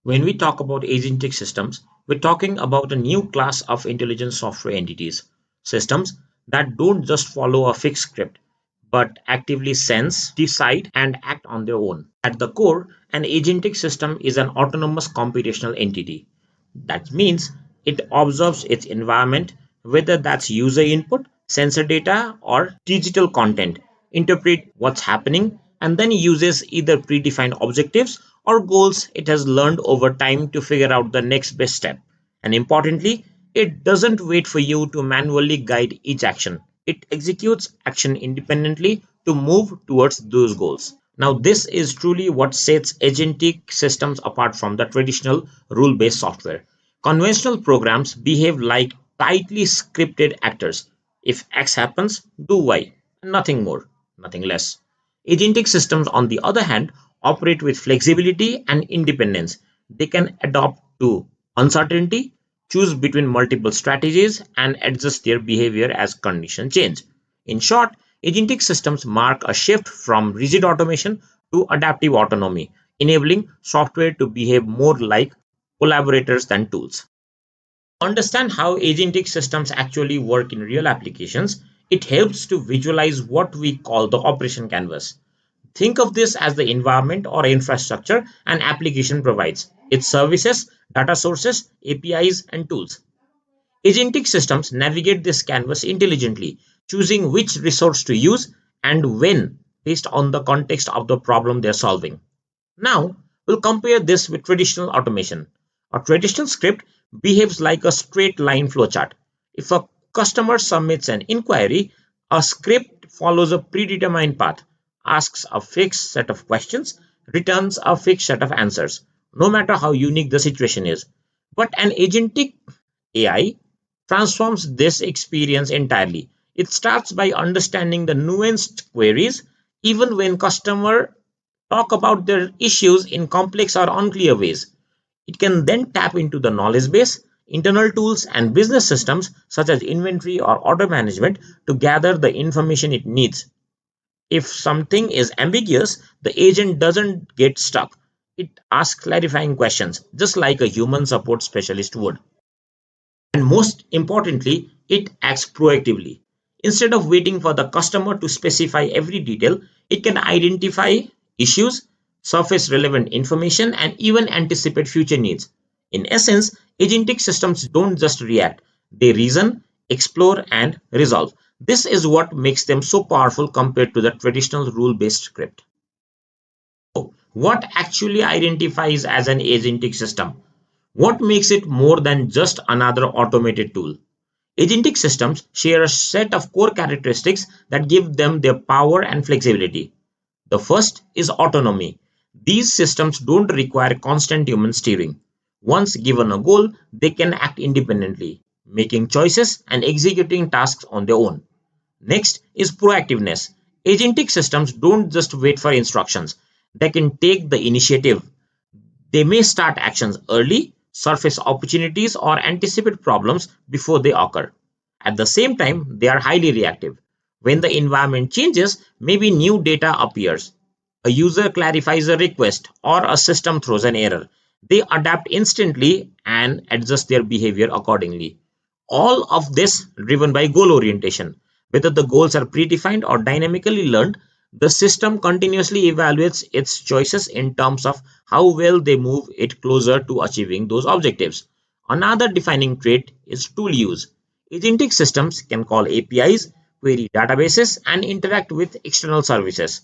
When we talk about agentic systems, we're talking about a new class of intelligent software entities, systems that don't just follow a fixed script, but actively sense, decide, and act on their own. At the core, an agentic system is an autonomous computational entity. That means it observes its environment, whether that's user input, sensor data, or digital content, interpret what's happening, and then uses either predefined objectives or goals it has learned over time to figure out the next best step. And importantly, it doesn't wait for you to manually guide each action. It executes action independently to move towards those goals. Now, this is truly what sets agentic systems apart from the traditional rule-based software. Conventional programs behave like tightly scripted actors. If X happens, do Y, and nothing more, nothing less. Agentic systems, on the other hand, operate with flexibility and independence. They can adapt to uncertainty, choose between multiple strategies, and adjust their behavior as conditions change. In short, agentic systems mark a shift from rigid automation to adaptive autonomy, enabling software to behave more like collaborators than tools. To understand how agentic systems actually work in real applications, it helps to visualize what we call the operation canvas. Think of this as the environment or infrastructure an application provides, its services, data sources, APIs, and tools. Agentic systems navigate this canvas intelligently, choosing which resource to use and when based on the context of the problem they're solving. Now, we'll compare this with traditional automation. A traditional script behaves like a straight line flowchart. If a customer submits an inquiry, a script follows a predetermined path, asks a fixed set of questions, returns a fixed set of answers, no matter how unique the situation is. But an agentic AI transforms this experience entirely. It starts by understanding the nuanced queries, even when customers talk about their issues in complex or unclear ways. It can then tap into the knowledge base, internal tools, and business systems such as inventory or order management to gather the information it needs. If something is ambiguous, the agent doesn't get stuck. It asks clarifying questions, just like a human support specialist would. And most importantly, it acts proactively. Instead of waiting for the customer to specify every detail, it can identify issues, surface relevant information, and even anticipate future needs. In essence, agentic systems don't just react, they reason, explore, and resolve. This is what makes them so powerful compared to the traditional rule based script. What actually identifies as an agentic system? What makes it more than just another automated tool? Agentic systems share a set of core characteristics that give them their power and flexibility. The first is autonomy. These systems don't require constant human steering. Once given a goal, they can act independently, making choices and executing tasks on their own. Next is proactiveness. Agentic systems don't just wait for instructions, they can take the initiative. They may start actions early, surface opportunities, or anticipate problems before they occur. At the same time, they are highly reactive. When the environment changes, maybe new data appears, a user clarifies a request, or a system throws an error. They adapt instantly and adjust their behavior accordingly. All of this driven by goal orientation. Whether the goals are predefined or dynamically learned, the system continuously evaluates its choices in terms of how well they move it closer to achieving those objectives. Another defining trait is tool use. Agentic systems can call APIs, query databases, and interact with external services.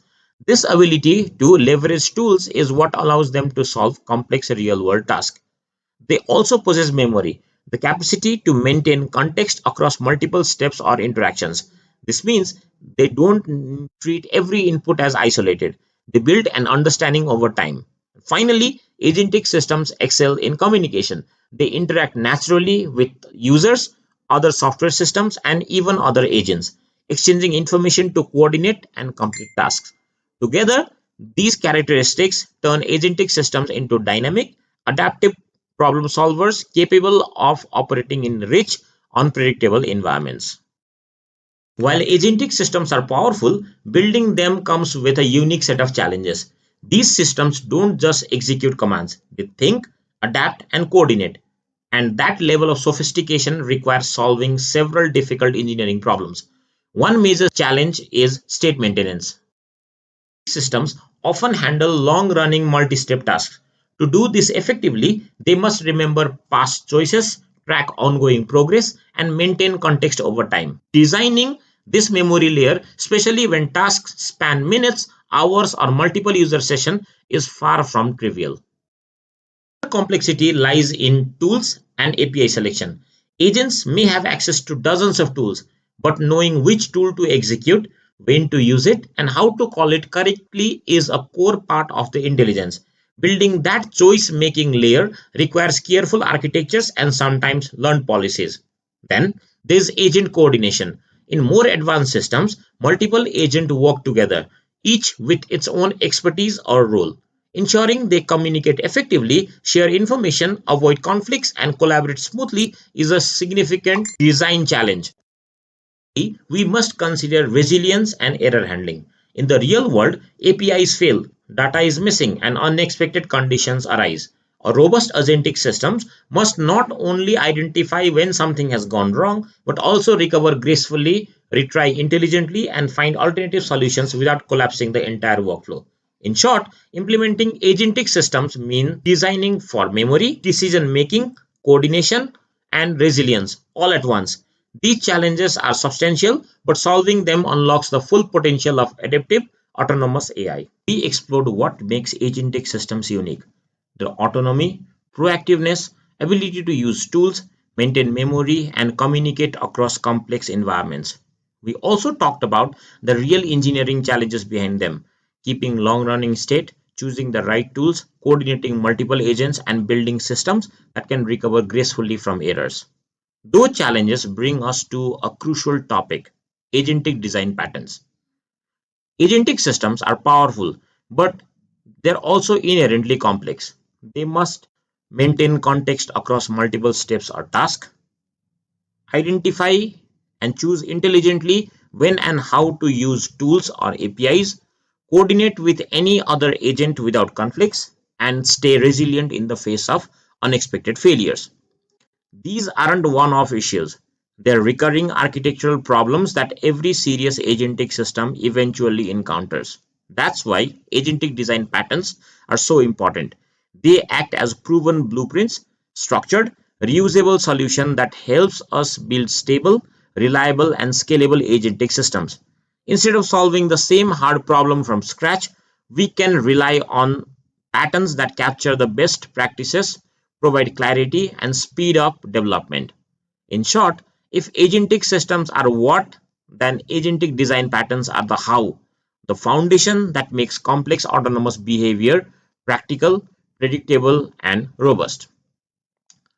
This ability to leverage tools is what allows them to solve complex real-world tasks. They also possess memory, the capacity to maintain context across multiple steps or interactions. This means they don't treat every input as isolated. They build an understanding over time. Finally, agentic systems excel in communication. They interact naturally with users, other software systems, and even other agents, exchanging information to coordinate and complete tasks. Together, these characteristics turn agentic systems into dynamic, adaptive problem solvers capable of operating in rich, unpredictable environments. While agentic systems are powerful, building them comes with a unique set of challenges. These systems don't just execute commands, they think, adapt, and coordinate. And that level of sophistication requires solving several difficult engineering problems. One major challenge is state maintenance. Systems often handle long-running multi-step tasks. To do this effectively, they must remember past choices, track ongoing progress, and maintain context over time. Designing this memory layer, especially when tasks span minutes, hours, or multiple user sessions, is far from trivial. The complexity lies in tools and API selection. Agents may have access to dozens of tools, but knowing which tool to execute, when to use it, and how to call it correctly is a core part of the intelligence. Building that choice-making layer requires careful architectures and sometimes learned policies. Then there's agent coordination. In more advanced systems, multiple agents work together, each with its own expertise or role. Ensuring they communicate effectively, share information, avoid conflicts, and collaborate smoothly is a significant design challenge. We must consider resilience and error handling. In the real world, APIs fail, data is missing, and unexpected conditions arise. A robust agentic systems must not only identify when something has gone wrong, but also recover gracefully, retry intelligently, and find alternative solutions without collapsing the entire workflow. In short, implementing agentic systems mean designing for memory, decision making, coordination, and resilience all at once. These challenges are substantial, but solving them unlocks the full potential of adaptive, autonomous AI. We explored what makes agentic systems unique: the autonomy, proactiveness, ability to use tools, maintain memory, and communicate across complex environments. We also talked about the real engineering challenges behind them: keeping long-running state, choosing the right tools, coordinating multiple agents, and building systems that can recover gracefully from errors. Those challenges bring us to a crucial topic: agentic design patterns. Agentic systems are powerful, but they're also inherently complex. They must maintain context across multiple steps or tasks, identify and choose intelligently when and how to use tools or APIs, coordinate with any other agent without conflicts, and stay resilient in the face of unexpected failures. These aren't one-off issues. They're recurring architectural problems that every serious agentic system eventually encounters. That's why agentic design patterns are so important. They act as proven blueprints, structured, reusable solution that helps us build stable, reliable, and scalable agentic systems. Instead of solving the same hard problem from scratch, we can rely on patterns that capture the best practices, provide clarity, and speed up development. In short, if agentic systems are what, then agentic design patterns are the how, the foundation that makes complex autonomous behavior practical, predictable, and robust.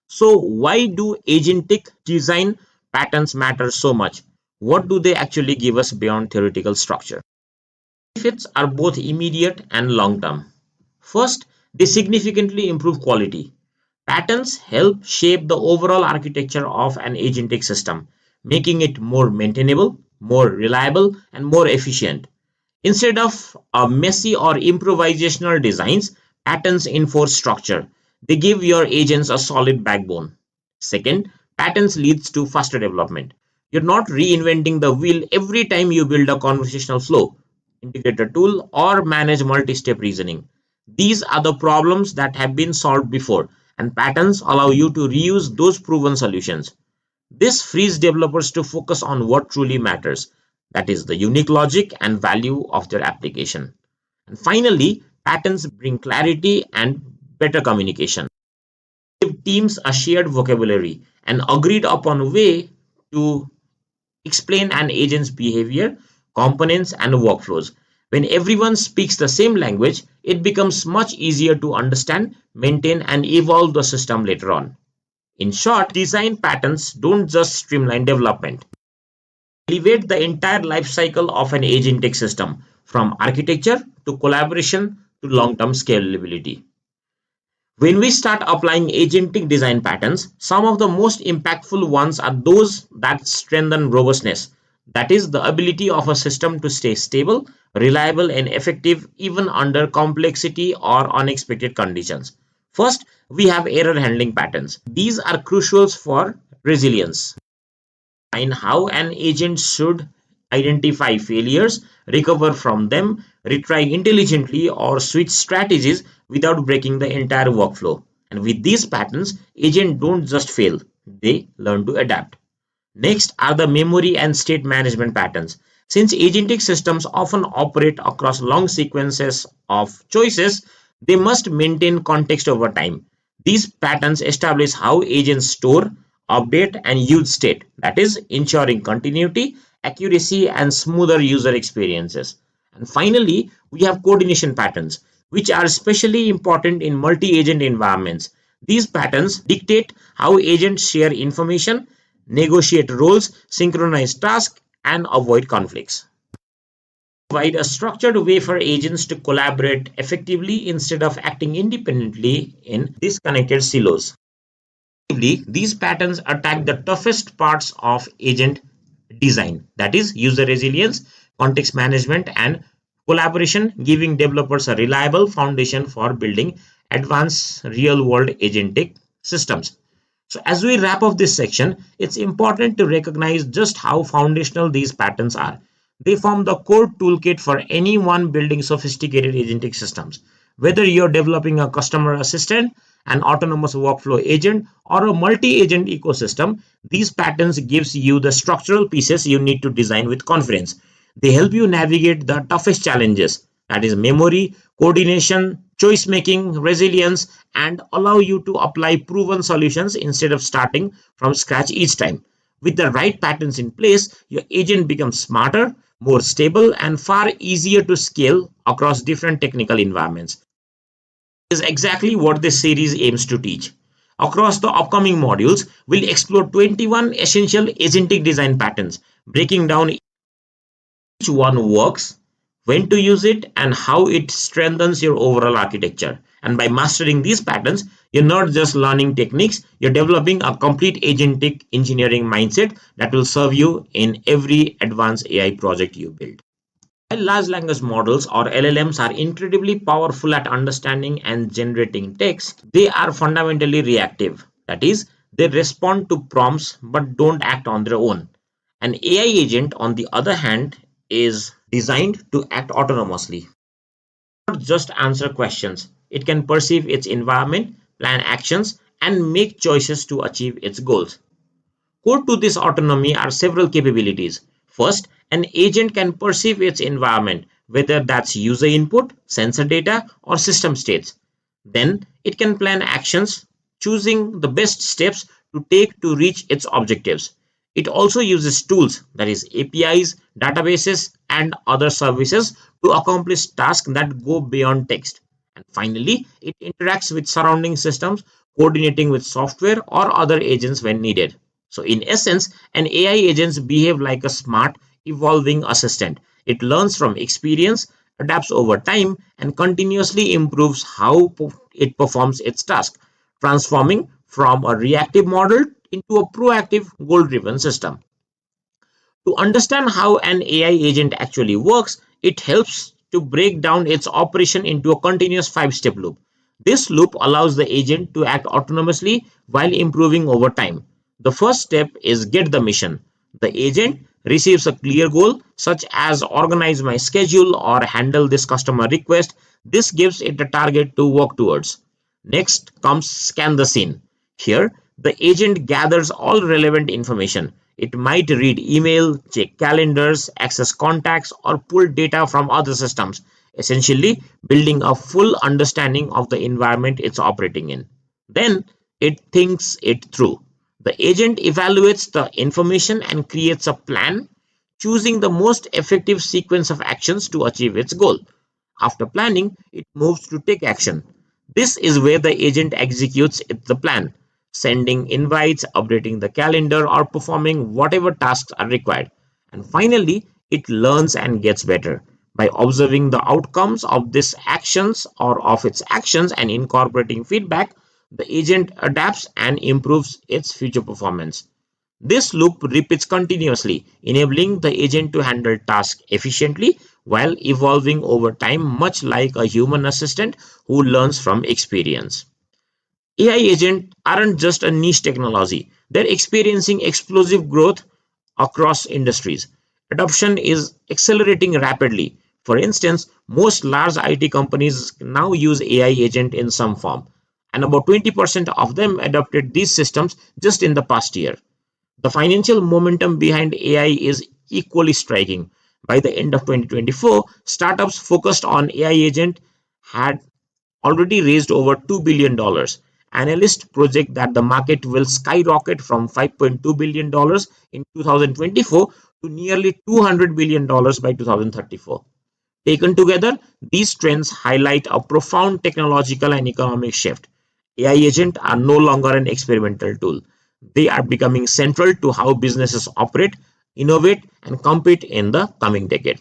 So, why do agentic design patterns matter so much? What do they actually give us beyond theoretical structure? Benefits are both immediate and long term. First, they significantly improve quality. Patterns help shape the overall architecture of an agentic system, making it more maintainable, more reliable, and more efficient. Instead of messy or improvisational designs, patterns enforce structure. They give your agents a solid backbone. Second, patterns leads to faster development. You're not reinventing the wheel every time you build a conversational flow, integrate a tool, or manage multi-step reasoning. These are the problems that have been solved before, and patterns allow you to reuse those proven solutions. This frees developers to focus on what truly matters, that is, the unique logic and value of their application. And finally, patterns bring clarity and better communication. Give teams a shared vocabulary, an agreed upon way to explain an agent's behavior, components, and workflows. When everyone speaks the same language, it becomes much easier to understand, maintain, and evolve the system later on. In short, design patterns don't just streamline development, they elevate the entire life cycle of an agentic system, from architecture to collaboration to long-term scalability. When we start applying agentic design patterns, some of the most impactful ones are those that strengthen robustness. That is, the ability of a system to stay stable, reliable, and effective even under complexity or unexpected conditions. First, we have error handling patterns. These are crucial for resilience. In how an agent should identify failures, recover from them, retry intelligently, or switch strategies without breaking the entire workflow. And with these patterns, agents don't just fail, they learn to adapt. Next are the memory and state management patterns. Since agentic systems often operate across long sequences of choices, they must maintain context over time. These patterns establish how agents store, update, and use state, that is, ensuring continuity, accuracy, and smoother user experiences. And finally, we have coordination patterns, which are especially important in multi agent environments. These patterns dictate how agents share information, negotiate roles, synchronize tasks, and avoid conflicts. Provide a structured way for agents to collaborate effectively instead of acting independently in disconnected silos. These patterns attack the toughest parts of agent design, that is, user resilience, context management, and collaboration, giving developers a reliable foundation for building advanced real world agentic systems. So, as we wrap up this section, it's important to recognize just how foundational these patterns are. They form the core toolkit for anyone building sophisticated agentic systems. Whether you're developing a customer assistant, an autonomous workflow agent, or a multi-agent ecosystem, these patterns gives you the structural pieces you need to design with confidence. They help you navigate the toughest challenges, that is memory, coordination, choice making, resilience, and allow you to apply proven solutions instead of starting from scratch each time. With the right patterns in place, your agent becomes smarter, more stable, and far easier to scale across different technical environments. This is exactly what this series aims to teach. Across the upcoming modules, we'll explore 21 essential agentic design patterns, breaking down each one works, when to use it, and how it strengthens your overall architecture. And by mastering these patterns, you're not just learning techniques, you're developing a complete agentic engineering mindset that will serve you in every advanced AI project you build. While large language models or LLMs are incredibly powerful at understanding and generating text, they are fundamentally reactive. That is, they respond to prompts but don't act on their own. An AI agent, on the other hand, is designed to act autonomously, not just answer questions. It can perceive its environment, plan actions, and make choices to achieve its goals. Core to this autonomy are several capabilities. First, an agent can perceive its environment, whether that's user input, sensor data, or system states. Then, it can plan actions, choosing the best steps to take to reach its objectives. It also uses tools, that is, APIs, databases, and other services to accomplish tasks that go beyond text. And finally, it interacts with surrounding systems, coordinating with software or other agents when needed. So, in essence, an AI agent behaves like a smart, evolving assistant. It learns from experience, adapts over time, and continuously improves how it performs its task, transforming from a reactive model into a proactive, goal driven system. To understand how an AI agent actually works, it helps to break down its operation into a continuous 5-step loop. This loop allows the agent to act autonomously while improving over time. The first step is get the mission. The agent receives a clear goal, such as organize my schedule or handle this customer request. This gives it a target to work towards. Next comes scan the scene. Here, the agent gathers all relevant information. It might read email, check calendars, access contacts, or pull data from other systems, essentially building a full understanding of the environment it's operating in. Then it thinks it through. The agent evaluates the information and creates a plan, choosing the most effective sequence of actions to achieve its goal. After planning, it moves to take action. This is where the agent executes the plan, sending invites, updating the calendar, or performing whatever tasks are required. And finally, it learns and gets better. By observing the outcomes of these actions or of its actions and incorporating feedback, the agent adapts and improves its future performance. This loop repeats continuously, enabling the agent to handle tasks efficiently while evolving over time, much like a human assistant who learns from experience. AI agents aren't just a niche technology, they're experiencing explosive growth across industries. Adoption is accelerating rapidly. For instance, most large IT companies now use AI agent in some form, and about 20% of them adopted these systems just in the past year. The financial momentum behind AI is equally striking. By the end of 2024, startups focused on AI agent had already raised over $2 billion. Analysts project that the market will skyrocket from $5.2 billion in 2024 to nearly $200 billion by 2034. Taken together, these trends highlight a profound technological and economic shift. AI agents are no longer an experimental tool. They are becoming central to how businesses operate, innovate, and compete in the coming decade.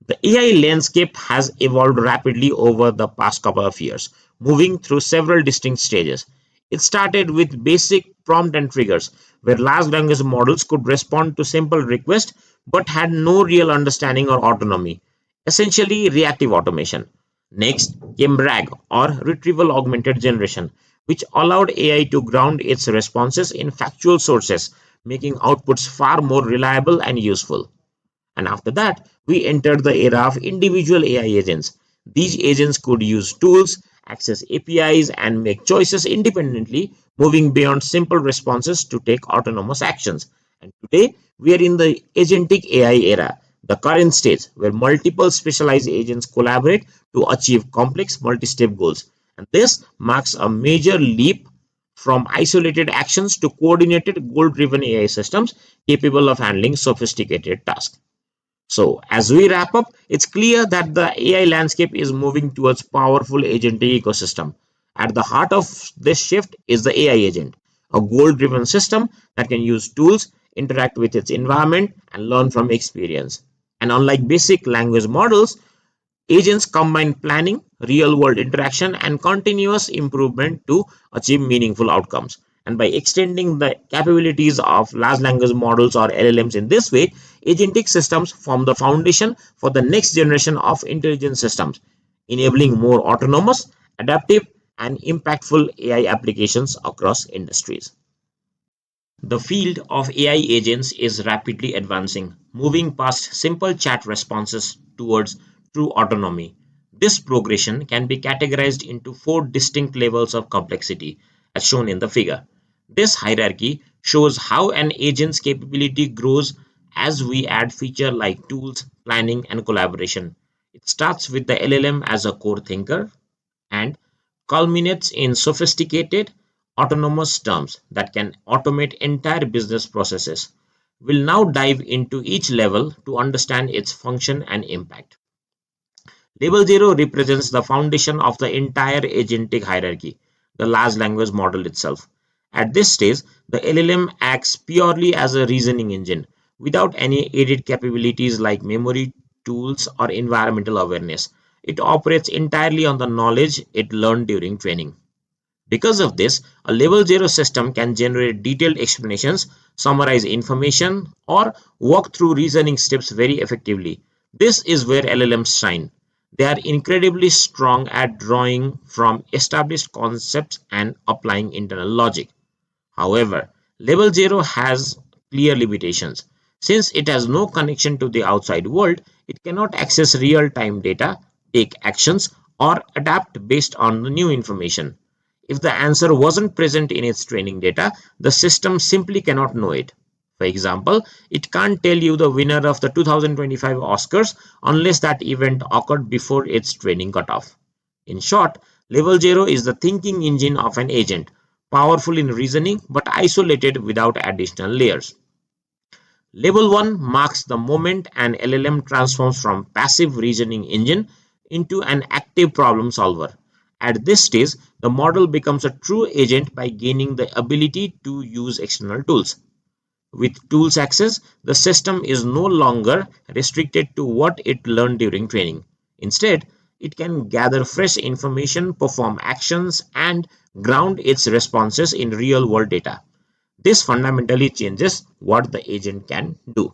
The AI landscape has evolved rapidly over the past couple of years, moving through several distinct stages. It started with basic prompt and triggers, where large language models could respond to simple requests but had no real understanding or autonomy, essentially reactive automation. Next came RAG, or retrieval augmented generation, which allowed AI to ground its responses in factual sources, making outputs far more reliable and useful. And after that, we entered the era of individual AI agents. These agents could use tools, access APIs, and make choices independently, moving beyond simple responses to take autonomous actions. And today, we are in the agentic AI era, the current stage where multiple specialized agents collaborate to achieve complex multi-step goals. And this marks a major leap from isolated actions to coordinated goal-driven AI systems capable of handling sophisticated tasks. So, as we wrap up, it's clear that the AI landscape is moving towards powerful agentic ecosystem. At the heart of this shift is the AI agent, a goal-driven system that can use tools, interact with its environment, and learn from experience. And unlike basic language models, agents combine planning, real-world interaction, and continuous improvement to achieve meaningful outcomes. And by extending the capabilities of large language models or LLMs in this way, agentic systems form the foundation for the next generation of intelligent systems, enabling more autonomous, adaptive, and impactful AI applications across industries. The field of AI agents is rapidly advancing, moving past simple chat responses towards true autonomy. This progression can be categorized into four distinct levels of complexity, as shown in the figure. This hierarchy shows how an agent's capability grows as we add features like tools, planning, and collaboration. It starts with the LLM as a core thinker and culminates in sophisticated autonomous terms that can automate entire business processes. We'll now dive into each level to understand its function and impact. Level 0 represents the foundation of the entire agentic hierarchy, the large language model itself. At this stage, the LLM acts purely as a reasoning engine, without any added capabilities like memory, tools, or environmental awareness. It operates entirely on the knowledge it learned during training. Because of this, a level 0 system can generate detailed explanations, summarize information, or walk through reasoning steps very effectively. This is where LLMs shine. They are incredibly strong at drawing from established concepts and applying internal logic. However, level 0 has clear limitations. Since it has no connection to the outside world, it cannot access real-time data, take actions, or adapt based on the new information. If the answer wasn't present in its training data, the system simply cannot know it. For example, it can't tell you the winner of the 2025 Oscars unless that event occurred before its training cutoff. In short, level 0 is the thinking engine of an agent, powerful in reasoning but isolated without additional layers. Level 1 marks the moment an LLM transforms from passive reasoning engine into an active problem solver. At this stage, the model becomes a true agent by gaining the ability to use external tools. With tools access, the system is no longer restricted to what it learned during training. Instead, it can gather fresh information, perform actions, and ground its responses in real world data. This fundamentally changes what the agent can do.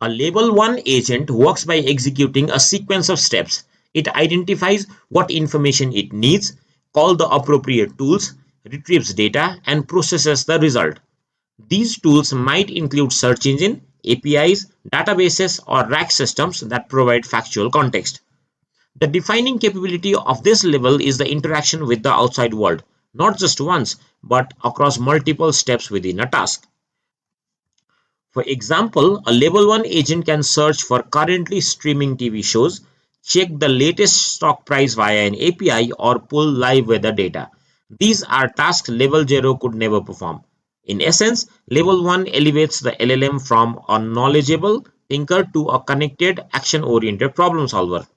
A Label 1 agent works by executing a sequence of steps. It identifies what information it needs, call the appropriate tools, retrieves data, and processes the result. These tools might include search engine, APIs, databases, or rack systems that provide factual context. The defining capability of this level is the interaction with the outside world, not just once, but across multiple steps within a task. For example, a level 1 agent can search for currently streaming TV shows, check the latest stock price via an API, or pull live weather data. These are tasks level 0 could never perform. In essence, level 1 elevates the LLM from a knowledgeable thinker to a connected, action-oriented problem solver.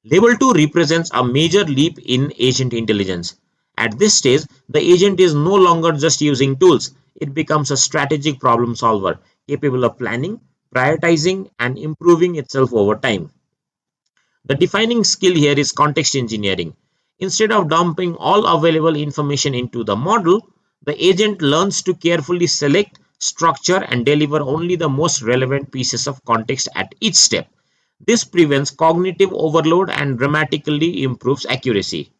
Level 2 represents a major leap in agent intelligence. At this stage, the agent is no longer just using tools. It becomes a strategic problem solver, capable of planning, prioritizing, and improving itself over time. The defining skill here is context engineering. Instead of dumping all available information into the model, the agent learns to carefully select, structure, and deliver only the most relevant pieces of context at each step. This prevents cognitive overload and dramatically improves accuracy.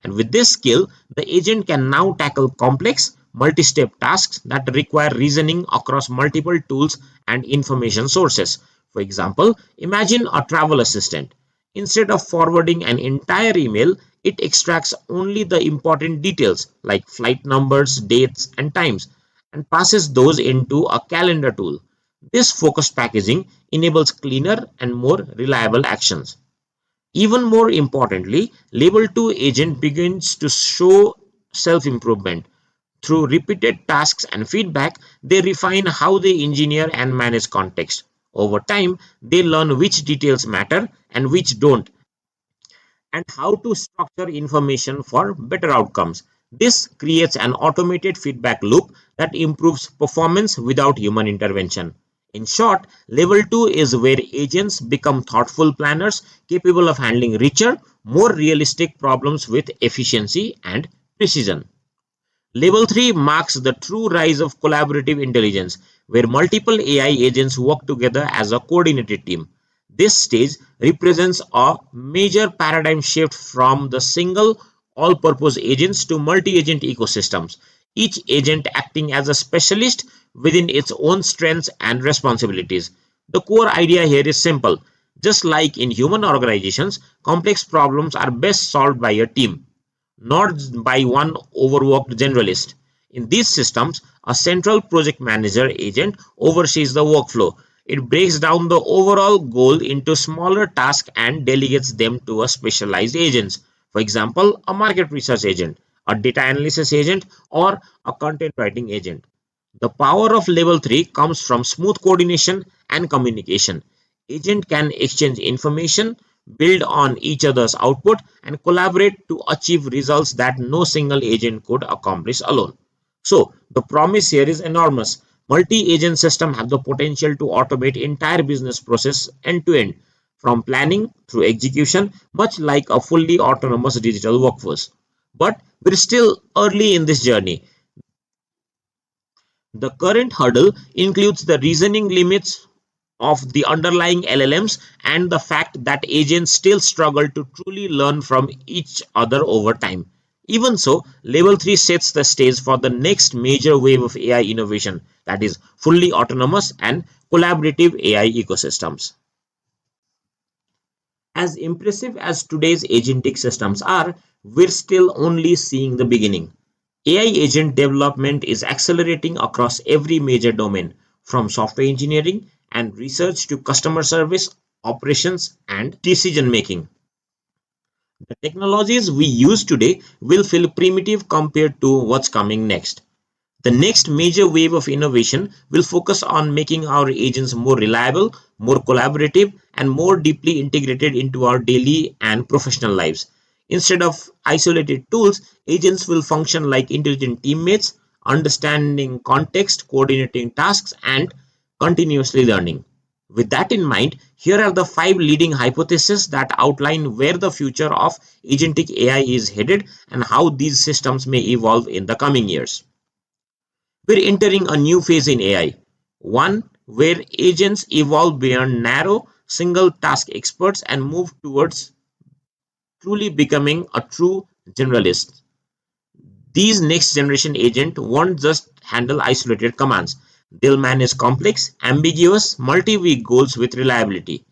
And with this skill, the agent can now tackle complex, multi-step tasks that require reasoning across multiple tools and information sources. For example, imagine a travel assistant. Instead of forwarding an entire email, it extracts only the important details like flight numbers, dates, and times, and passes those into a calendar tool. This focused packaging enables cleaner and more reliable actions. Even more importantly, Level 2 agent begins to show self-improvement. Through repeated tasks and feedback, they refine how they engineer and manage context. Over time, they learn which details matter and which don't, and how to structure information for better outcomes. This creates an automated feedback loop that improves performance without human intervention. In short, level 2 is where agents become thoughtful planners capable of handling richer, more realistic problems with efficiency and precision. Level 3 marks the true rise of collaborative intelligence, where multiple AI agents work together as a coordinated team. This stage represents a major paradigm shift from the single all-purpose agents to multi-agent ecosystems, each agent acting as a specialist within its own strengths and responsibilities. The core idea here is simple. Just like in human organizations, complex problems are best solved by a team, not by one overworked generalist. In these systems, a central project manager agent oversees the workflow. It breaks down the overall goal into smaller tasks and delegates them to a specialized agents. For example, a market research agent, a data analysis agent, or a content writing agent. The power of level 3 comes from smooth coordination and communication. Agent can exchange information, build on each other's output, and collaborate to achieve results that no single agent could accomplish alone. So, the promise here is enormous. Multi-agent systems have the potential to automate entire business process end to end, from planning through execution, much like a fully autonomous digital workforce. But we're still early in this journey. The current hurdle includes the reasoning limits of the underlying LLMs and the fact that agents still struggle to truly learn from each other over time. Even so, Level 3 sets the stage for the next major wave of AI innovation, that is, fully autonomous and collaborative AI ecosystems. As impressive as today's agentic systems are, we're still only seeing the beginning. AI agent development is accelerating across every major domain, from software engineering and research to customer service, operations, and decision making. The technologies we use today will feel primitive compared to what's coming next. The next major wave of innovation will focus on making our agents more reliable, more collaborative, and more deeply integrated into our daily and professional lives. Instead of isolated tools, agents will function like intelligent teammates, understanding context, coordinating tasks, and continuously learning. With that in mind, here are the 5 leading hypotheses that outline where the future of agentic AI is headed and how these systems may evolve in the coming years. We're entering a new phase in AI, one where agents evolve beyond narrow, single task experts and move towards truly becoming a true generalists. These next generation agents won't just handle isolated commands. They'll manage complex, ambiguous, multi-week goals with reliability.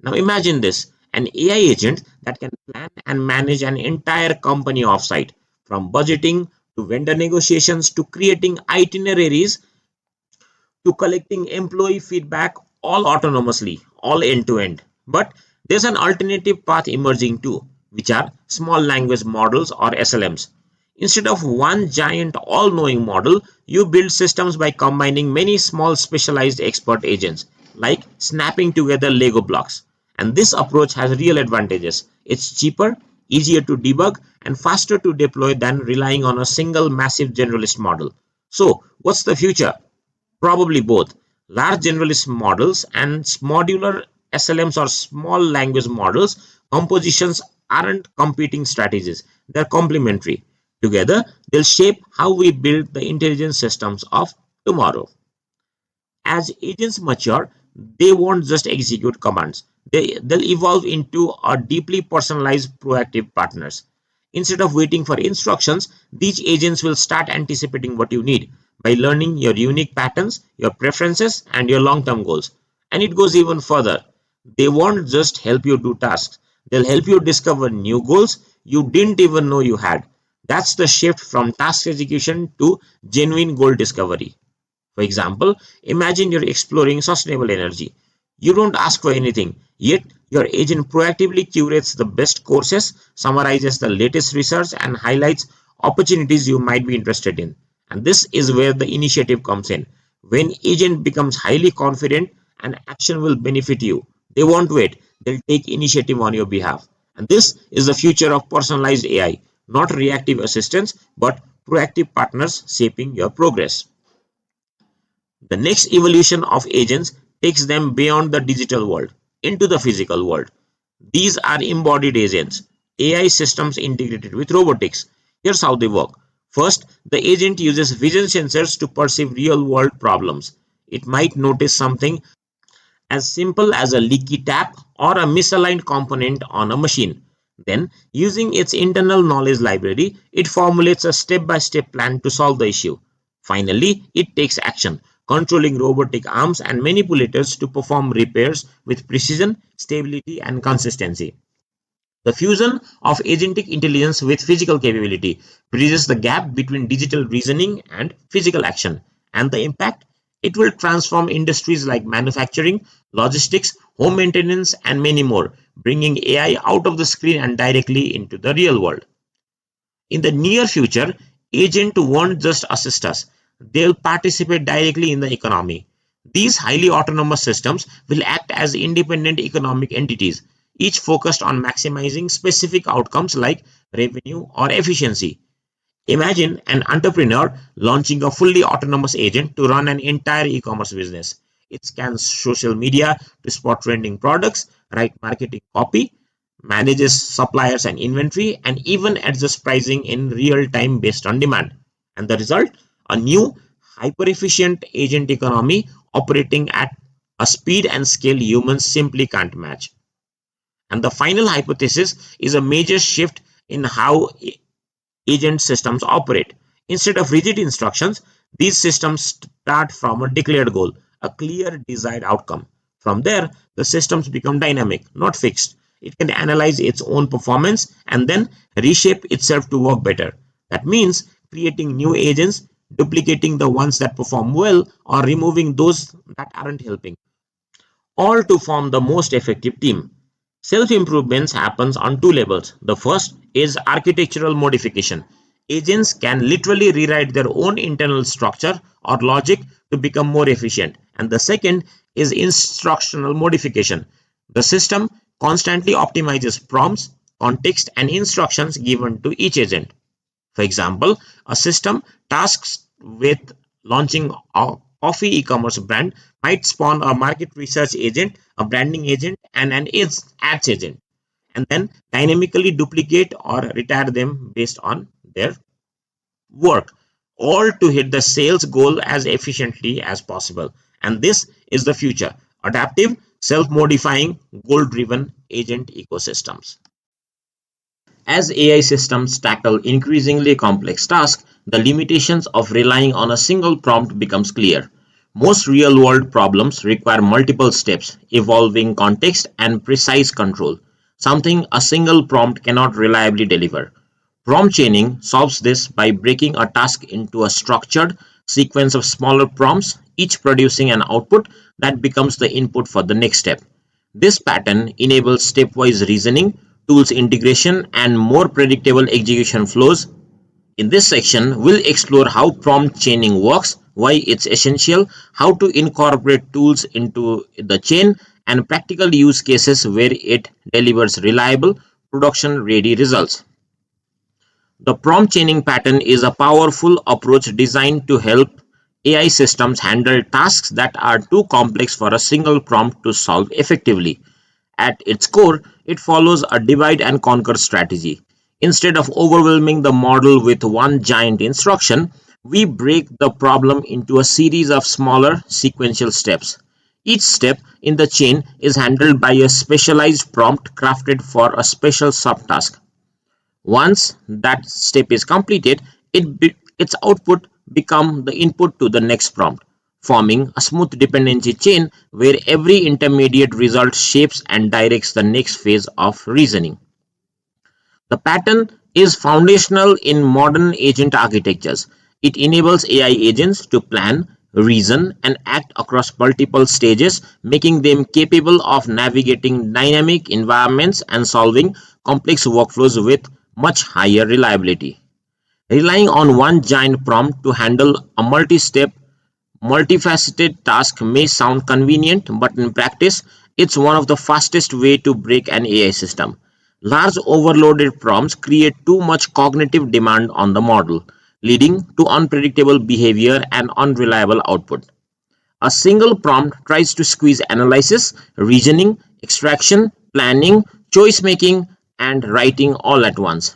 Now imagine this, an AI agent that can plan and manage an entire company offsite, from budgeting to vendor negotiations to creating itineraries to collecting employee feedback, all autonomously, all end to end. But there's an alternative path emerging too, which are small language models or SLMs. Instead of one giant all knowing model, you build systems by combining many small specialized expert agents, like snapping together Lego blocks. And this approach has real advantages. It's cheaper, easier to debug, and faster to deploy than relying on a single massive generalist model. So, what's the future? Probably both. Large generalist models and modular SLMs or small language models compositions aren't competing strategies, they're complementary. Together, they'll shape how we build the intelligence systems of tomorrow. As agents mature, they won't just execute commands. They'll evolve into a deeply personalized proactive partners. Instead of waiting for instructions, these agents will start anticipating what you need by learning your unique patterns, your preferences, and your long-term goals. And it goes even further. They won't just help you do tasks. They'll help you discover new goals you didn't even know you had. That's the shift from task execution to genuine goal discovery. For example, imagine you're exploring sustainable energy. You don't ask for anything, yet your agent proactively curates the best courses, summarizes the latest research, and highlights opportunities you might be interested in. And this is where the initiative comes in. When agent becomes highly confident, an action will benefit you. They won't wait. They'll take initiative on your behalf. And this is the future of personalized AI, not reactive assistance, but proactive partners shaping your progress. The next evolution of agents takes them beyond the digital world into the physical world. These are embodied agents, AI systems integrated with robotics. Here's how they work. First, the agent uses vision sensors to perceive real world problems. It might notice something as simple as a leaky tap or a misaligned component on a machine. Then, using its internal knowledge library, it formulates a step-by-step plan to solve the issue. Finally, it takes action, controlling robotic arms and manipulators to perform repairs with precision, stability, and consistency. The fusion of agentic intelligence with physical capability bridges the gap between digital reasoning and physical action. And the impact? It will transform industries like manufacturing, logistics, home maintenance, and many more, bringing AI out of the screen and directly into the real world. In the near future, agents won't just assist us, they'll participate directly in the economy. These highly autonomous systems will act as independent economic entities, each focused on maximizing specific outcomes like revenue or efficiency. Imagine an entrepreneur launching a fully autonomous agent to run an entire e-commerce business. It scans social media to spot trending products, write marketing copy, manages suppliers and inventory, and even adjusts pricing in real time based on demand. And the result? A new, hyper efficient agent economy operating at a speed and scale humans simply can't match. And the final hypothesis is a major shift in how agent systems operate. Instead of rigid instructions, these systems start from a declared goal, a clear desired outcome. From there, the systems become dynamic, not fixed. It can analyze its own performance and then reshape itself to work better. That means creating new agents, duplicating the ones that perform well, or removing those that aren't helping, all to form the most effective team. Self-improvements happens on two levels. The first is architectural modification. Agents can literally rewrite their own internal structure or logic to become more efficient. And the second is instructional modification. The system constantly optimizes prompts, context, and instructions given to each agent. For example, a system tasked with launching a coffee e-commerce brand might spawn a market research agent, a branding agent, and an ads agent, and then dynamically duplicate or retire them based on their work, all to hit the sales goal as efficiently as possible. And this is the future: adaptive, self-modifying, goal-driven agent ecosystems. As AI systems tackle increasingly complex tasks, the limitations of relying on a single prompt becomes clear. Most real-world problems require multiple steps, evolving context and precise control, something a single prompt cannot reliably deliver. Prompt chaining solves this by breaking a task into a structured sequence of smaller prompts, each producing an output that becomes the input for the next step. This pattern enables stepwise reasoning, tools integration, and more predictable execution flows. In this section, we'll explore how prompt chaining works, why it's essential, how to incorporate tools into the chain, and practical use cases where it delivers reliable, production-ready results. The prompt chaining pattern is a powerful approach designed to help AI systems handle tasks that are too complex for a single prompt to solve effectively. At its core, it follows a divide and conquer strategy. Instead of overwhelming the model with one giant instruction, we break the problem into a series of smaller sequential steps. Each step in the chain is handled by a specialized prompt crafted for a special subtask. Once that step is completed, its output becomes the input to the next prompt, forming a smooth dependency chain where every intermediate result shapes and directs the next phase of reasoning. The pattern is foundational in modern agent architectures. It enables AI agents to plan, reason, and act across multiple stages, making them capable of navigating dynamic environments and solving complex workflows with much higher reliability. Relying on one giant prompt to handle a multi-step, multifaceted task may sound convenient, but in practice, it's one of the fastest way to break an AI system. Large overloaded prompts create too much cognitive demand on the model, leading to unpredictable behavior and unreliable output. A single prompt tries to squeeze analysis, reasoning, extraction, planning, choice making, and writing all at once.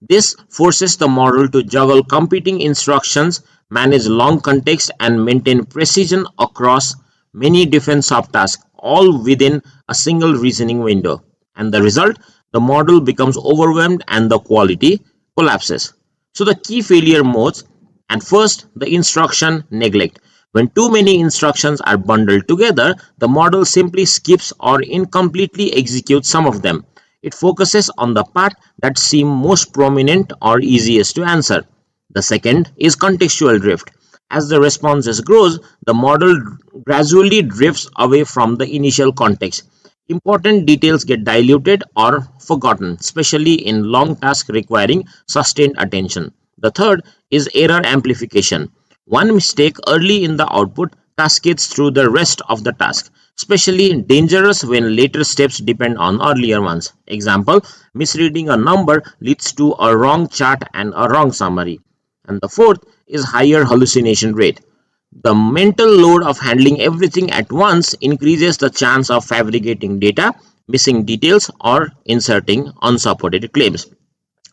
This forces the model to juggle competing instructions, manage long context, and maintain precision across many different subtasks, all within a single reasoning window. And the result, the model becomes overwhelmed and the quality collapses. So the key failure modes, and first, the instruction neglect. When too many instructions are bundled together, the model simply skips or incompletely executes some of them. It focuses on the part that seem most prominent or easiest to answer. The second is contextual drift. As the responses grows, the model gradually drifts away from the initial context. Important details get diluted or forgotten, especially in long tasks requiring sustained attention. The third is error amplification. One mistake early in the output cascades through the rest of the task, especially dangerous when later steps depend on earlier ones. Example, misreading a number leads to a wrong chart and a wrong summary. And the fourth is higher hallucination rate. The mental load of handling everything at once increases the chance of fabricating data, missing details, or inserting unsupported claims.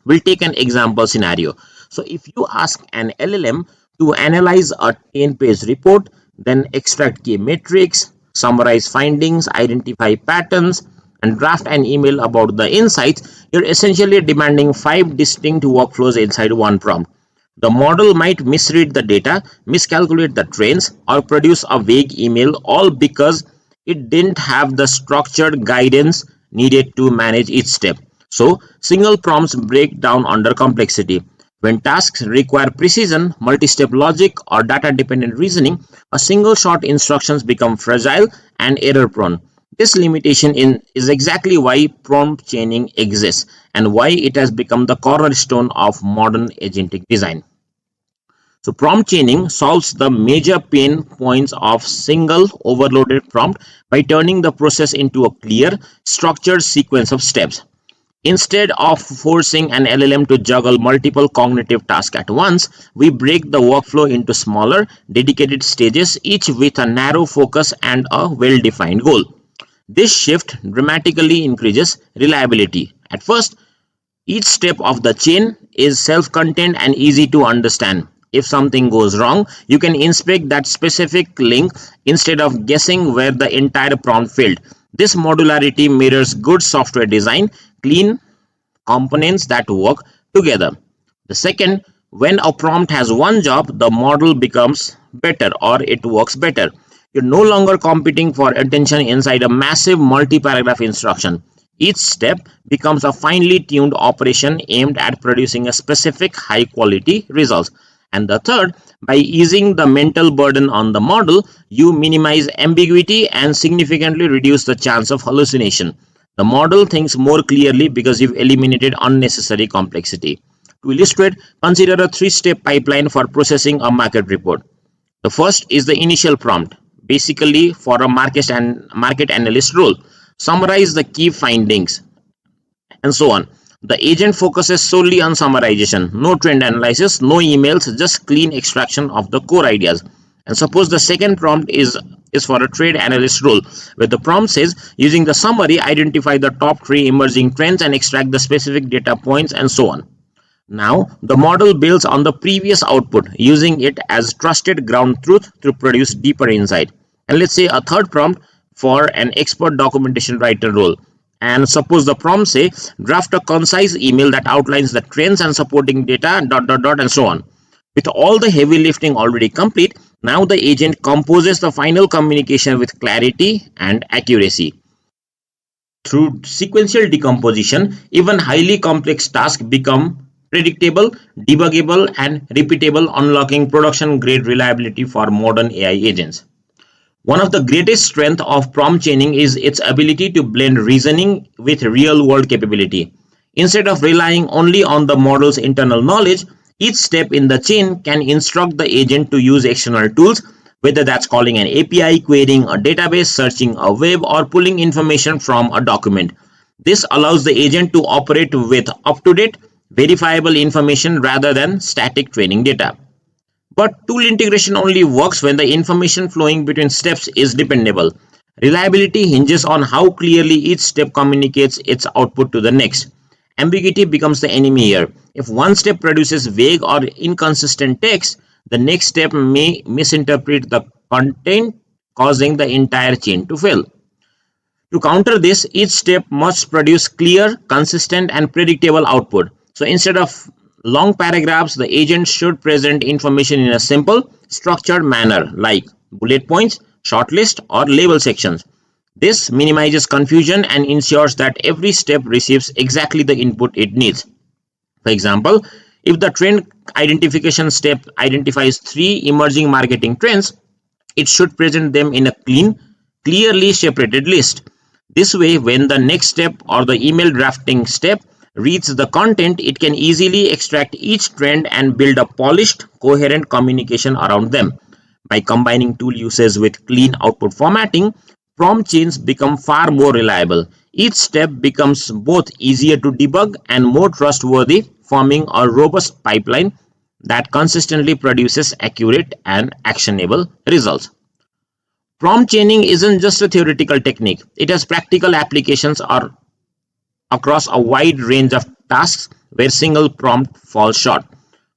We'll take an example scenario. So if you ask an LLM to analyze a 10-page report, then extract key metrics, summarize findings, identify patterns, and draft an email about the insights, you're essentially demanding 5 distinct workflows inside one prompt. The model might misread the data, miscalculate the trends, or produce a vague email, all because it didn't have the structured guidance needed to manage each step. So, single prompts break down under complexity. When tasks require precision, multi-step logic, or data-dependent reasoning, a single short instructions become fragile and error-prone. This limitation is exactly why prompt chaining exists and why it has become the cornerstone of modern agentic design. So prompt chaining solves the major pain points of single overloaded prompt by turning the process into a clear, structured sequence of steps. Instead of forcing an LLM to juggle multiple cognitive tasks at once, we break the workflow into smaller, dedicated stages, each with a narrow focus and a well-defined goal. This shift dramatically increases reliability. At first, each step of the chain is self-contained and easy to understand. If something goes wrong, you can inspect that specific link instead of guessing where the entire prompt failed. This modularity mirrors good software design, clean components that work together. The second, when a prompt has one job, the model becomes better or it works better. You're no longer competing for attention inside a massive multi-paragraph instruction. Each step becomes a finely tuned operation aimed at producing a specific high-quality result. And the third, by easing the mental burden on the model, you minimize ambiguity and significantly reduce the chance of hallucination. The model thinks more clearly because you've eliminated unnecessary complexity. To illustrate, consider a three-step pipeline for processing a market report. The first is the initial prompt, basically for a market analyst role. Summarize the key findings and so on. The agent focuses solely on summarization, no trend analysis, no emails, just clean extraction of the core ideas. And suppose the second prompt is for a trade analyst role, where the prompt says, using the summary, identify the top 3 emerging trends and extract the specific data points and so on. Now, the model builds on the previous output, using it as trusted ground truth to produce deeper insight. And let's say a third prompt for an expert documentation writer role. And suppose the prompt say, draft a concise email that outlines the trends and supporting data, ... and so on. With all the heavy lifting already complete, now the agent composes the final communication with clarity and accuracy. Through sequential decomposition, even highly complex tasks become predictable, debuggable, and repeatable, unlocking production-grade reliability for modern AI agents. One of the greatest strengths of prompt chaining is its ability to blend reasoning with real-world capability. Instead of relying only on the model's internal knowledge, each step in the chain can instruct the agent to use external tools, whether that's calling an API, querying a database, searching a web, or pulling information from a document. This allows the agent to operate with up-to-date, verifiable information rather than static training data. But tool integration only works when the information flowing between steps is dependable. Reliability hinges on how clearly each step communicates its output to the next. Ambiguity becomes the enemy here. If one step produces vague or inconsistent text, the next step may misinterpret the content, causing the entire chain to fail. To counter this, each step must produce clear, consistent, and predictable output. So instead of long paragraphs, the agent should present information in a simple, structured manner like bullet points, shortlist, or label sections. This minimizes confusion and ensures that every step receives exactly the input it needs. For example, if the trend identification step identifies 3 emerging marketing trends, it should present them in a clean, clearly separated list. This way, when the next step or the email drafting step reads the content, it can easily extract each trend and build a polished, coherent communication around them. By combining tool uses with clean output formatting, prompt chains become far more reliable. Each step becomes both easier to debug and more trustworthy, forming a robust pipeline that consistently produces accurate and actionable results. Prompt chaining isn't just a theoretical technique. It has practical applications across a wide range of tasks where single prompt falls short.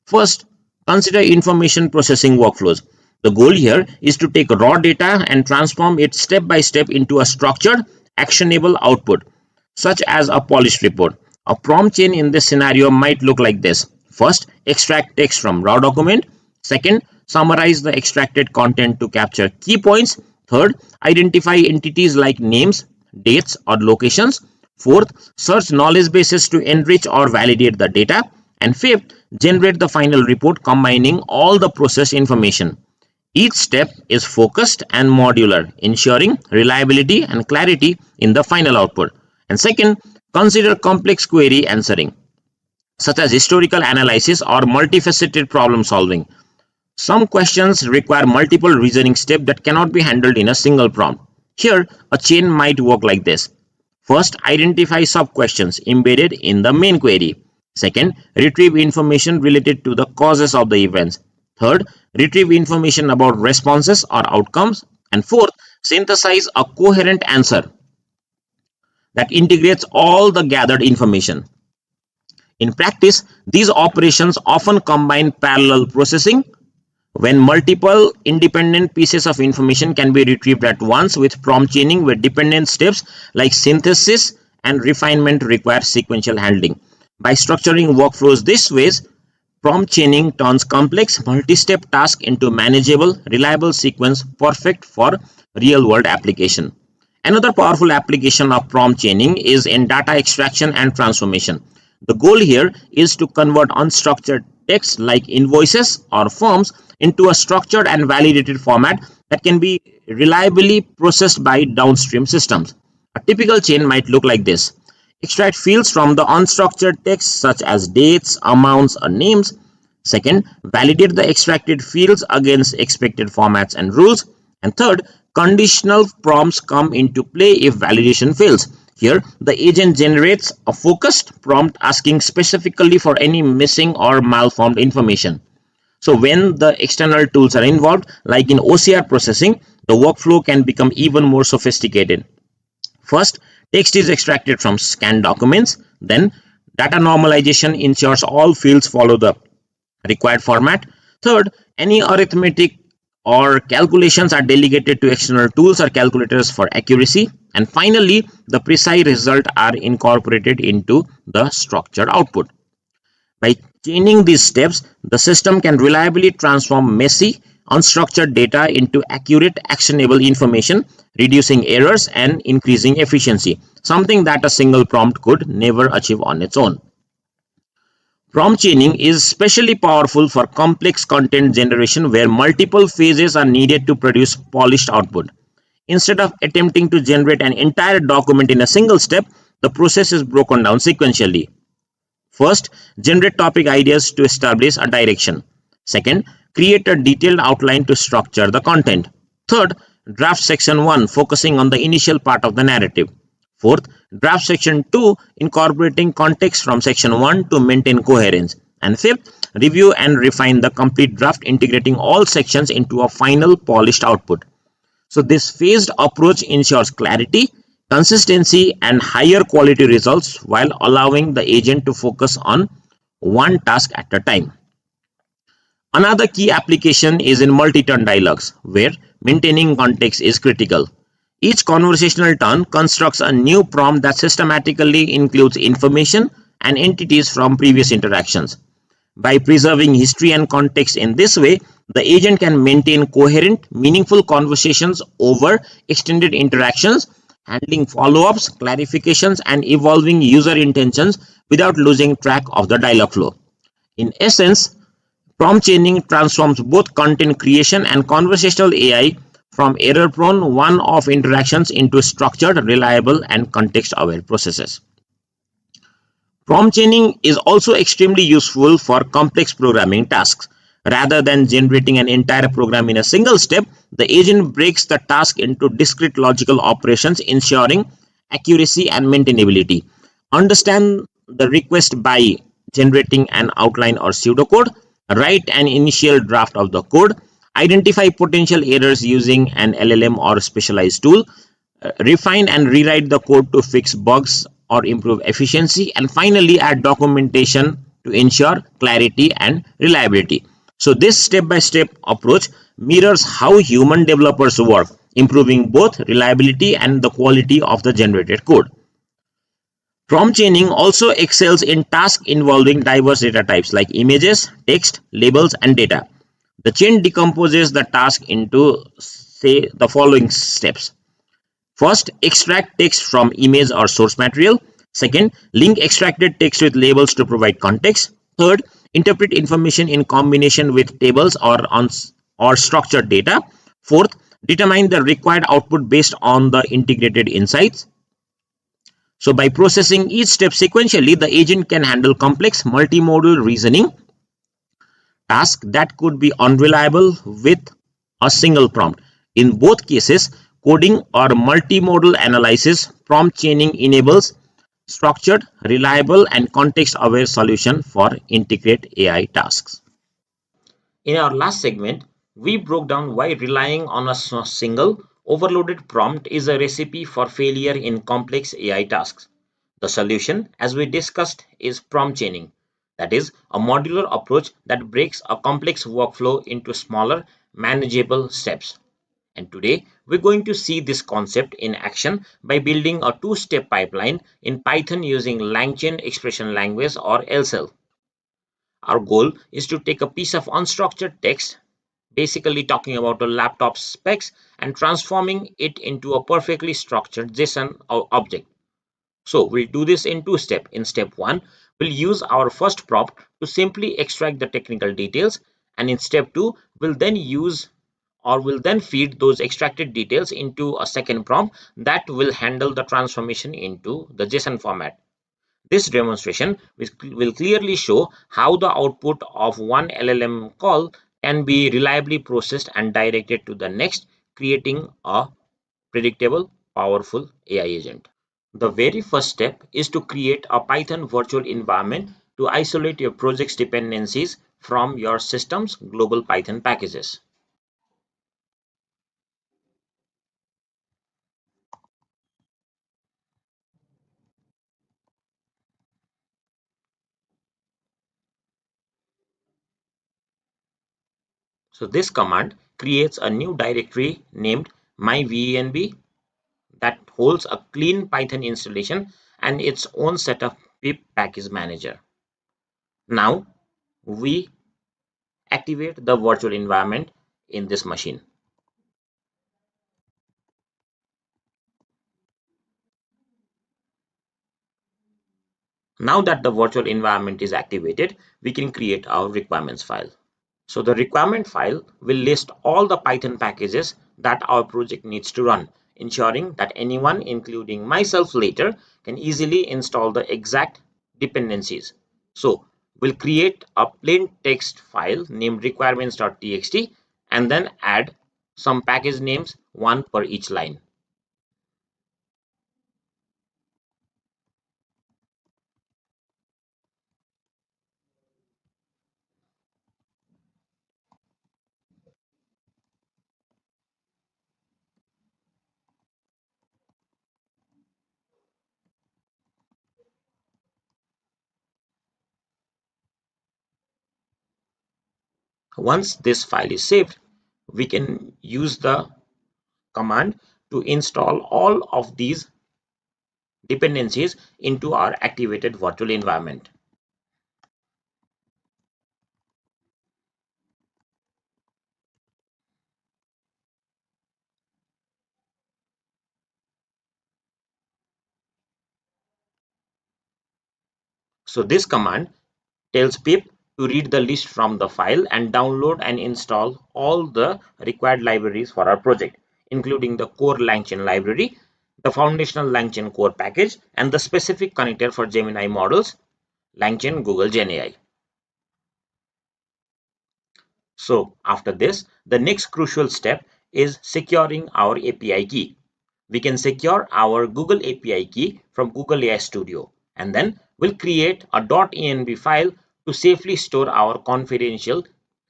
First, consider information processing workflows. The goal here is to take raw data and transform it step by step into a structured, actionable output, such as a polished report. A prompt chain in this scenario might look like this. First, extract text from raw document. Second, summarize the extracted content to capture key points. Third, identify entities like names, dates, or locations. Fourth, search knowledge bases to enrich or validate the data. And fifth, generate the final report combining all the processed information. Each step is focused and modular, ensuring reliability and clarity in the final output. And second, consider complex query answering, such as historical analysis or multifaceted problem solving. Some questions require multiple reasoning steps that cannot be handled in a single prompt. Here, a chain might work like this. First, identify sub-questions embedded in the main query. Second, retrieve information related to the causes of the events. Third, retrieve information about responses or outcomes. And fourth, synthesize a coherent answer that integrates all the gathered information. In practice, these operations often combine parallel processing, when multiple independent pieces of information can be retrieved at once, with prompt chaining where dependent steps like synthesis and refinement require sequential handling. By structuring workflows this way, prompt chaining turns complex multi-step tasks into manageable, reliable sequence perfect for real-world application. Another powerful application of prompt chaining is in data extraction and transformation. The goal here is to convert unstructured text like invoices or forms into a structured and validated format that can be reliably processed by downstream systems. A typical chain might look like this. Extract fields from the unstructured text such as dates, amounts, or names. Second, validate the extracted fields against expected formats and rules. And third, conditional prompts come into play if validation fails. Here, the agent generates a focused prompt asking specifically for any missing or malformed information. So when the external tools are involved, like in OCR processing, the workflow can become even more sophisticated. First, text is extracted from scanned documents. Then, data normalization ensures all fields follow the required format. Third, any arithmetic or calculations are delegated to external tools or calculators for accuracy. And finally, the precise results are incorporated into the structured output. By chaining these steps, the system can reliably transform messy, unstructured data into accurate, actionable information, reducing errors and increasing efficiency, something that a single prompt could never achieve on its own. Prompt chaining is especially powerful for complex content generation where multiple phases are needed to produce polished output. Instead of attempting to generate an entire document in a single step, the process is broken down sequentially. First, generate topic ideas to establish a direction. Second, create a detailed outline to structure the content. Third, draft section 1 focusing on the initial part of the narrative. Fourth, draft section 2 incorporating context from section 1 to maintain coherence. And fifth, review and refine the complete draft integrating all sections into a final polished output. So this phased approach ensures clarity, consistency and higher quality results while allowing the agent to focus on one task at a time. Another key application is in multi-turn dialogues, where maintaining context is critical. Each conversational turn constructs a new prompt that systematically includes information and entities from previous interactions. By preserving history and context in this way, the agent can maintain coherent, meaningful conversations over extended interactions, handling follow-ups, clarifications, and evolving user intentions without losing track of the dialogue flow. In essence, prompt chaining transforms both content creation and conversational AI from error-prone one-off interactions into structured, reliable, and context-aware processes. Prompt chaining is also extremely useful for complex programming tasks. Rather than generating an entire program in a single step, the agent breaks the task into discrete logical operations, ensuring accuracy and maintainability. Understand the request by generating an outline or pseudocode, write an initial draft of the code, identify potential errors using an LLM or specialized tool, refine and rewrite the code to fix bugs or improve efficiency, and finally add documentation to ensure clarity and reliability. So this step-by-step approach mirrors how human developers work, improving both reliability and the quality of the generated code. Prompt chaining also excels in tasks involving diverse data types like images, text, labels, and data. The chain decomposes the task into, say, the following steps. First, extract text from image or source material. Second, link extracted text with labels to provide context. Third, interpret information in combination with tables or structured data. Fourth, determine the required output based on the integrated insights. So by processing each step sequentially, the agent can handle complex multimodal reasoning tasks that could be unreliable with a single prompt. In both cases, coding or multimodal analysis, prompt chaining enables structured, reliable, and context-aware solution for integrate AI tasks. In our last segment, we broke down why relying on a single overloaded prompt is a recipe for failure in complex AI tasks. The solution, as we discussed, is prompt chaining. That is, a modular approach that breaks a complex workflow into smaller, manageable steps. And today we're going to see this concept in action by building a two-step pipeline in Python using LangChain expression language or LCL. Our goal is to take a piece of unstructured text, basically talking about a laptop specs, and transforming it into a perfectly structured JSON object. So we'll do this in two steps. In step 1, we'll use our first prompt to simply extract the technical details, and in step 2, we'll then feed those extracted details into a second prompt that will handle the transformation into the JSON format. This demonstration will clearly show how the output of one LLM call can be reliably processed and directed to the next, creating a predictable, powerful AI agent. The very first step is to create a Python virtual environment to isolate your project's dependencies from your system's global Python packages. So this command creates a new directory named myvenb that holds a clean Python installation and its own set of pip package manager. Now we activate the virtual environment in this machine. Now that the virtual environment is activated, we can create our requirements file. So the requirement file will list all the Python packages that our project needs to run, ensuring that anyone, including myself later, can easily install the exact dependencies. So we'll create a plain text file named requirements.txt and then add some package names, one per each line. Once this file is saved, we can use the command to install all of these dependencies into our activated virtual environment. So this command tells pip to read the list from the file and download and install all the required libraries for our project, including the core LangChain library, the foundational LangChain core package, and the specific connector for Gemini models, LangChain Google Gen AI. So after this, the next crucial step is securing our API key. We can secure our Google API key from Google AI Studio, and then we'll create a .env file to safely store our confidential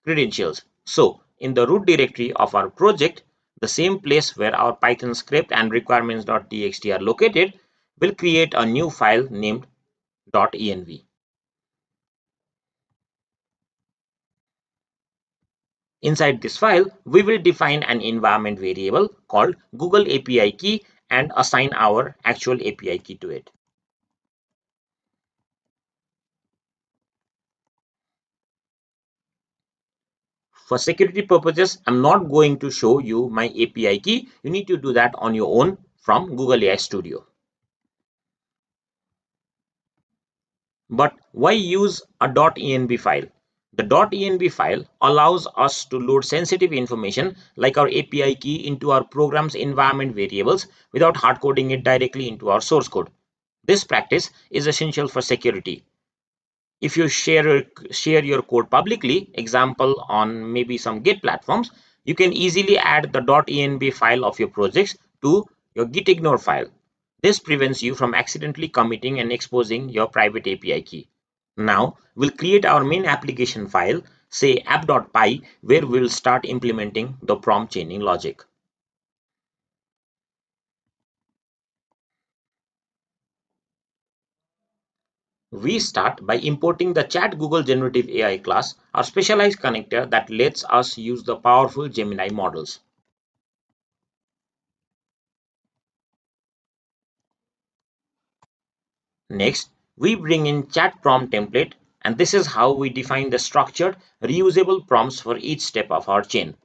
credentials. So in the root directory of our project, the same place where our Python script and requirements.txt are located, we'll create a new file named .env. Inside this file, we will define an environment variable called Google API key and assign our actual API key to it. For security purposes, I'm not going to show you my API key. You need to do that on your own from Google AI Studio. But why use a .env file? The .env file allows us to load sensitive information like our API key into our program's environment variables without hardcoding it directly into our source code. This practice is essential for security. If you share your code publicly, example on maybe some Git platforms, you can easily add the .env file of your projects to your gitignore file. This prevents you from accidentally committing and exposing your private API key. Now we'll create our main application file, say app.py, where we'll start implementing the prompt chaining logic. We start by importing the Chat Google Generative AI class, our specialized connector that lets us use the powerful Gemini models. Next, we bring in chat prompt template, and this is how we define the structured, reusable prompts for each step of our chain.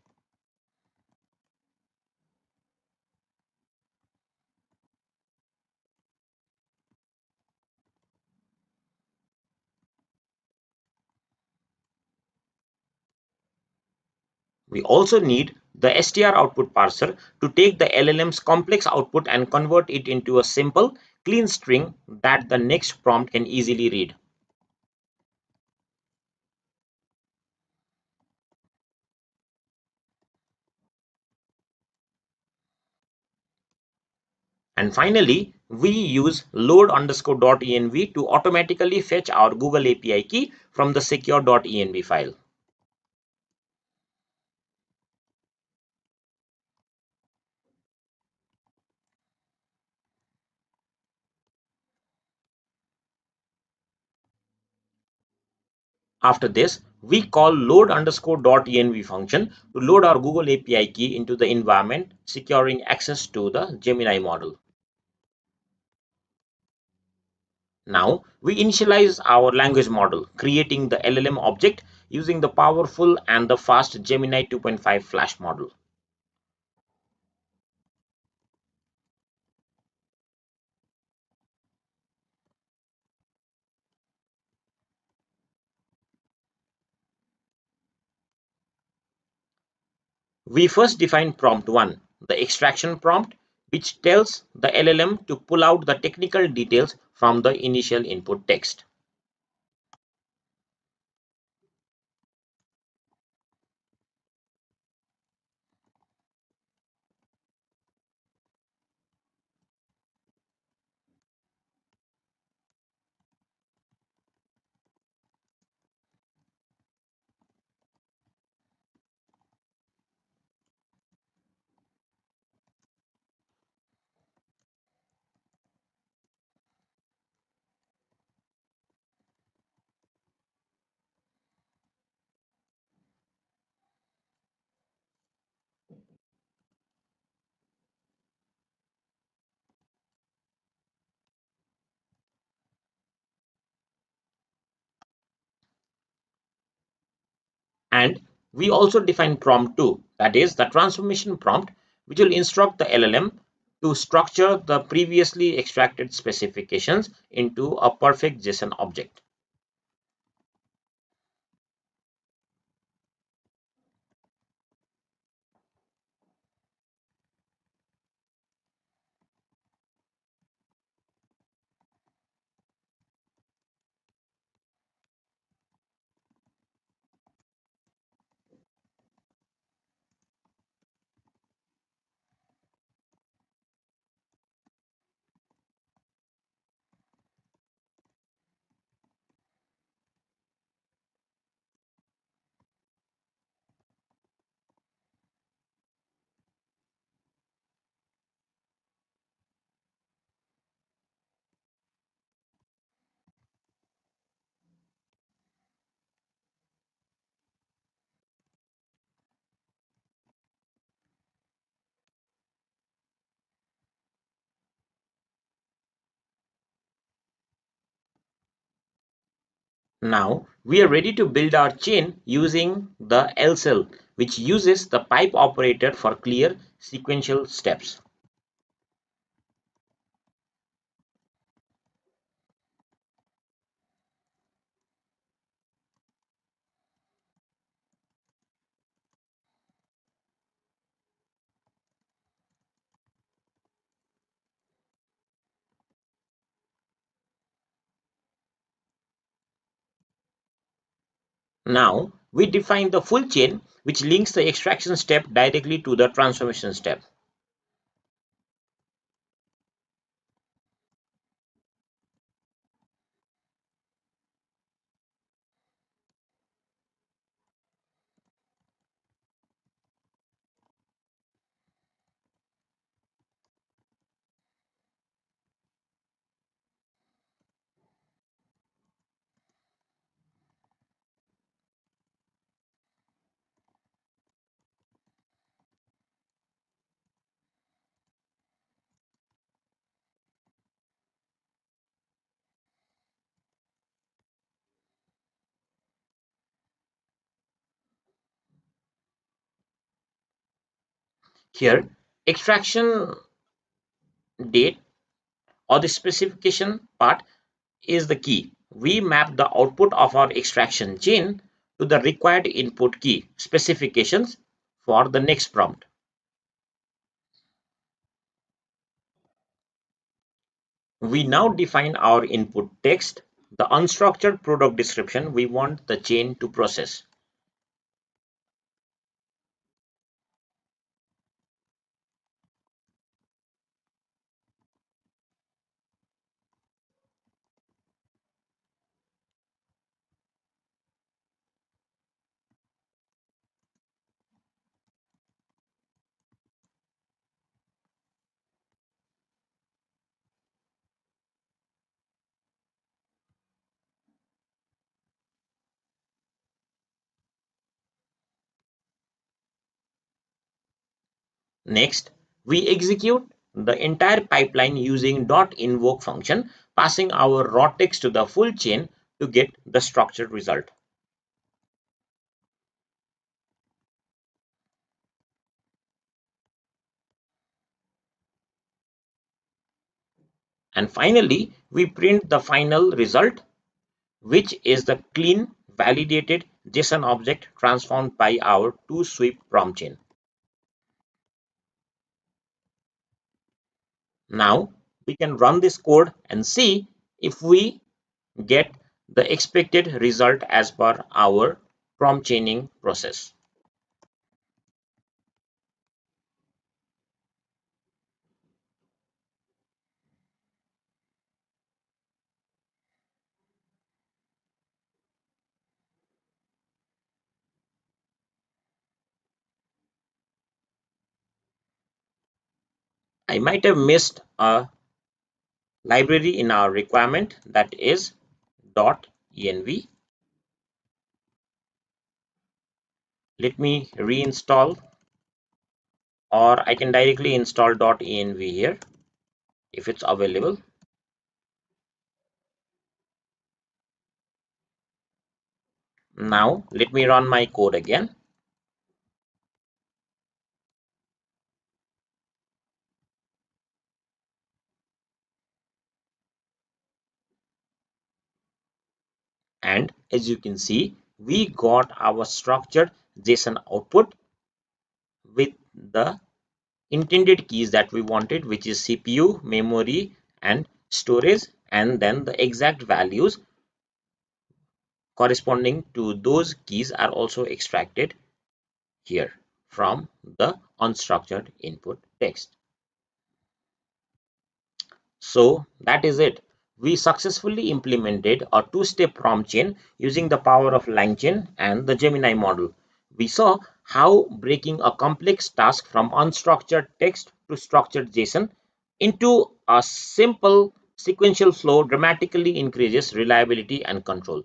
We also need the str output parser to take the LLM's complex output and convert it into a simple, clean string that the next prompt can easily read. And finally, we use load_.env to automatically fetch our Google API key from the secure.env file. After this, we call load_.env function to load our Google API key into the environment, securing access to the Gemini model. Now, we initialize our language model, creating the LLM object using the powerful and the fast Gemini 2.5 Flash model. We first define prompt 1, the extraction prompt, which tells the LLM to pull out the technical details from the initial input text. And we also define prompt 2, that is the transformation prompt, which will instruct the LLM to structure the previously extracted specifications into a perfect JSON object. Now we are ready to build our chain using the L-cell, which uses the pipe operator for clear sequential steps. Now we define the full chain, which links the extraction step directly to the transformation step. Here, extraction date or the specification part is the key. We map the output of our extraction chain to the required input key specifications for the next prompt. We now define our input text, the unstructured product description we want the chain to process. Next, we execute the entire pipeline using .invoke function, passing our raw text to the full chain to get the structured result. And finally, we print the final result, which is the clean, validated JSON object transformed by our two-sweep prompt chain. Now, we can run this code and see if we get the expected result as per our prompt chaining process. I might have missed a library in our requirement, that is .env. Let me reinstall, or I can directly install .env here if it's available. Now let me run my code again. And as you can see, we got our structured JSON output with the intended keys that we wanted, which is CPU, memory, and storage, and then the exact values corresponding to those keys are also extracted here from the unstructured input text. So that is it. We successfully implemented a two-step prompt chain using the power of LangChain and the Gemini model. We saw how breaking a complex task from unstructured text to structured JSON into a simple sequential flow dramatically increases reliability and control.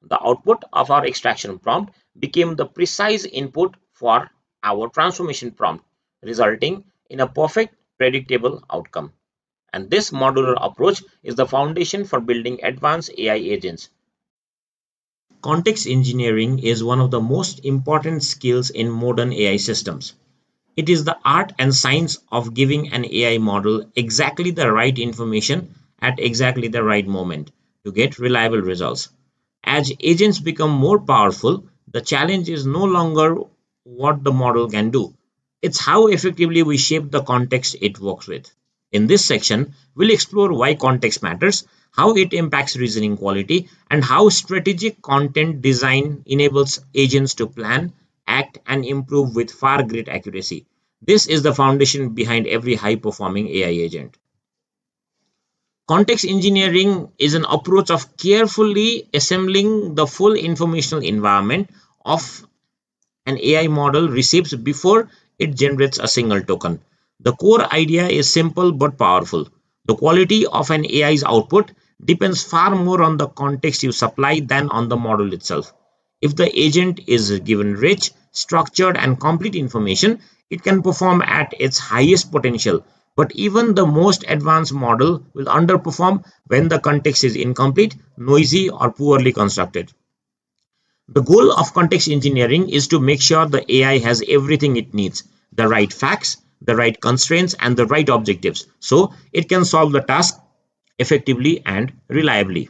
The output of our extraction prompt became the precise input for our transformation prompt, resulting in a perfect predictable outcome. And this modular approach is the foundation for building advanced AI agents. Context engineering is one of the most important skills in modern AI systems. It is the art and science of giving an AI model exactly the right information at exactly the right moment to get reliable results. As agents become more powerful, the challenge is no longer what the model can do. It's how effectively we shape the context it works with. In this section, we'll explore why context matters, how it impacts reasoning quality, and how strategic content design enables agents to plan, act, and improve with far greater accuracy. This is the foundation behind every high-performing AI agent. Context engineering is an approach of carefully assembling the full informational environment of an AI model receives before it generates a single token. The core idea is simple but powerful. The quality of an AI's output depends far more on the context you supply than on the model itself. If the agent is given rich, structured, and complete information, it can perform at its highest potential. But even the most advanced model will underperform when the context is incomplete, noisy, or poorly constructed. The goal of context engineering is to make sure the AI has everything it needs: the right facts, the right constraints, and the right objectives, so it can solve the task effectively and reliably.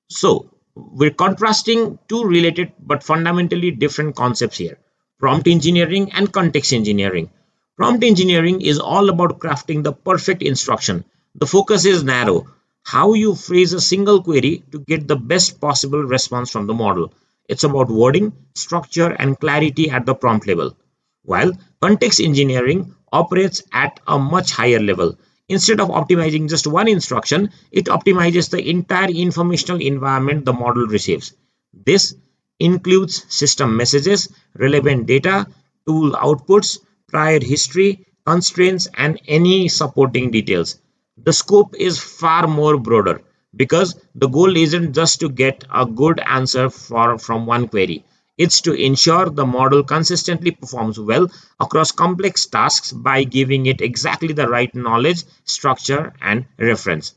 So, we're contrasting two related but fundamentally different concepts here: prompt engineering and context engineering. Prompt engineering is all about crafting the perfect instruction. The focus is narrow: how you phrase a single query to get the best possible response from the model. It's about wording, structure, and clarity at the prompt level. While context engineering operates at a much higher level. Instead of optimizing just one instruction, it optimizes the entire informational environment the model receives. This includes system messages, relevant data, tool outputs, prior history, constraints, and any supporting details. The scope is far more broader because the goal isn't just to get a good answer from one query. It's to ensure the model consistently performs well across complex tasks by giving it exactly the right knowledge, structure, and reference.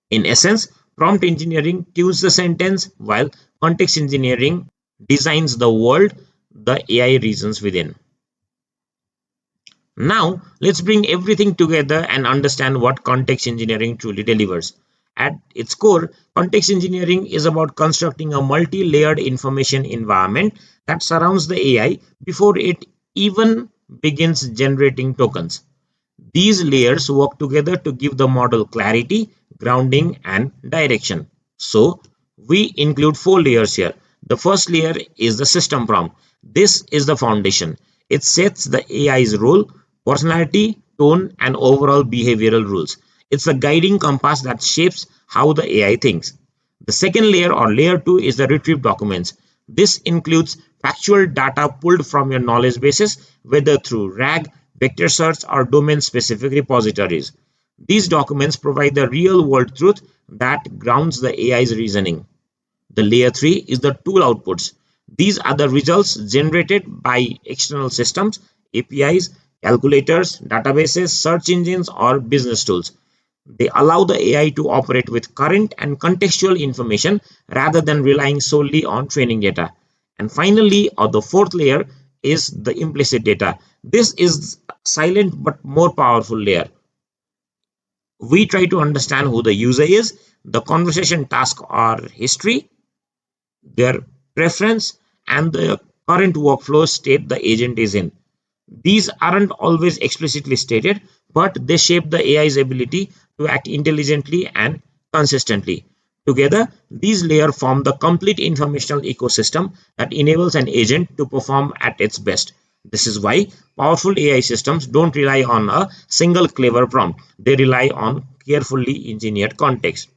In essence, prompt engineering tunes the sentence while context engineering designs the world the AI reasons within. Now, let's bring everything together and understand what context engineering truly delivers. At its core, context engineering is about constructing a multi-layered information environment that surrounds the AI before it even begins generating tokens. These layers work together to give the model clarity, grounding, and direction. So, we include four layers here. The first layer is the system prompt. This is the foundation. It sets the AI's role, personality, tone, and overall behavioral rules. It's the guiding compass that shapes how the AI thinks. The second layer, or layer 2, is the retrieved documents. This includes factual data pulled from your knowledge bases, whether through RAG, vector search, or domain-specific repositories. These documents provide the real-world truth that grounds the AI's reasoning. The layer 3 is the tool outputs. These are the results generated by external systems, APIs, calculators, databases, search engines, or business tools. They allow the AI to operate with current and contextual information rather than relying solely on training data. And finally, or the fourth layer, is the implicit data. This is silent but more powerful layer. We try to understand who the user is, the conversation task or history, their preference, and the current workflow state the agent is in. These aren't always explicitly stated, but they shape the AI's ability to act intelligently and consistently. Together, these layers form the complete informational ecosystem that enables an agent to perform at its best. This is why powerful AI systems don't rely on a single clever prompt. They rely on carefully engineered context.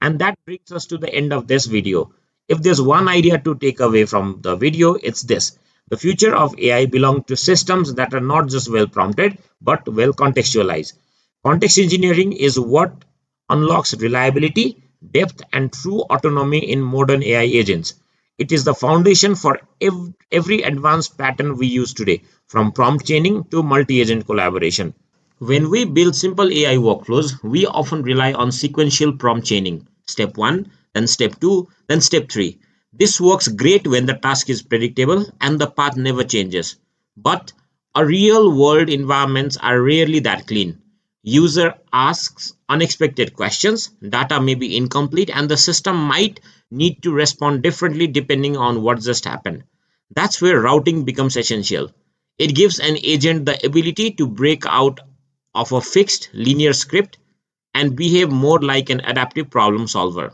And that brings us to the end of this video. If there's one idea to take away from the video, it's this: the future of AI belongs to systems that are not just well prompted, but well contextualized. Context engineering is what unlocks reliability, depth, and true autonomy in modern AI agents. It is the foundation for every advanced pattern we use today, from prompt chaining to multi-agent collaboration. When we build simple AI workflows, we often rely on sequential prompt chaining. Step 1, then step 2, then step 3. This works great when the task is predictable and the path never changes. But our real-world environments are rarely that clean. User asks unexpected questions, data may be incomplete, and the system might need to respond differently depending on what just happened. That's where routing becomes essential. It gives an agent the ability to break out of a fixed linear script and behave more like an adaptive problem solver.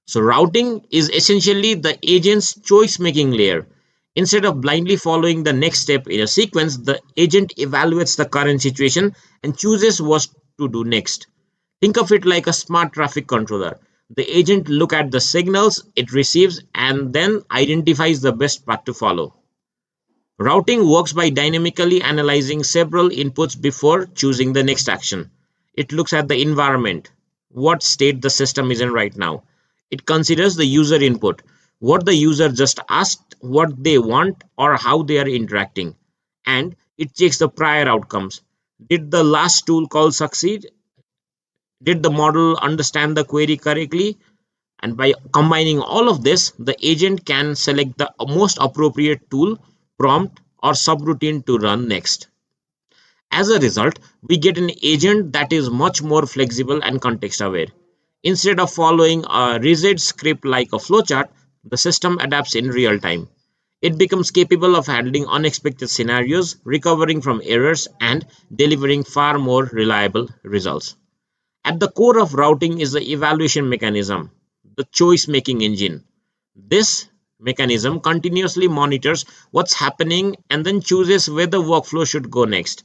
So routing is essentially the agent's choice-making layer. Instead of blindly following the next step in a sequence, the agent evaluates the current situation and chooses what to do next. Think of it like a smart traffic controller. The agent looks at the signals it receives and then identifies the best path to follow. Routing works by dynamically analyzing several inputs before choosing the next action. It looks at the environment, what state the system is in right now. It considers the user input, what the user just asked, what they want, or how they are interacting. And it checks the prior outcomes. Did the last tool call succeed? Did the model understand the query correctly? And by combining all of this, the agent can select the most appropriate tool, prompt, or subroutine to run next. As a result, we get an agent that is much more flexible and context aware. Instead of following a rigid script like a flowchart, the system adapts in real time. It becomes capable of handling unexpected scenarios, recovering from errors, and delivering far more reliable results. At the core of routing is the evaluation mechanism, the choice making engine. This mechanism continuously monitors what's happening and then chooses where the workflow should go next.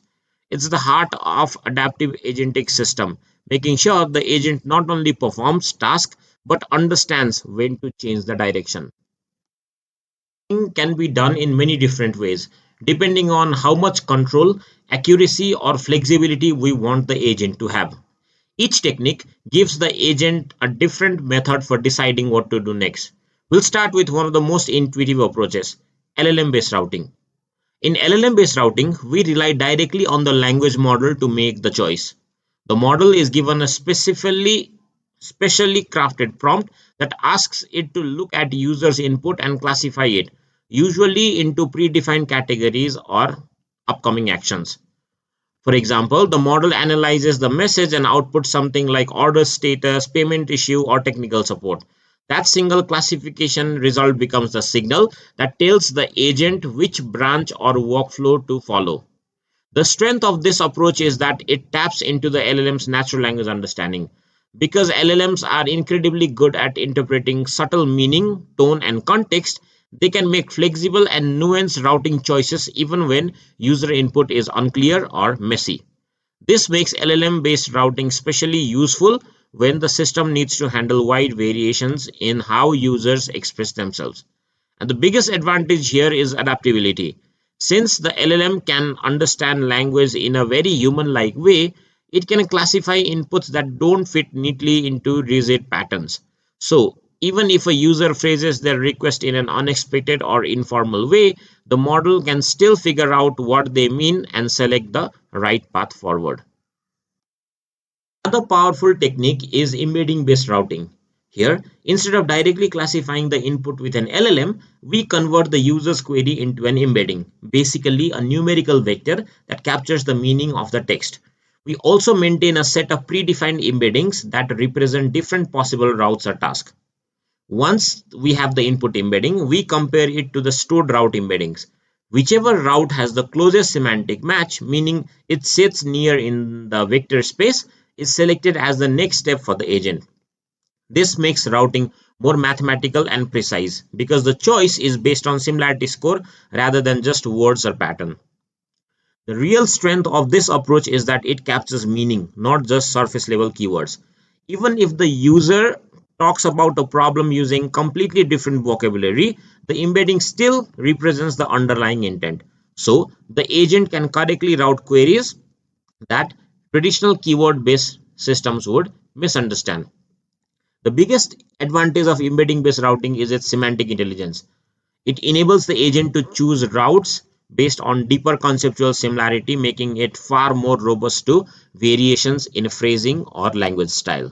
It's the heart of adaptive agentic system, making sure the agent not only performs tasks but understands when to change the direction. Can be done in many different ways, depending on how much control, accuracy, or flexibility we want the agent to have. Each technique gives the agent a different method for deciding what to do next. We'll start with one of the most intuitive approaches, LLM-based routing. In LLM-based routing, we rely directly on the language model to make the choice. The model is given a specially crafted prompt that asks it to look at users' input and classify it, usually into predefined categories or upcoming actions. For example, the model analyzes the message and outputs something like order status, payment issue, or technical support. That single classification result becomes the signal that tells the agent which branch or workflow to follow. The strength of this approach is that it taps into the LLM's natural language understanding. Because LLMs are incredibly good at interpreting subtle meaning, tone, and context, they can make flexible and nuanced routing choices even when user input is unclear or messy. This makes LLM-based routing especially useful when the system needs to handle wide variations in how users express themselves. And the biggest advantage here is adaptability. Since the LLM can understand language in a very human-like way, it can classify inputs that don't fit neatly into rigid patterns. So, even if a user phrases their request in an unexpected or informal way, the model can still figure out what they mean and select the right path forward. Another powerful technique is embedding-based routing. Here, instead of directly classifying the input with an LLM, we convert the user's query into an embedding, basically a numerical vector that captures the meaning of the text. We also maintain a set of predefined embeddings that represent different possible routes or tasks. Once we have the input embedding, we compare it to the stored route embeddings. Whichever route has the closest semantic match, meaning it sits near in the vector space, is selected as the next step for the agent. This makes routing more mathematical and precise because the choice is based on similarity score rather than just words or pattern. The real strength of this approach is that it captures meaning, not just surface level keywords. Even if the user talks about a problem using completely different vocabulary, the embedding still represents the underlying intent. So, the agent can correctly route queries that traditional keyword based systems would misunderstand. The biggest advantage of embedding based routing is its semantic intelligence. It enables the agent to choose routes based on deeper conceptual similarity, making it far more robust to variations in phrasing or language style.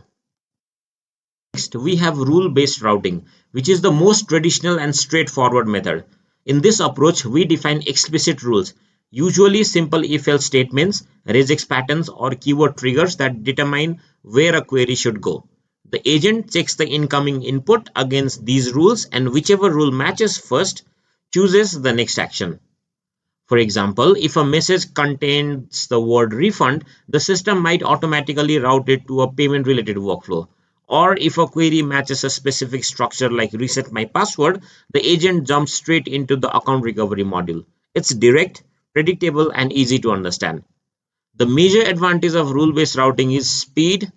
Next, we have rule-based routing, which is the most traditional and straightforward method. In this approach, we define explicit rules, usually simple if-else statements, regex patterns, or keyword triggers that determine where a query should go. The agent checks the incoming input against these rules, and whichever rule matches first chooses the next action. For example, if a message contains the word refund, the system might automatically route it to a payment related workflow. Or if a query matches a specific structure like reset my password, the agent jumps straight into the account recovery module. It's direct, predictable, and easy to understand. The major advantage of rule-based routing is speed.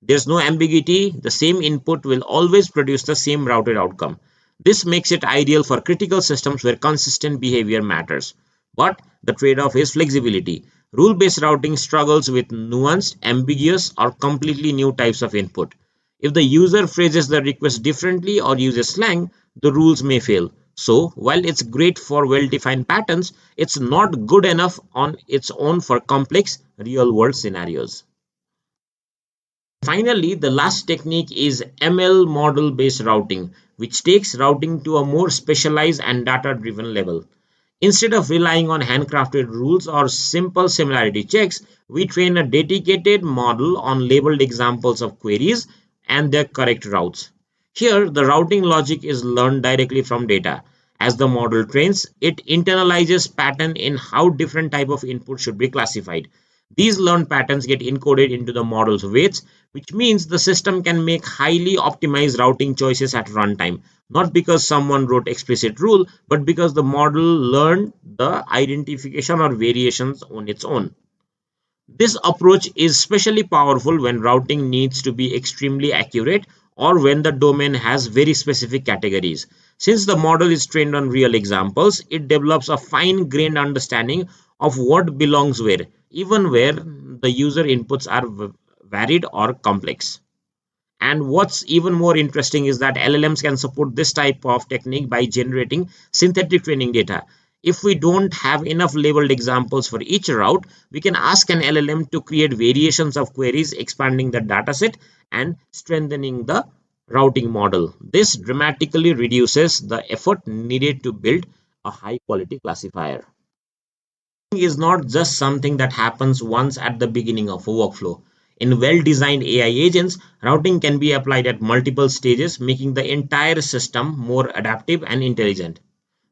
There's no ambiguity. The same input will always produce the same routed outcome. This makes it ideal for critical systems where consistent behavior matters. But the trade-off is flexibility. Rule-based routing struggles with nuanced, ambiguous, or completely new types of input. If the user phrases the request differently or uses slang, the rules may fail. So, while it's great for well-defined patterns, it's not good enough on its own for complex real-world scenarios. Finally, the last technique is ML model-based routing, which takes routing to a more specialized and data-driven level. Instead of relying on handcrafted rules or simple similarity checks, we train a dedicated model on labeled examples of queries and their correct routes. Here, the routing logic is learned directly from data. As the model trains, it internalizes pattern in how different type of input should be classified. These learned patterns get encoded into the model's weights, which means the system can make highly optimized routing choices at runtime, not because someone wrote explicit rule, but because the model learned the identification or variations on its own. This approach is especially powerful when routing needs to be extremely accurate or when the domain has very specific categories. Since the model is trained on real examples, it develops a fine-grained understanding of what belongs where, even where the user inputs are varied or complex. And what's even more interesting is that LLMs can support this type of technique by generating synthetic training data. If we don't have enough labeled examples for each route, we can ask an LLM to create variations of queries, expanding the dataset and strengthening the routing model. This dramatically reduces the effort needed to build a high quality classifier. Is not just something that happens once at the beginning of a workflow. In well-designed AI agents, routing can be applied at multiple stages, making the entire system more adaptive and intelligent.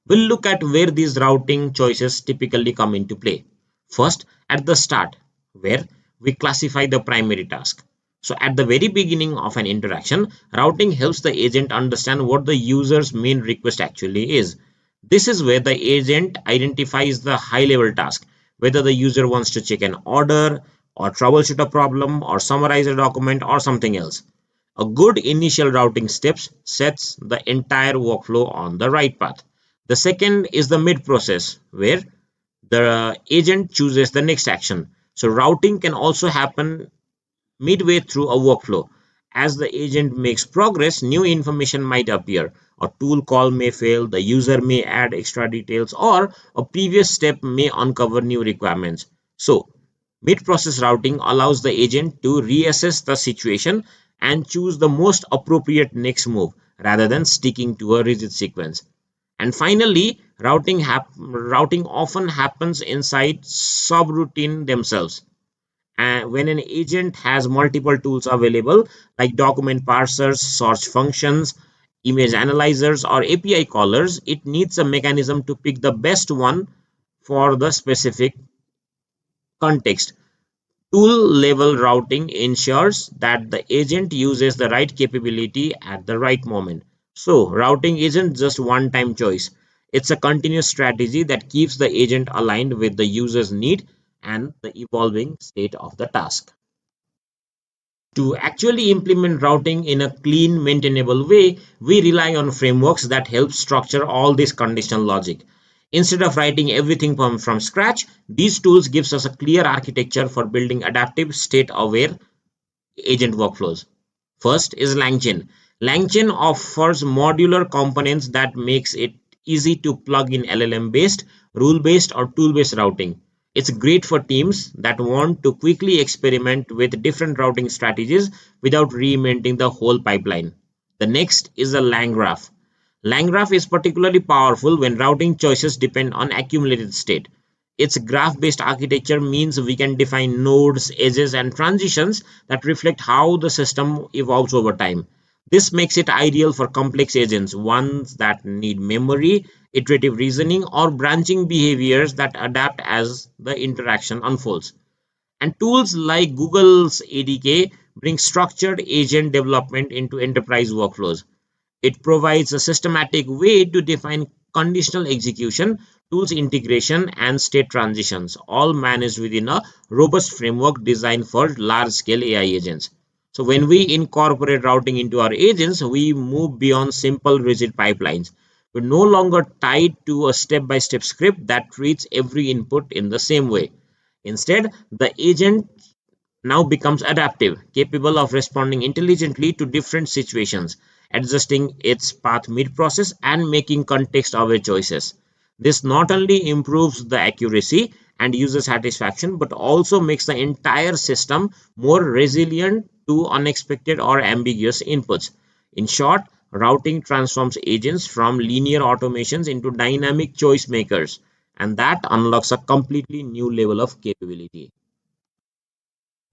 We'll look at where these routing choices typically come into play. First, at the start, where we classify the primary task. So at the very beginning of an interaction, routing helps the agent understand what the user's main request actually is. This is where the agent identifies the high-level task, whether the user wants to check an order or troubleshoot a problem or summarize a document or something else. A good initial routing steps sets the entire workflow on the right path. The second is the mid process, where the agent chooses the next action. So routing can also happen midway through a workflow. As the agent makes progress, new information might appear. A tool call may fail, the user may add extra details, or a previous step may uncover new requirements. So, mid-process routing allows the agent to reassess the situation and choose the most appropriate next move rather than sticking to a rigid sequence. And finally, routing often happens inside subroutine themselves. And when an agent has multiple tools available like document parsers, search functions, image analyzers, or API callers, it needs a mechanism to pick the best one for the specific context. Tool level routing ensures that the agent uses the right capability at the right moment. So, routing isn't just one time choice, it's a continuous strategy that keeps the agent aligned with the user's need and the evolving state of the task. To actually implement routing in a clean, maintainable way, we rely on frameworks that help structure all this conditional logic. Instead of writing everything from scratch, these tools gives us a clear architecture for building adaptive, state-aware agent workflows. First is LangChain. LangChain offers modular components that makes it easy to plug in LLM-based, rule-based, or tool-based routing. It's great for teams that want to quickly experiment with different routing strategies without reinventing the whole pipeline. The next is a LangGraph. LangGraph is particularly powerful when routing choices depend on accumulated state. Its graph-based architecture means we can define nodes, edges, and transitions that reflect how the system evolves over time. This makes it ideal for complex agents, ones that need memory, iterative reasoning, or branching behaviors that adapt as the interaction unfolds. And tools like Google's ADK bring structured agent development into enterprise workflows. It provides a systematic way to define conditional execution, tools integration, and state transitions, all managed within a robust framework designed for large-scale AI agents. So when we incorporate routing into our agents, we move beyond simple rigid pipelines. We're no longer tied to a step-by-step script that treats every input in the same way. Instead, the agent now becomes adaptive, capable of responding intelligently to different situations, adjusting its path mid-process and making context-aware choices. This not only improves the accuracy and user satisfaction, but also makes the entire system more resilient to unexpected or ambiguous inputs. In short, routing transforms agents from linear automations into dynamic choice makers, and that unlocks a completely new level of capability.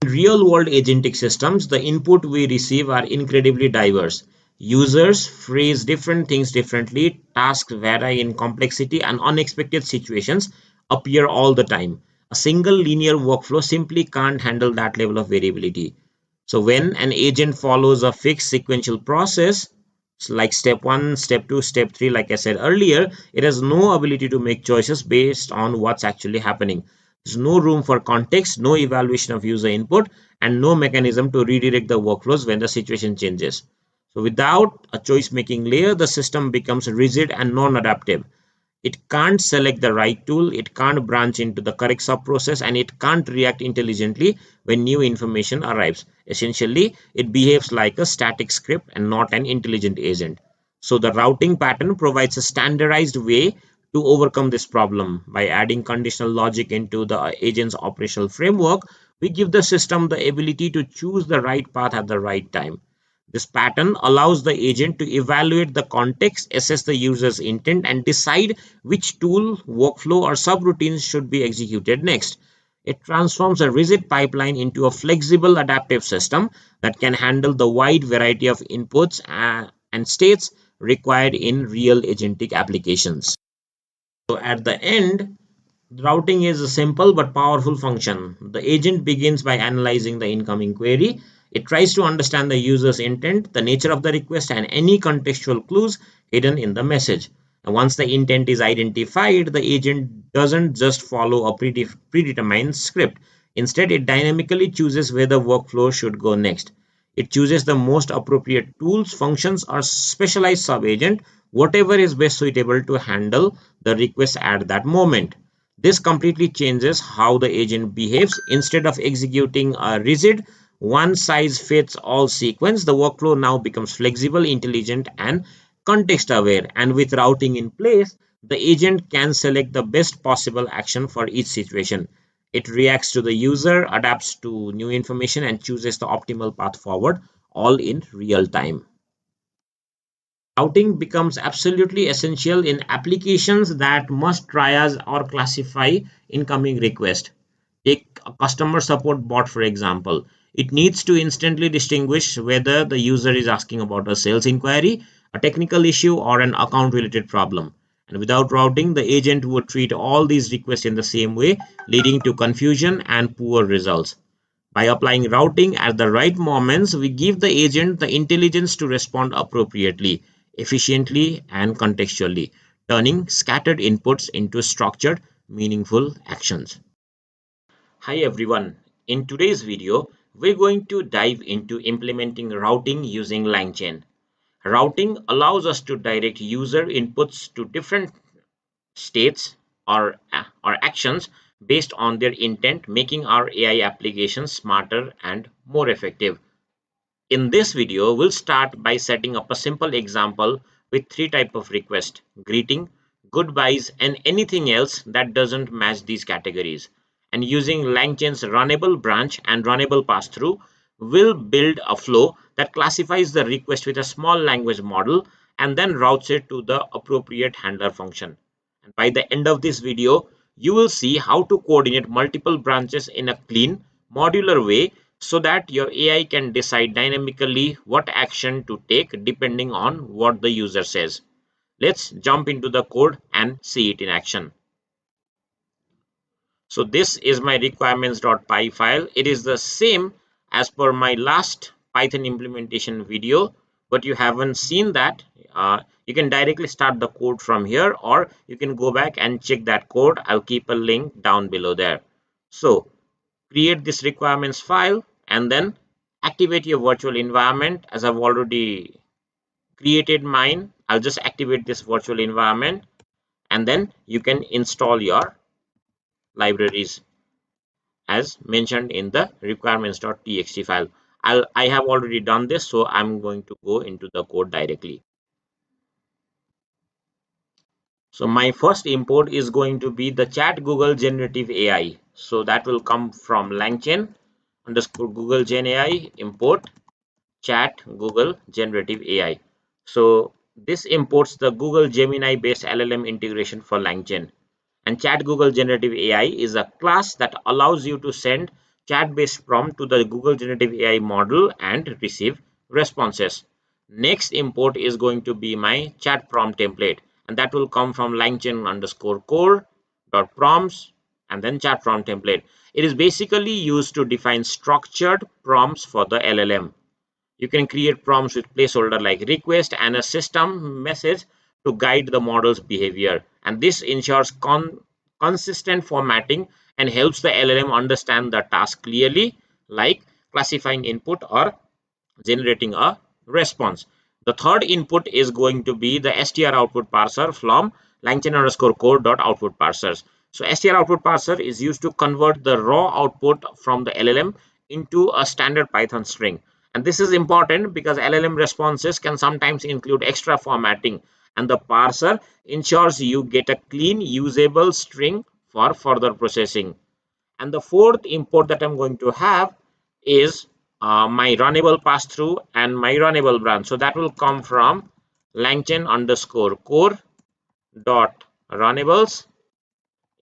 In real-world agentic systems, the input we receive are incredibly diverse. Users phrase different things differently, tasks vary in complexity, and unexpected situations appear all the time. A single linear workflow simply can't handle that level of variability. So when an agent follows a fixed sequential process, like step 1, step 2, step 3, like I said earlier, it has no ability to make choices based on what's actually happening. There's no room for context, no evaluation of user input, and no mechanism to redirect the workflows when the situation changes. So without a choice making layer, the system becomes rigid and non-adaptive. It can't select the right tool, it can't branch into the correct sub-process, and it can't react intelligently when new information arrives. Essentially, it behaves like a static script and not an intelligent agent. So the routing pattern provides a standardized way to overcome this problem. By adding conditional logic into the agent's operational framework, we give the system the ability to choose the right path at the right time. This pattern allows the agent to evaluate the context, assess the user's intent, and decide which tool, workflow, or subroutines should be executed next. It transforms a rigid pipeline into a flexible adaptive system that can handle the wide variety of inputs and states required in real agentic applications. So at the end, routing is a simple but powerful function. The agent begins by analyzing the incoming query. It tries to understand the user's intent, the nature of the request, and any contextual clues hidden in the message. And once the intent is identified, the agent doesn't just follow a predetermined script. Instead, it dynamically chooses where the workflow should go next. It chooses the most appropriate tools, functions, or specialized sub-agent, whatever is best suitable to handle the request at that moment. This completely changes how the agent behaves. Instead of executing a rigid, one size fits all sequence, the workflow now becomes flexible, intelligent, and context aware. And with routing in place, the agent can select the best possible action for each situation. It reacts to the user, adapts to new information, and chooses the optimal path forward, all in real time. Routing becomes absolutely essential in applications that must triage or classify incoming requests. Take a customer support bot, for example. It needs to instantly distinguish whether the user is asking about a sales inquiry, a technical issue, or an account related problem. And without routing, the agent would treat all these requests in the same way, leading to confusion and poor results. By applying routing at the right moments, we give the agent the intelligence to respond appropriately, efficiently, and contextually, turning scattered inputs into structured, meaningful actions. Hi everyone. In today's video, we're going to dive into implementing routing using LangChain. Routing allows us to direct user inputs to different states or actions based on their intent, making our AI applications smarter and more effective. In this video, we'll start by setting up a simple example with three types of requests: greeting, goodbyes, and anything else that doesn't match these categories. And using LangChain's RunnableBranch and RunnablePassthrough, we'll build a flow that classifies the request with a small language model and then routes it to the appropriate handler function. And by the end of this video, you will see how to coordinate multiple branches in a clean, modular way so that your AI can decide dynamically what action to take depending on what the user says. Let's jump into the code and see it in action. So this is my requirements.py file. It is the same as per my last Python implementation video, but you haven't seen that. You can directly start the code from here, or you can go back and check that code. I'll keep a link down below there. So create this requirements file and then activate your virtual environment. As I've already created mine, I'll just activate this virtual environment and then you can install your libraries as mentioned in the requirements.txt file. I have already done this, so I'm going to go into the code directly. So my first import is going to be the chat Google Generative AI. So that will come from LangChain underscore Google Gen AI import chat Google Generative AI. So this imports the Google Gemini based LLM integration for LangChain. And Chat Google Generative AI is a class that allows you to send chat-based prompt to the Google Generative AI model and receive responses. Next import is going to be my chat prompt template, and that will come from LangChain underscore core dot prompts and then chat prompt template. It is basically used to define structured prompts for the LLM. You can create prompts with placeholder like request and a system message to guide the model's behavior. And this ensures consistent formatting and helps the LLM understand the task clearly, like classifying input or generating a response. The third input is going to be the str output parser from LangChain underscore core dot output parsers. So str output parser is used to convert the raw output from the LLM into a standard Python string. And this is important because LLM responses can sometimes include extra formatting, and the parser ensures you get a clean, usable string for further processing. And the fourth import that I'm going to have is my RunnablePassthrough and my RunnableBranch. So that will come from LangChain underscore core dot runnables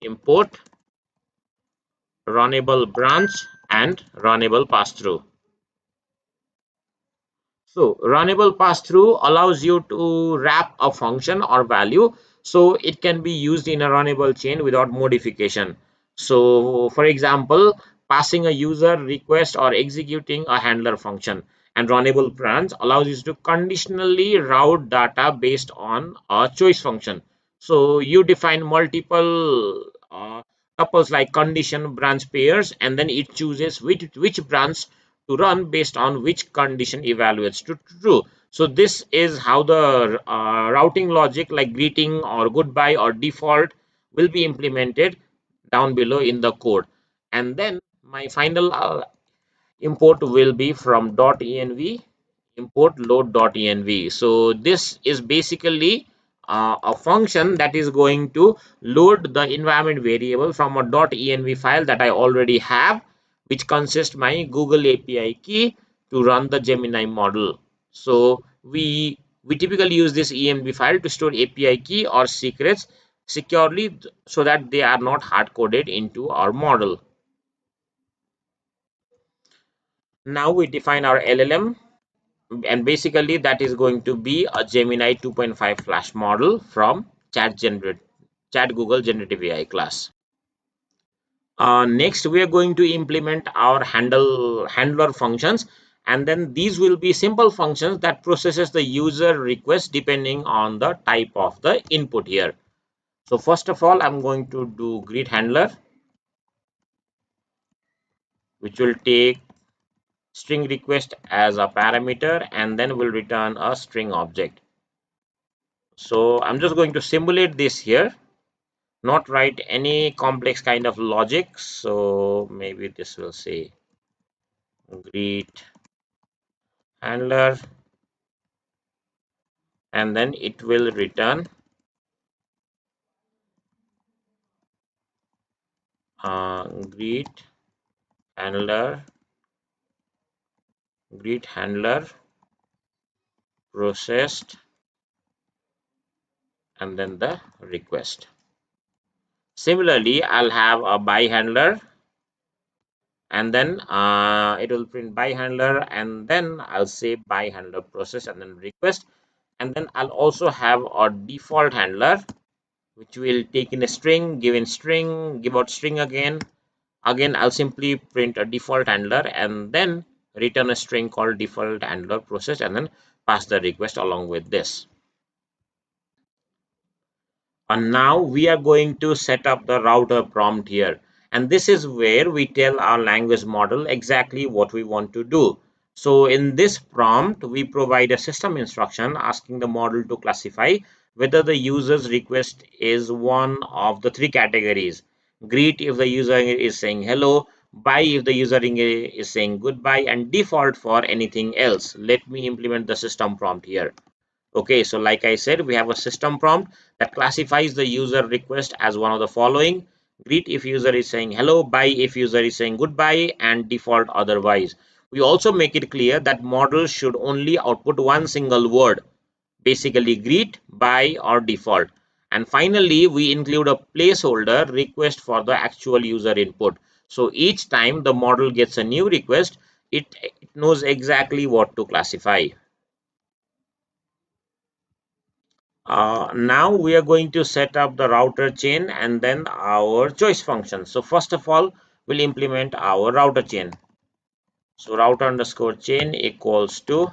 import RunnableBranch and RunnablePassthrough. So runnable pass-through allows you to wrap a function or value so it can be used in a runnable chain without modification. So for example, passing a user request or executing a handler function, and runnable branch allows you to conditionally route data based on a choice function. So you define multiple tuples like condition branch pairs, and then it chooses which branch to run based on which condition evaluates to true. So this is how the routing logic like greeting or goodbye or default will be implemented down below in the code. And then my final import will be from .env import load.env. So this is basically a function that is going to load the environment variable from a .env file that I already have, which consists my Google API key to run the Gemini model. So we typically use this env file to store API key or secrets securely so that they are not hard coded into our model. Now we define our LLM, and basically that is going to be a Gemini 2.5 flash model from chat Google Generative AI class. Next we are going to implement our handler functions, and then these will be simple functions that processes the user request depending on the type of the input here. So first of all, I'm going to do greet handler, which will take string request as a parameter and then will return a string object. So I'm just going to simulate this here, not write any complex kind of logic. So maybe this will say greet handler, and then it will return greet handler processed, and then the request. Similarly, I'll have a by handler, and then it will print by handler, and then I'll say by handler process and then request. And then I'll also have a default handler, which will take in a string, give in string, give out string again. Again, I'll simply print a default handler and then return a string called default handler process and then pass the request along with this. And now we are going to set up the router prompt here. And this is where we tell our language model exactly what we want to do. So in this prompt, we provide a system instruction asking the model to classify whether the user's request is one of the three categories. Greet if the user is saying hello, bye if the user is saying goodbye, and default for anything else. Let me implement the system prompt here. Okay, so like I said, we have a system prompt that classifies the user request as one of the following: greet if user is saying hello, bye if user is saying goodbye, and default otherwise. We also make it clear that model should only output one single word, basically greet, bye, or default. And finally, we include a placeholder request for the actual user input. So each time the model gets a new request, it knows exactly what to classify. Now we are going to set up the router chain and then our choice function. So first of all, we'll implement our router chain. So router underscore chain equals to,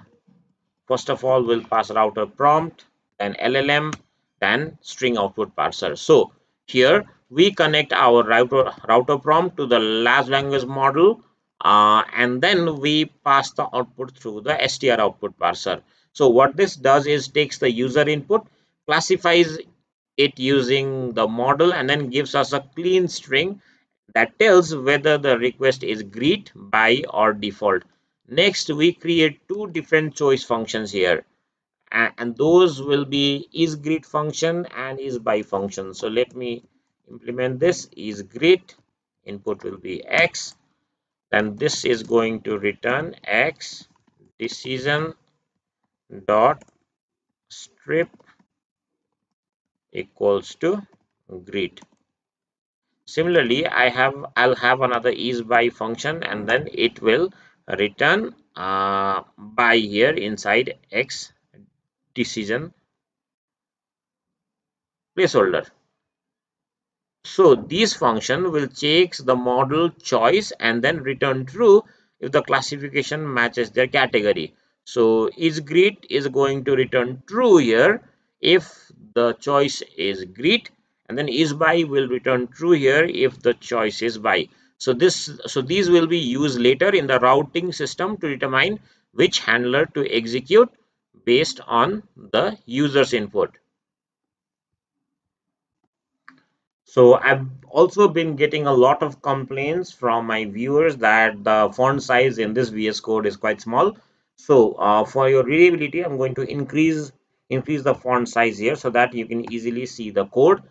first of all, we'll pass router prompt, then LLM, then string output parser. So here we connect our router prompt to the large language model, and then we pass the output through the str output parser. So what this does is takes the user input, classifies it using the model, and then gives us a clean string that tells whether the request is greet, by, or default. Next, we create two different choice functions here, and those will be isGreet function and isBy function. So let me implement this. IsGreet input will be X, then this is going to return X decision dot strip equals to greet. Similarly, I'll have another isBy function, and then it will return by here inside X decision placeholder. So this function will check the model choice and then return true if the classification matches their category. So isGreet is going to return true here if the choice is greet, and then isBy will return true here if the choice is by. So these will be used later in the routing system to determine which handler to execute based on the user's input. So I've also been getting a lot of complaints from my viewers that the font size in this VS Code is quite small. So for your readability, I'm going to increase the font size here so that you can easily see the code,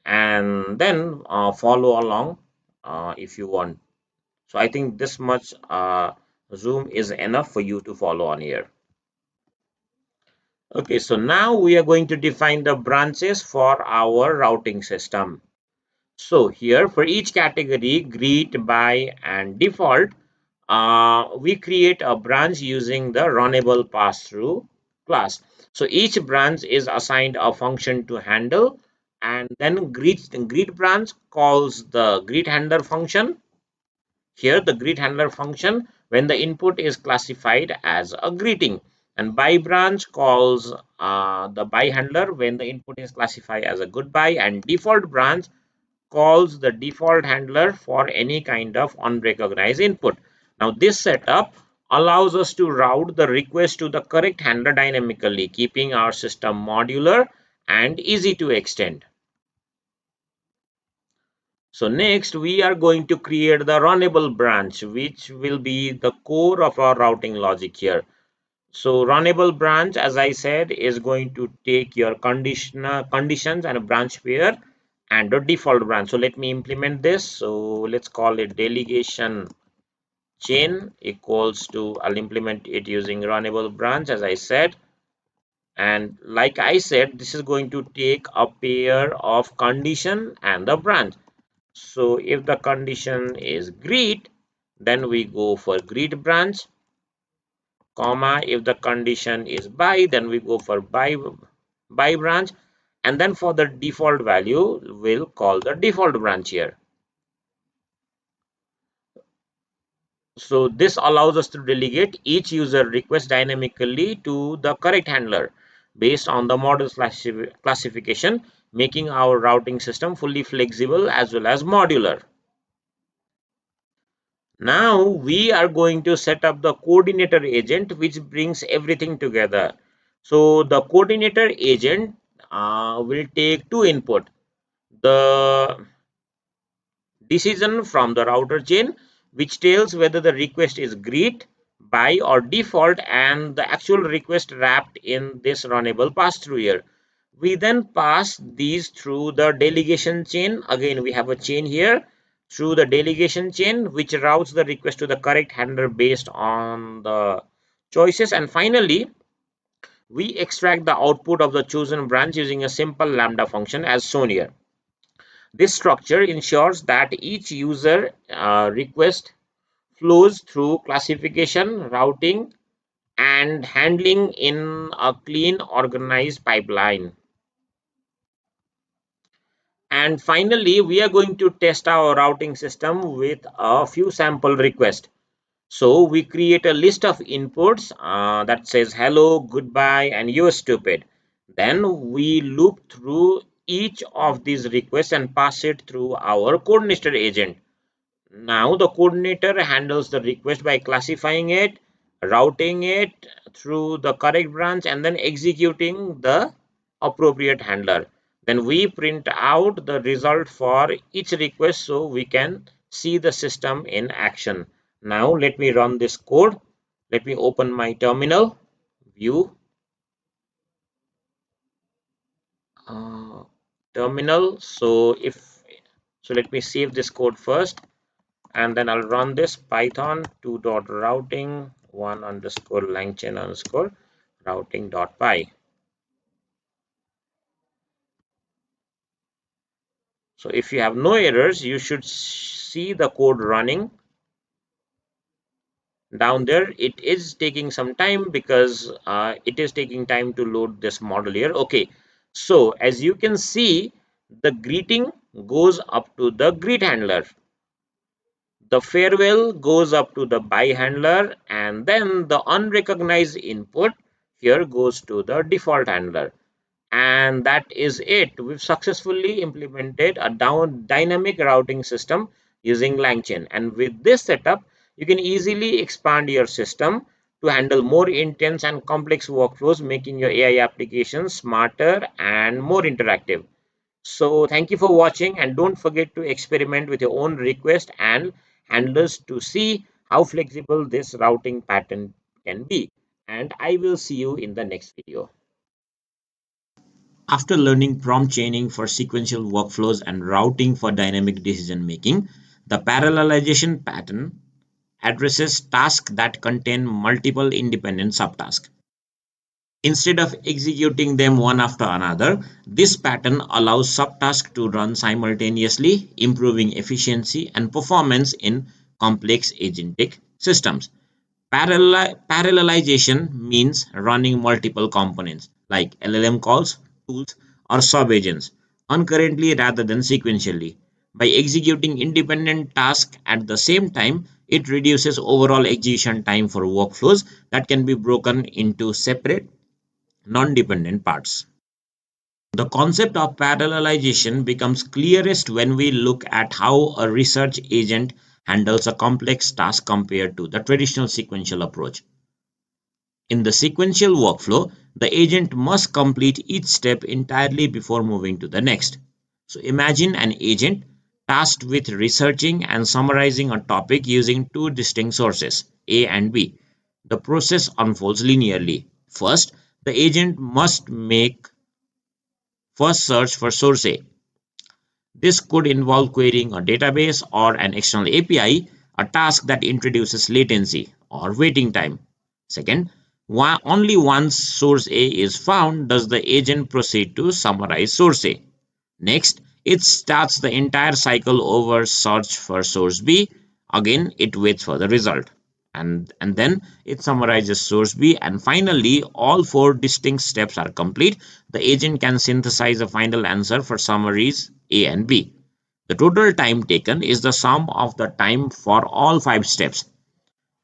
and then follow along if you want. So I think this much zoom is enough for you to follow on here. Okay, so now we are going to define the branches for our routing system. So here for each category, greet, by, and default, we create a branch using the RunnablePassthrough class. So each branch is assigned a function to handle, and then greet branch calls the greet handler function. Here the greet handler function when the input is classified as a greeting, and by branch calls the by handler when the input is classified as a goodbye, and default branch calls the default handler for any kind of unrecognized input. Now this setup allows us to route the request to the correct handler dynamically, keeping our system modular and easy to extend. So next we are going to create the runnable branch, which will be the core of our routing logic here. So runnable branch, as I said, is going to take your conditions and a branch pair and a default branch. So let me implement this. So let's call it delegation chain equals to, I'll implement it using runnable branch as I said. And like I said, this is going to take a pair of condition and the branch. So if the condition is greet, then we go for greet branch, comma, if the condition is by, then we go for by branch, and then for the default value we'll call the default branch here. So this allows us to delegate each user request dynamically to the correct handler based on the model classification, making our routing system fully flexible as well as modular. Now we are going to set up the coordinator agent, which brings everything together. So the coordinator agent will take two input, the decision from the router chain, which tells whether the request is greet, by, or default, and the actual request wrapped in this runnable pass through here. We then pass these through the delegation chain. Again, we have a chain here through the delegation chain, which routes the request to the correct handler based on the choices. And finally, We extract the output of the chosen branch using a simple lambda function as shown here. This structure ensures that each user request flows through classification, routing, and handling in a clean, organized pipeline. And finally, we are going to test our routing system with a few sample requests. So we create a list of inputs that says hello, goodbye, and you're stupid. Then we loop through each of these requests and pass it through our coordinator agent. Now the coordinator handles the request by classifying it, routing it through the correct branch, and then executing the appropriate handler. Then we print out the result for each request so we can see the system in action. Now let me run this code. Let me open my terminal, view, terminal. So let me save this code first, and then I'll run this python 2.routing 1 underscore LangChain underscore routing.py. So if you have no errors, you should see the code running down there. It is taking some time because it is taking time to load this model here. Okay, so as you can see, the greeting goes up to the greet handler. The farewell goes up to the bye handler, and then the unrecognized input here goes to the default handler. And that is it. We've successfully implemented a dynamic routing system using LangChain. And with this setup, you can easily expand your system to handle more intense and complex workflows, making your AI applications smarter and more interactive. So thank you for watching, and don't forget to experiment with your own request and handlers to see how flexible this routing pattern can be. And I will see you in the next video. After learning prompt chaining for sequential workflows and routing for dynamic decision making, the parallelization pattern addresses tasks that contain multiple independent subtasks. Instead of executing them one after another, this pattern allows subtasks to run simultaneously, improving efficiency and performance in complex agentic systems. Parallelization means running multiple components like LLM calls, tools, or sub-agents concurrently rather than sequentially. By executing independent tasks at the same time, it reduces overall execution time for workflows that can be broken into separate non-dependent parts. The concept of parallelization becomes clearest when we look at how a research agent handles a complex task compared to the traditional sequential approach. In the sequential workflow, the agent must complete each step entirely before moving to the next. So imagine an agent tasked with researching and summarizing a topic using two distinct sources, A and B. The process unfolds linearly. First, the agent must make first search for source A. This could involve querying a database or an external API, a task that introduces latency or waiting time. Second, only once source A is found does the agent proceed to summarize source A. Next, it starts the entire cycle over search for source B. Again, it waits for the result. And then it summarizes source B, and finally all four distinct steps are complete. The agent can synthesize a final answer for summaries A and B. The total time taken is the sum of the time for all five steps.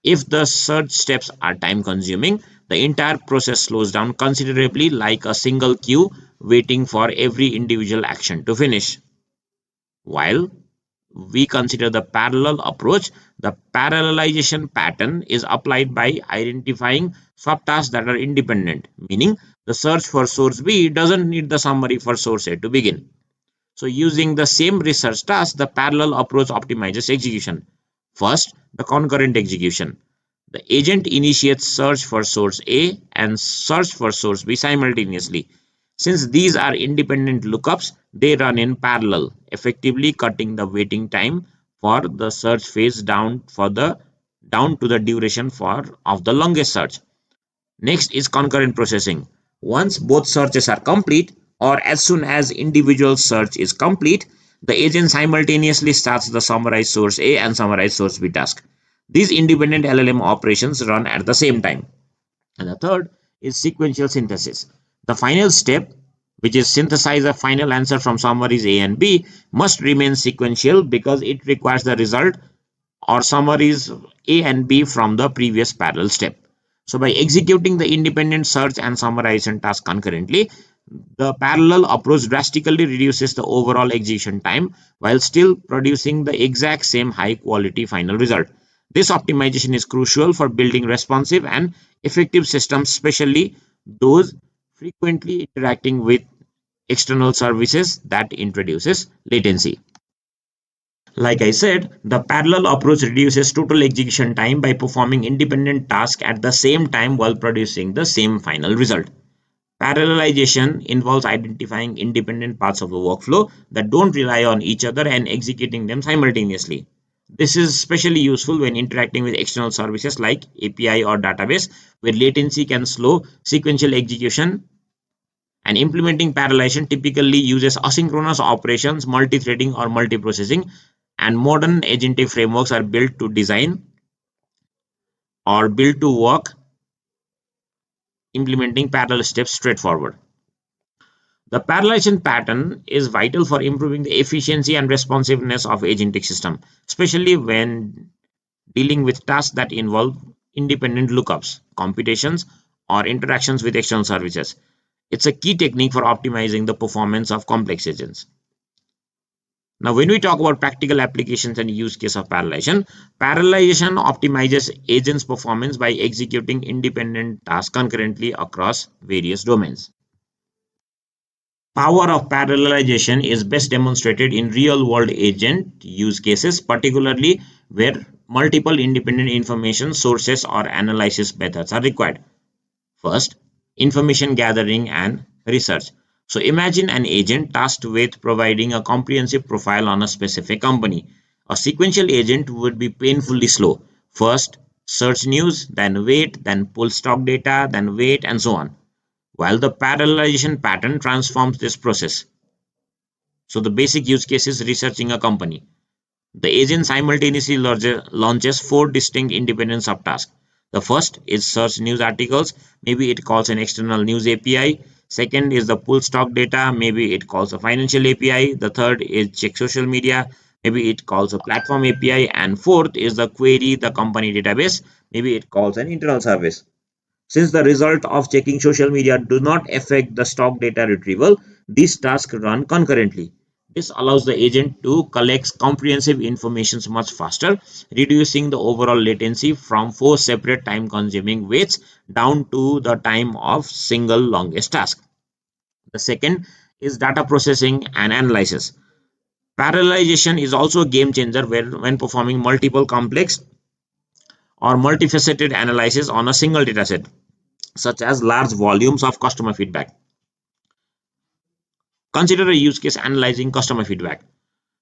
If the search steps are time consuming, the entire process slows down considerably, like a single queue waiting for every individual action to finish. While we consider the parallel approach, the parallelization pattern is applied by identifying subtasks that are independent, meaning the search for source B doesn't need the summary for source A to begin. So using the same research task, the parallel approach optimizes execution. First, the concurrent execution. The agent initiates search for source A and search for source B simultaneously. Since these are independent lookups, they run in parallel, effectively cutting the waiting time for the search phase down to the duration of the longest search. Next is concurrent processing. Once both searches are complete, or as soon as individual search is complete, the agent simultaneously starts the summarize source A and summarize source B task. These independent LLM operations run at the same time. And the third is sequential synthesis. The final step, which is synthesize a final answer from summaries A and B, must remain sequential because it requires the result or summaries A and B from the previous parallel step. So by executing the independent search and summarization task concurrently, the parallel approach drastically reduces the overall execution time while still producing the exact same high quality final result. This optimization is crucial for building responsive and effective systems, especially those frequently interacting with external services that introduces latency. Like I said, the parallel approach reduces total execution time by performing independent tasks at the same time while producing the same final result. Parallelization involves identifying independent parts of the workflow that don't rely on each other and executing them simultaneously. This is especially useful when interacting with external services like API or database, where latency can slow sequential execution. And implementing parallelization typically uses asynchronous operations, multi-threading, or multiprocessing, and modern agentic frameworks are built to design or built to work implementing parallel steps straightforward. The parallelization pattern is vital for improving the efficiency and responsiveness of agentic system, especially when dealing with tasks that involve independent lookups, computations, or interactions with external services. It's a key technique for optimizing the performance of complex agents. Now, when we talk about practical applications and use case of parallelization optimizes agents' performance by executing independent tasks concurrently across various domains. Power of parallelization is best demonstrated in real-world agent use cases, particularly where multiple independent information sources or analysis methods are required. First, information gathering and research. So imagine an agent tasked with providing a comprehensive profile on a specific company. A sequential agent would be painfully slow. First, search news, then wait, then pull stock data, then wait, and so on. While the parallelization pattern transforms this process. So the basic use case is researching a company. The agent simultaneously launches four distinct independent subtasks. The first is search news articles, maybe it calls an external news API. Second is the pull stock data, maybe it calls a financial API. The third is check social media, maybe it calls a platform API. And fourth is the query the company database, maybe it calls an internal service. Since the result of checking social media do not affect the stock data retrieval, these tasks run concurrently. This allows the agent to collect comprehensive information much faster, reducing the overall latency from four separate time-consuming waits down to the time of single longest task. The second is data processing and analysis. Parallelization is also a game changer when performing multiple complex or multifaceted analysis on a single dataset, such as large volumes of customer feedback. Consider a use case analyzing customer feedback.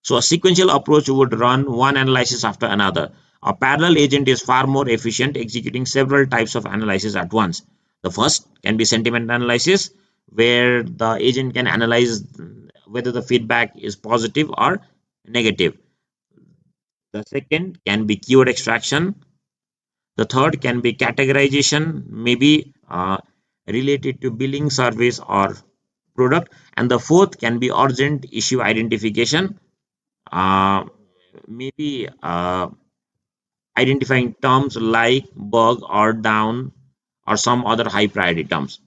So a sequential approach would run one analysis after another. A parallel agent is far more efficient, executing several types of analysis at once. The first can be sentiment analysis, where the agent can analyze whether the feedback is positive or negative. The second can be keyword extraction. The third can be categorization, maybe related to billing, service, or product. And the fourth can be urgent issue identification, uh, maybe identifying terms like bug or down or some other high priority terms.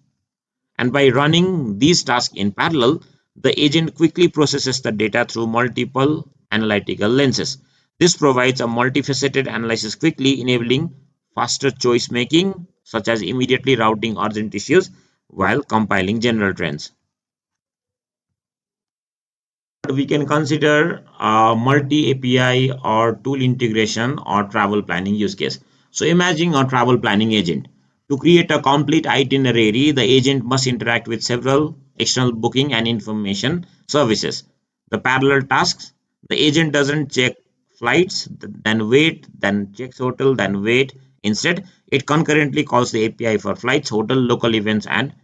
And by running these tasks in parallel, the agent quickly processes the data through multiple analytical lenses. This provides a multifaceted analysis quickly, enabling faster choice making, such as immediately routing urgent issues while compiling general trends. We can consider multi API or tool integration or travel planning use case. So imagine a travel planning agent. To create a complete itinerary, the agent must interact with several external booking and information services. The parallel tasks, the agent doesn't check flights, then wait, then checks hotel, then wait. Instead, it concurrently calls the API for flights, hotel, local events, and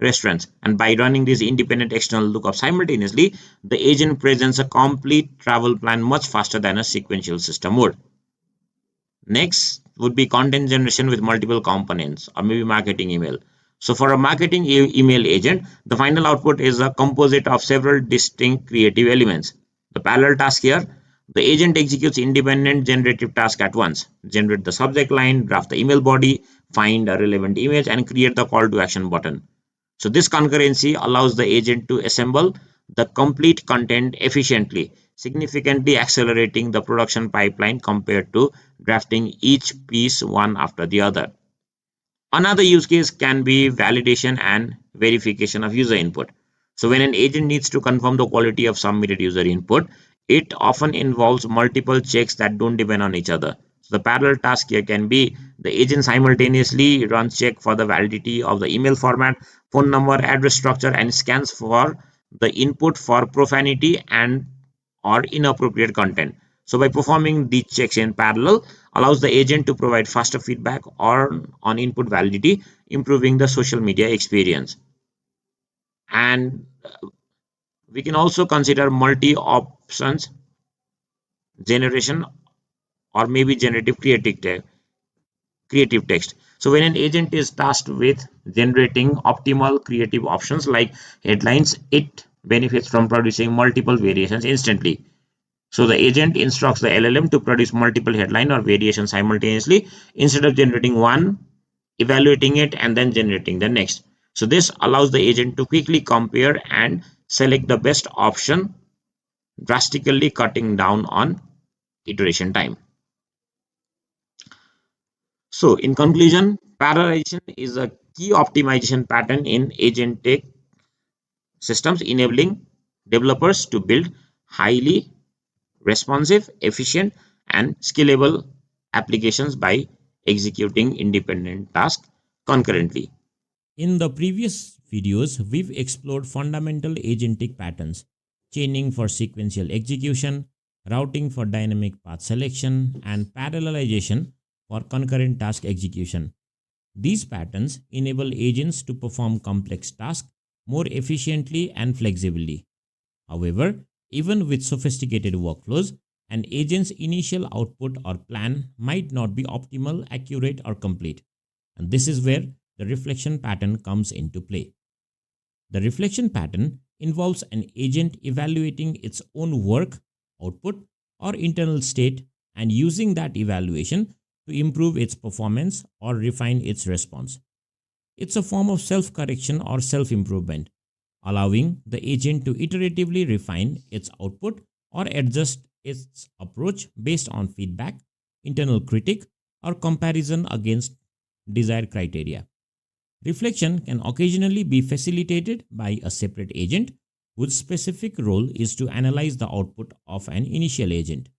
restaurants. And by running these independent external lookups simultaneously, the agent presents a complete travel plan much faster than a sequential system would. Next would be content generation with multiple components, or maybe marketing email. So for a marketing email agent, the final output is a composite of several distinct creative elements. The parallel task here, the agent executes independent generative tasks at once. Generate the subject line, draft the email body, find a relevant image, and create the call to action button. So this concurrency allows the agent to assemble the complete content efficiently, significantly accelerating the production pipeline compared to drafting each piece one after the other. Another use case can be validation and verification of user input. So when an agent needs to confirm the quality of submitted user input, it often involves multiple checks that don't depend on each other. So the parallel task here can be the agent simultaneously runs check for the validity of the email format, phone number, address structure, and scans for the input for profanity and or inappropriate content. So by performing these checks in parallel, allows the agent to provide faster feedback or on input validity, improving the social media experience. And we can also consider multi-options generation, or maybe generative creative text. So when an agent is tasked with generating optimal creative options like headlines, it benefits from producing multiple variations instantly. So the agent instructs the LLM to produce multiple headline or variations simultaneously instead of generating one, evaluating it, and then generating the next. So this allows the agent to quickly compare and select the best option, drastically cutting down on iteration time. So in conclusion, parallelization is a key optimization pattern in agentic systems, enabling developers to build highly responsive, efficient, and scalable applications by executing independent tasks concurrently. In the previous videos, we've explored fundamental agentic patterns, chaining for sequential execution, routing for dynamic path selection, and parallelization for concurrent task execution. These patterns enable agents to perform complex tasks more efficiently and flexibly. However, even with sophisticated workflows, an agent's initial output or plan might not be optimal, accurate, or complete. And this is where the reflection pattern comes into play. The reflection pattern involves an agent evaluating its own work, output, or internal state and using that evaluation to improve its performance or refine its response. It's a form of self-correction or self-improvement, allowing the agent to iteratively refine its output or adjust its approach based on feedback, internal critique, or comparison against desired criteria. Reflection can occasionally be facilitated by a separate agent whose specific role is to analyze the output of an initial agent.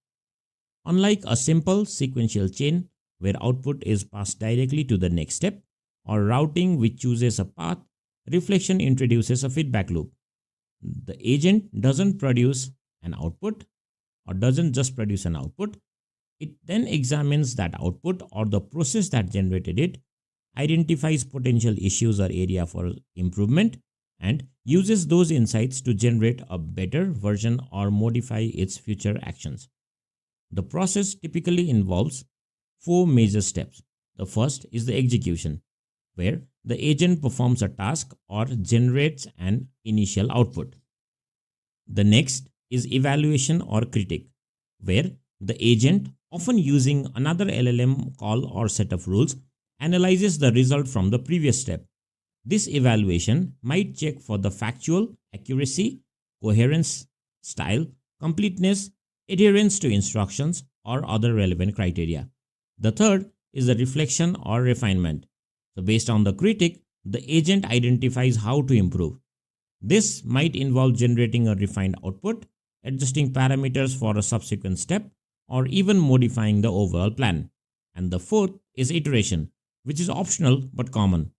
Unlike a simple sequential chain where output is passed directly to the next step, or routing which chooses a path, reflection introduces a feedback loop. The agent doesn't produce an output or doesn't just produce an output. It then examines that output or the process that generated it, identifies potential issues or area for improvement, and uses those insights to generate a better version or modify its future actions. The process typically involves four major steps. The first is the execution, where the agent performs a task or generates an initial output. The next is evaluation or critic, where the agent, often using another LLM call or set of rules, analyzes the result from the previous step. This evaluation might check for the factual accuracy, coherence, style, completeness, adherence to instructions, or other relevant criteria. The third is the reflection or refinement. So based on the critic, the agent identifies how to improve. This might involve generating a refined output, adjusting parameters for a subsequent step, or even modifying the overall plan. And the fourth is iteration, which is optional but common.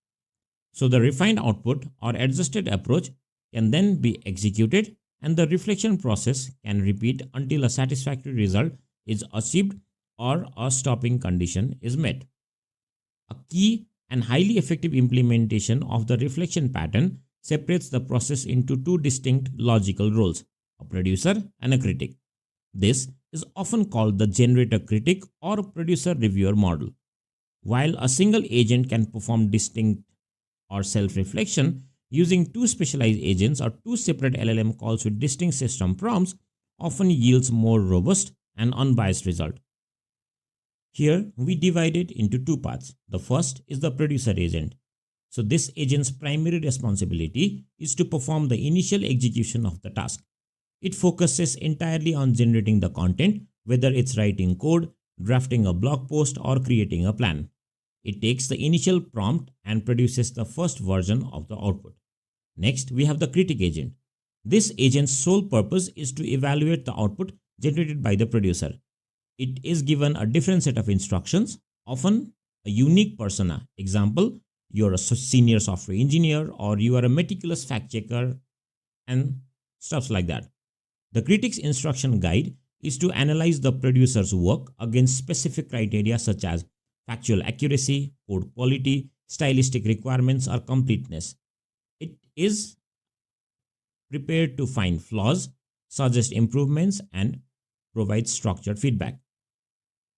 So the refined output or adjusted approach can then be executed, and the reflection process can repeat until a satisfactory result is achieved or a stopping condition is met. A key and highly effective implementation of the reflection pattern separates the process into two distinct logical roles, a producer and a critic. This is often called the generator critic or producer reviewer model. While a single agent can perform distinct or self-reflection, using two specialized agents or two separate LLM calls with distinct system prompts often yields more robust and unbiased result. Here, we divide it into two parts. The first is the producer agent. So this agent's primary responsibility is to perform the initial execution of the task. It focuses entirely on generating the content, whether it's writing code, drafting a blog post, or creating a plan. It takes the initial prompt and produces the first version of the output. Next, we have the critic agent. This agent's sole purpose is to evaluate the output generated by the producer. It is given a different set of instructions, often a unique persona. Example, you're a senior software engineer or you are a meticulous fact checker and stuff like that. The critic's instruction guide is to analyze the producer's work against specific criteria such as factual accuracy, code quality, stylistic requirements, or completeness. It is prepared to find flaws, suggest improvements, and provide structured feedback.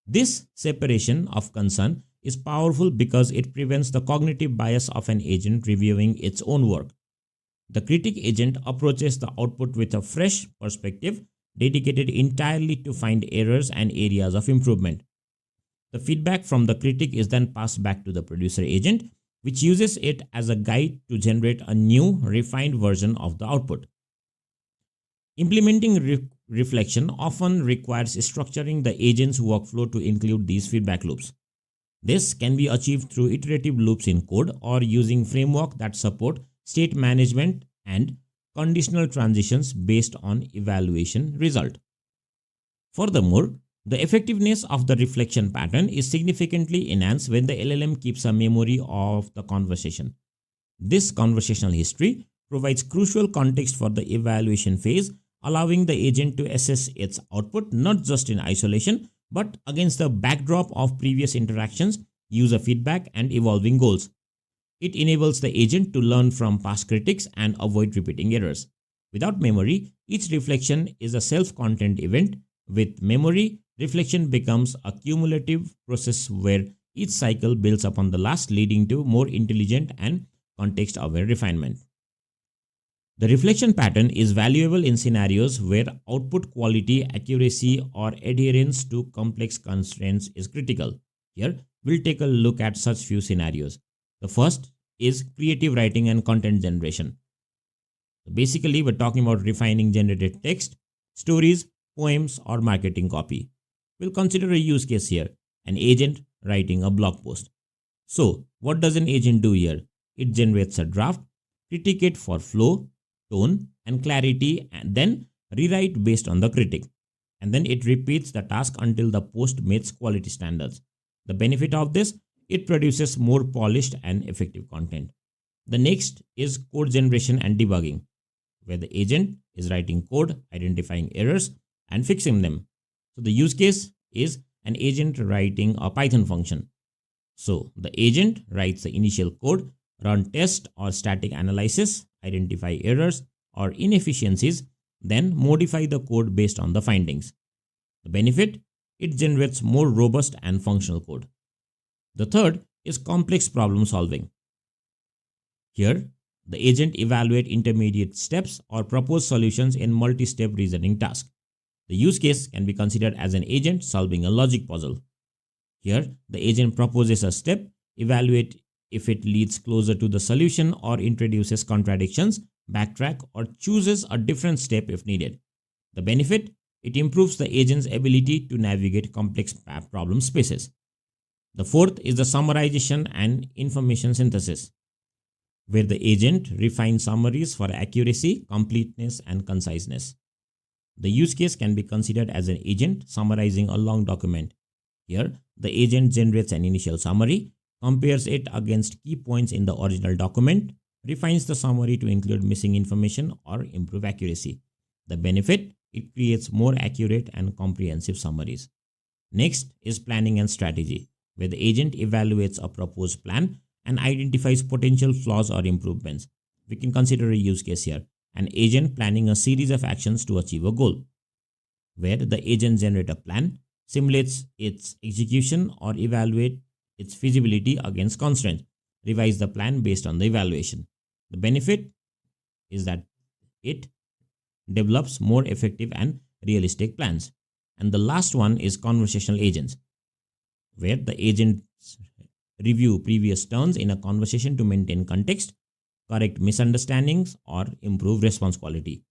This separation of concern is powerful because it prevents the cognitive bias of an agent reviewing its own work. The critic agent approaches the output with a fresh perspective, dedicated entirely to find errors and areas of improvement. The feedback from the critic is then passed back to the producer agent, which uses it as a guide to generate a new, refined version of the output. Implementing reflection often requires structuring the agent's workflow to include these feedback loops. This can be achieved through iterative loops in code or using frameworks that support state management and conditional transitions based on evaluation result. Furthermore, the effectiveness of the reflection pattern is significantly enhanced when the LLM keeps a memory of the conversation. This conversational history provides crucial context for the evaluation phase, allowing the agent to assess its output not just in isolation, but against the backdrop of previous interactions, user feedback, and evolving goals. It enables the agent to learn from past critics and avoid repeating errors. Without memory, each reflection is a self-contained event. With memory, reflection becomes a cumulative process where each cycle builds upon the last, leading to more intelligent and context-aware refinement. The reflection pattern is valuable in scenarios where output quality, accuracy, or adherence to complex constraints is critical. Here, we'll take a look at such few scenarios. The first is creative writing and content generation. Basically, we're talking about refining generated text, stories, poems, or marketing copy. We'll consider a use case here, an agent writing a blog post. So, what does an agent do here? It generates a draft, critique it for flow, tone, and clarity, and then rewrite based on the critic. And then it repeats the task until the post meets quality standards. The benefit of this, it produces more polished and effective content. The next is code generation and debugging, where the agent is writing code, identifying errors, and fixing them. So the use case is an agent writing a Python function. So the agent writes the initial code, run test or static analysis, identify errors or inefficiencies, then modify the code based on the findings. The benefit, it generates more robust and functional code. The third is complex problem solving. Here, the agent evaluates intermediate steps or propose solutions in multi-step reasoning tasks. The use case can be considered as an agent solving a logic puzzle. Here, the agent proposes a step, evaluate if it leads closer to the solution or introduces contradictions, backtrack, or chooses a different step if needed. The benefit, it improves the agent's ability to navigate complex problem spaces. The fourth is the summarization and information synthesis, where the agent refines summaries for accuracy, completeness, and conciseness. The use case can be considered as an agent summarizing a long document. Here, the agent generates an initial summary, compares it against key points in the original document, refines the summary to include missing information or improve accuracy. The benefit, it creates more accurate and comprehensive summaries. Next is planning and strategy, where the agent evaluates a proposed plan and identifies potential flaws or improvements. We can consider a use case here: an agent planning a series of actions to achieve a goal, where the agent generates a plan, simulates its execution, or evaluate its feasibility against constraints, revise the plan based on the evaluation. The benefit is that it develops more effective and realistic plans. And the last one is conversational agents, where the agents review previous turns in a conversation to maintain context, correct misunderstandings, or improve response quality.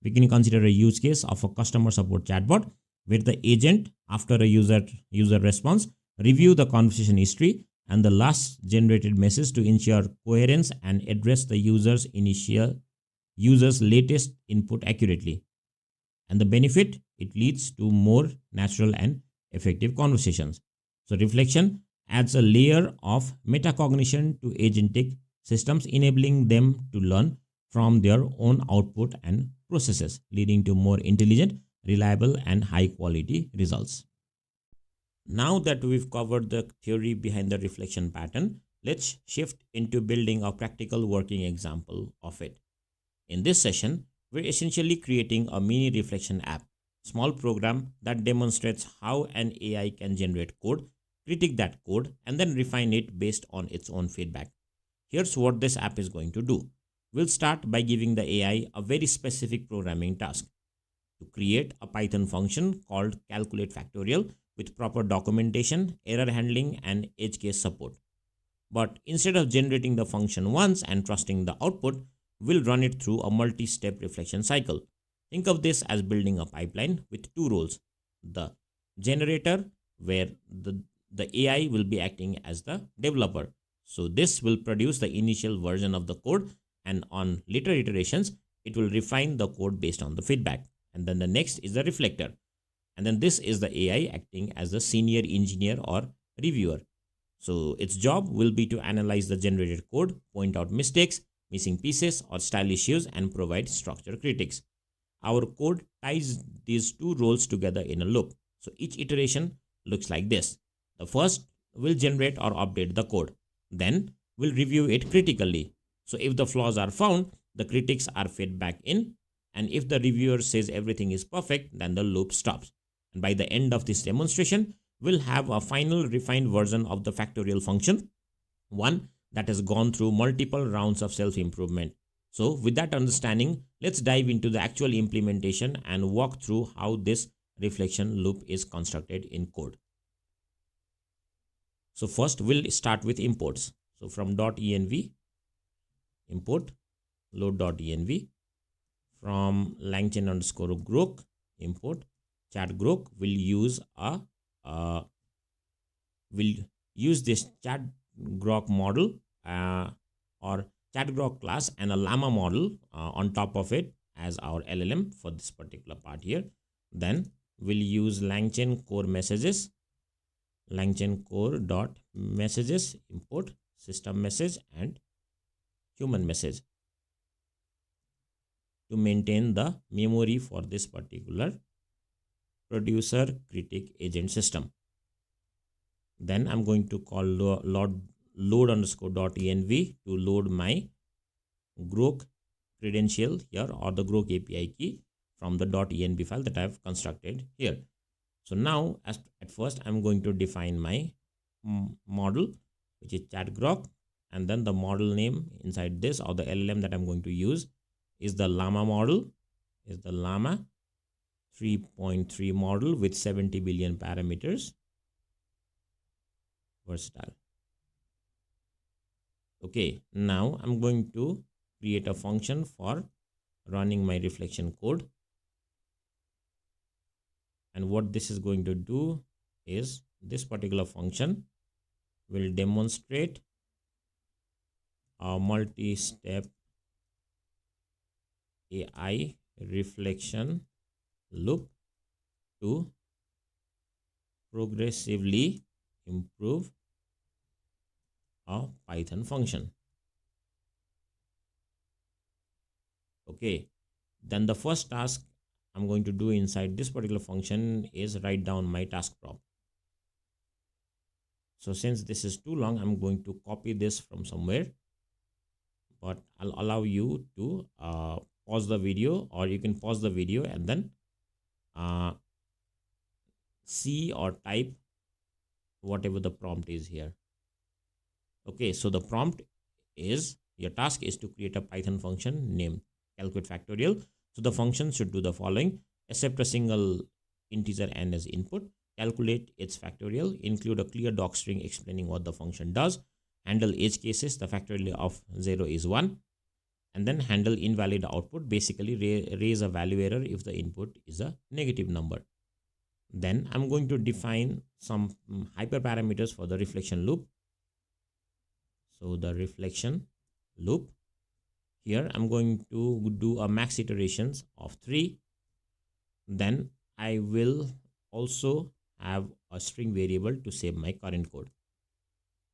We can consider a use case of a customer support chatbot, where the agent, after a user response, review the conversation history and the last generated message to ensure coherence and address the user's latest input accurately. And the benefit, it leads to more natural and effective conversations. So reflection adds a layer of metacognition to agentic systems, enabling them to learn from their own output and processes, leading to more intelligent, reliable, and high quality results. Now that we've covered the theory behind the reflection pattern, let's shift into building a practical working example of it. In this session, we're essentially creating a mini reflection app, small program that demonstrates how an AI can generate code, critique that code, and then refine it based on its own feedback. Here's what this app is going to do. We'll start by giving the AI a very specific programming task: to create a Python function called calculate factorial with proper documentation, error handling, and edge case support. But instead of generating the function once and trusting the output, we'll run it through a multi-step reflection cycle. Think of this as building a pipeline with two roles: the generator, where the AI will be acting as the developer. So this will produce the initial version of the code, and on later iterations, it will refine the code based on the feedback. And then the next is the reflector. And then this is the AI acting as the senior engineer or reviewer. So its job will be to analyze the generated code, point out mistakes, missing pieces, or style issues, and provide structure critiques. Our code ties these two roles together in a loop. So each iteration looks like this. The first will generate or update the code. Then we'll review it critically. So if the flaws are found, the critics are fed back in. And if the reviewer says everything is perfect, then the loop stops. And by the end of this demonstration, we'll have a final refined version of the factorial function, one that has gone through multiple rounds of self-improvement. So with that understanding, let's dive into the actual implementation and walk through how this reflection loop is constructed in code. So first we'll start with imports. So from .env, import load.env. From LangChain underscore grok, import chat grok. We'll use this chat grok model or chat grok class and a llama model on top of it as our LLM for this particular part here. Then we'll use LangChain core messages, LangChain core dot messages, import system message and human message to maintain the memory for this particular producer critic agent system. Then I'm going to call load underscore dot env to load my grok credential here, or the grok API key from the .env file that I've constructed here. So now at first I'm going to define my model, which is chat grok, and then the model name inside this, or the LLM that I'm going to use, is the llama model, is the llama 3.3 model with 70 billion parameters, versatile. Okay, now I'm going to create a function for running my reflection code. And what this is going to do is this particular function will demonstrate a multi-step AI reflection loop to progressively improve a Python function. Okay, then the first task I'm going to do inside this particular function is write down my task prop. So since this is too long, I'm going to copy this from somewhere, but I'll allow you to pause the video, or you can pause the video and then see or type whatever the prompt is here. Okay, so the prompt is, your task is to create a Python function named calculate factorial. So the function should do the following: accept a single integer n as input, calculate its factorial, include a clear doc string explaining what the function does, handle edge cases, the factorial of 0 is 1, and then handle invalid output, basically raise a value error if the input is a negative number. Then I'm going to define some hyperparameters for the reflection loop. So the reflection loop, here I'm going to do a max iterations of 3. Then I will also have a string variable to save my current code.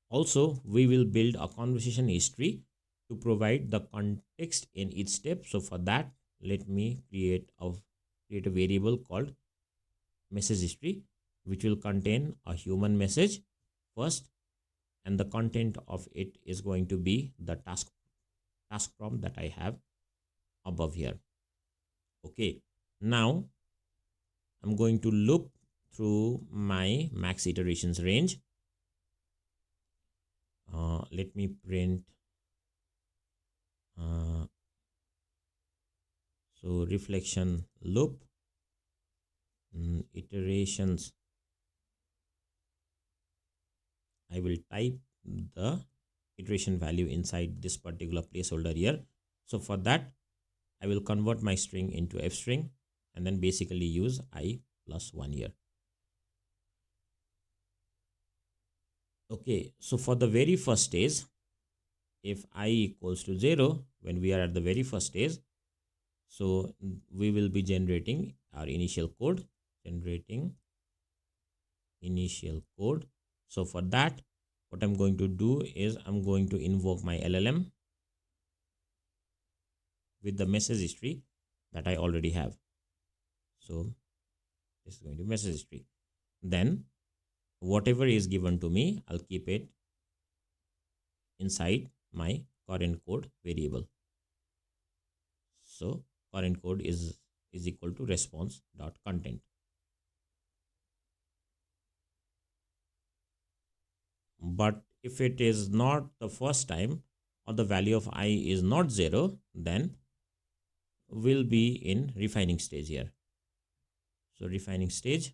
Also, we will build a conversation history to provide the context in each step. So for that, let me create a variable called message history, which will contain a human message first, and the content of it is going to be the task prompt that I have above here. Okay, now I'm going to loop through my max iterations range. Let me print so reflection loop iterations. I will type the iteration value inside this particular placeholder here. So for that, I will convert my string into f string and then basically use I plus 1 here. Okay, so for the very first stage, if I equals to 0, when we are at the very first stage, so we will be generating our initial code, So for that, what I'm going to do is I'm going to invoke my LLM with the message history that I already have. So this is going to be message history. Then whatever is given to me, I'll keep it inside my current code variable. So current code is equal to response.content. But if it is not the first time, or the value of I is not 0, then we'll be in refining stage here. So refining stage,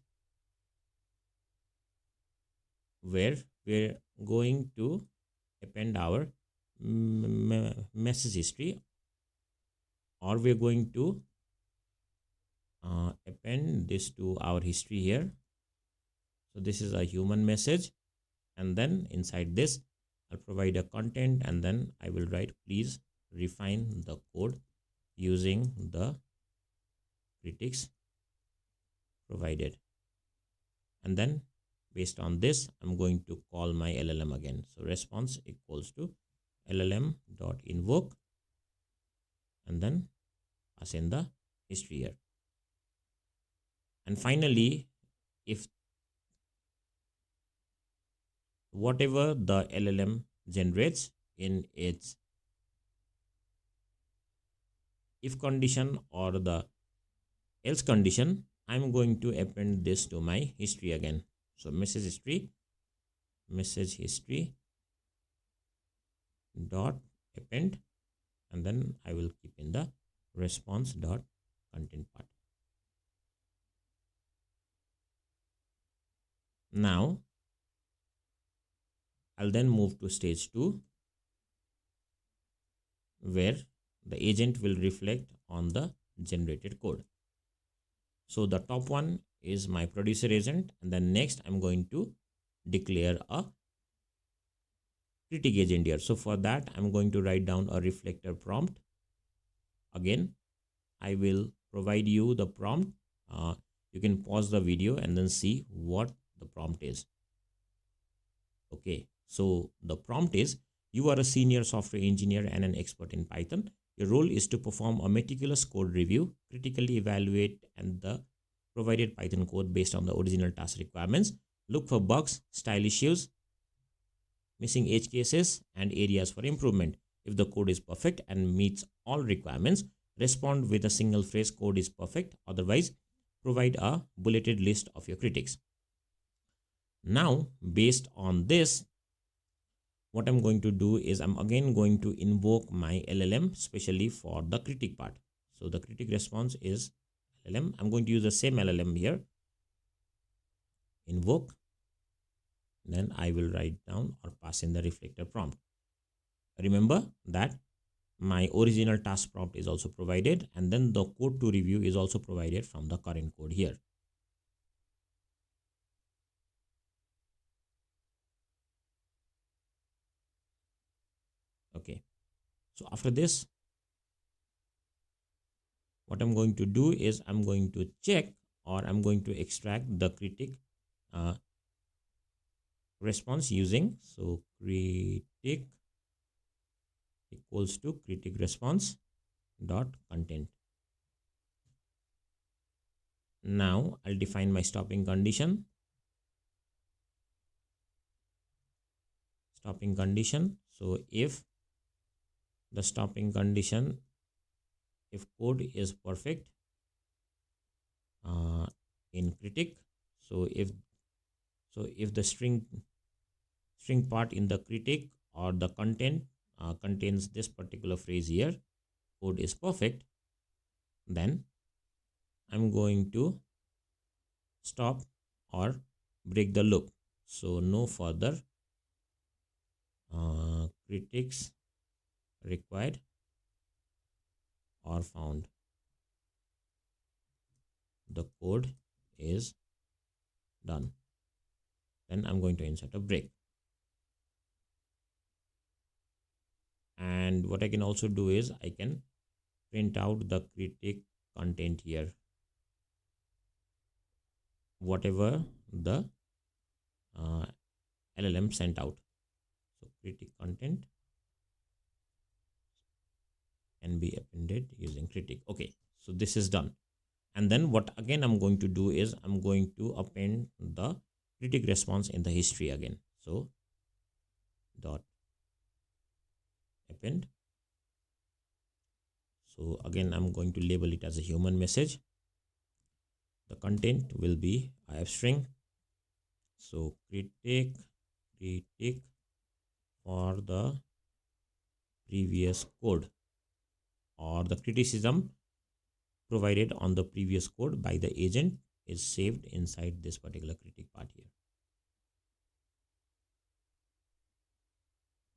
where we're going to append our message history, or we're going to append this to our history here. So this is a human message, and then inside this I'll provide a content, and then I will write please refine the code using the critics provided. And then based on this, I'm going to call my LLM again. So response equals to LLM.invoke, and then pass in the history here. And finally, if whatever the LLM generates in its if condition or the else condition, I'm going to append this to my history again. So message history dot append, and then I will keep in the response dot content part. Now I'll then move to stage 2, where the agent will reflect on the generated code. So the top one is my producer agent, and then next I'm going to declare a critic agent here. So for that, I'm going to write down a reflector prompt. Again, I will provide you the prompt. You can pause the video and then see what the prompt is. Okay, so the prompt is, you are a senior software engineer and an expert in Python. Your role is to perform a meticulous code review, critically evaluate and the provided Python code based on the original task requirements, look for bugs, style issues, missing edge cases, and areas for improvement. If the code is perfect and meets all requirements, respond with a single phrase, code is perfect. Otherwise, provide a bulleted list of your critics. Now, based on this, what I'm going to do is I'm again going to invoke my LLM, especially for the critic part. So the critic response is LLM. I'm going to use the same LLM here. Invoke. Then I will write down or pass in the reflector prompt. Remember that my original task prompt is also provided, and then the code to review is also provided from the current code here. Okay, so after this, what I'm going to do is I'm going to check, or I'm going to extract the critic response using, so critic equals to critic response dot content. Now I'll define my stopping condition. Stopping condition. So if the stopping condition, if code is perfect in critic, so if the string part in the critic or the content contains this particular phrase here, code is perfect, then I'm going to stop or break the loop. So no further critics required or found. The code is done. Then I'm going to insert a break. And what I can also do is I can print out the critic content here, whatever the LLM sent out. So critic content can be appended using critic. Okay, so this is done. And then what again I'm going to do is I'm going to append the critic response in the history again. So dot append. So again I'm going to label it as a human message. The content will be IF string. So critic for the previous code, or the criticism provided on the previous code by the agent is saved inside this particular critic part here.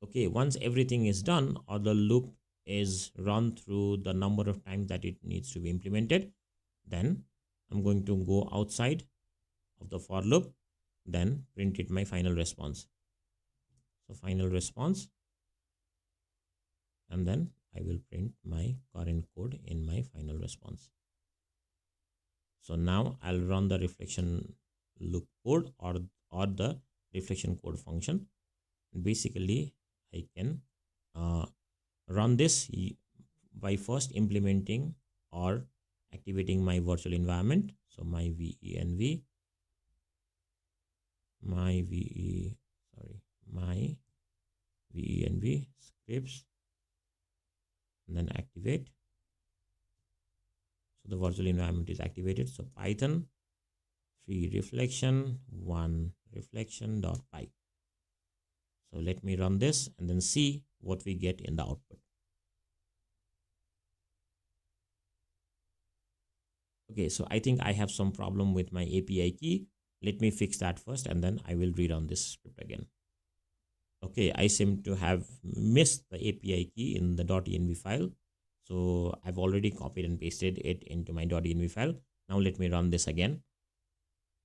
Okay, once everything is done, or the loop is run through the number of times that it needs to be implemented, then I'm going to go outside of the for loop, then print it my final response. So final response, and then I will print my current code in my final response. So now I'll run the reflection loop code or the reflection code function. Basically, I can run this by first implementing or activating my virtual environment. So my VENV, my VENV scripts, and then activate. So the virtual environment is activated. So Python 3 reflection 1 reflection.py. So let me run this and then see what we get in the output. Okay, so I think I have some problem with my API key. Let me fix that first, and then I will rerun this script again. Okay, I seem to have missed the API key in the .env file. So I've already copied and pasted it into my .env file. Now let me run this again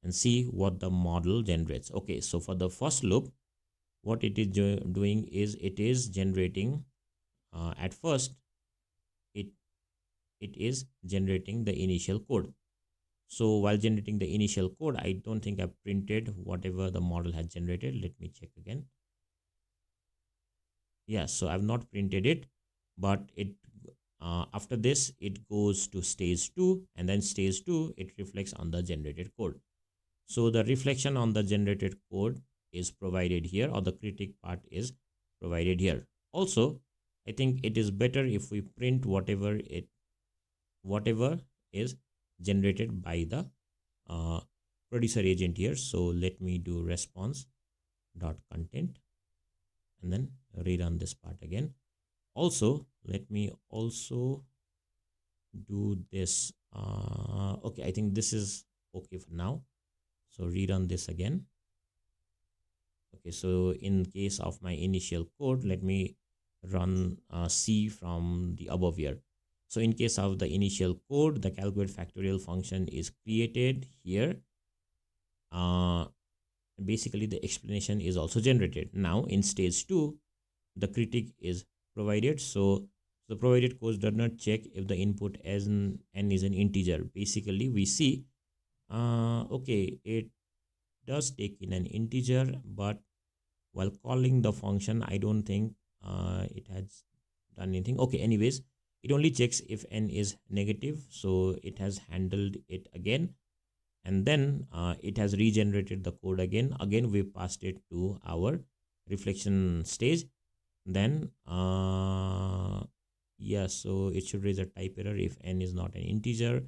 and see what the model generates. Okay, so for the first loop, what it is doing is it is generating at first it is generating the initial code. So while generating the initial code, I don't think I've printed whatever the model has generated. Let me check again. Yeah, so I've not printed it, but it after this it goes to stage 2, and then stage 2 it reflects on the generated code. So the reflection on the generated code is provided here, or the critic part is provided here. Also, I think it is better if we print whatever is generated by the producer agent here. So let me do response dot content and then rerun this part again. Also, let me also do this. Okay, I think this is okay for now. So rerun this again. Okay, so in case of my initial code, let me run C from the above here. So in case of the initial code, the calculate factorial function is created here. Basically, the explanation is also generated. Now in stage 2, the critic is provided. So the provided code does not check if the input as n is an integer. Basically, we see, okay, it does take in an integer, but while calling the function, I don't think it has done anything. Okay, anyways, it only checks if n is negative, so it has handled it again, and then it has regenerated the code again. Again, we passed it to our reflection stage. Then yeah, so it should raise a type error if n is not an integer.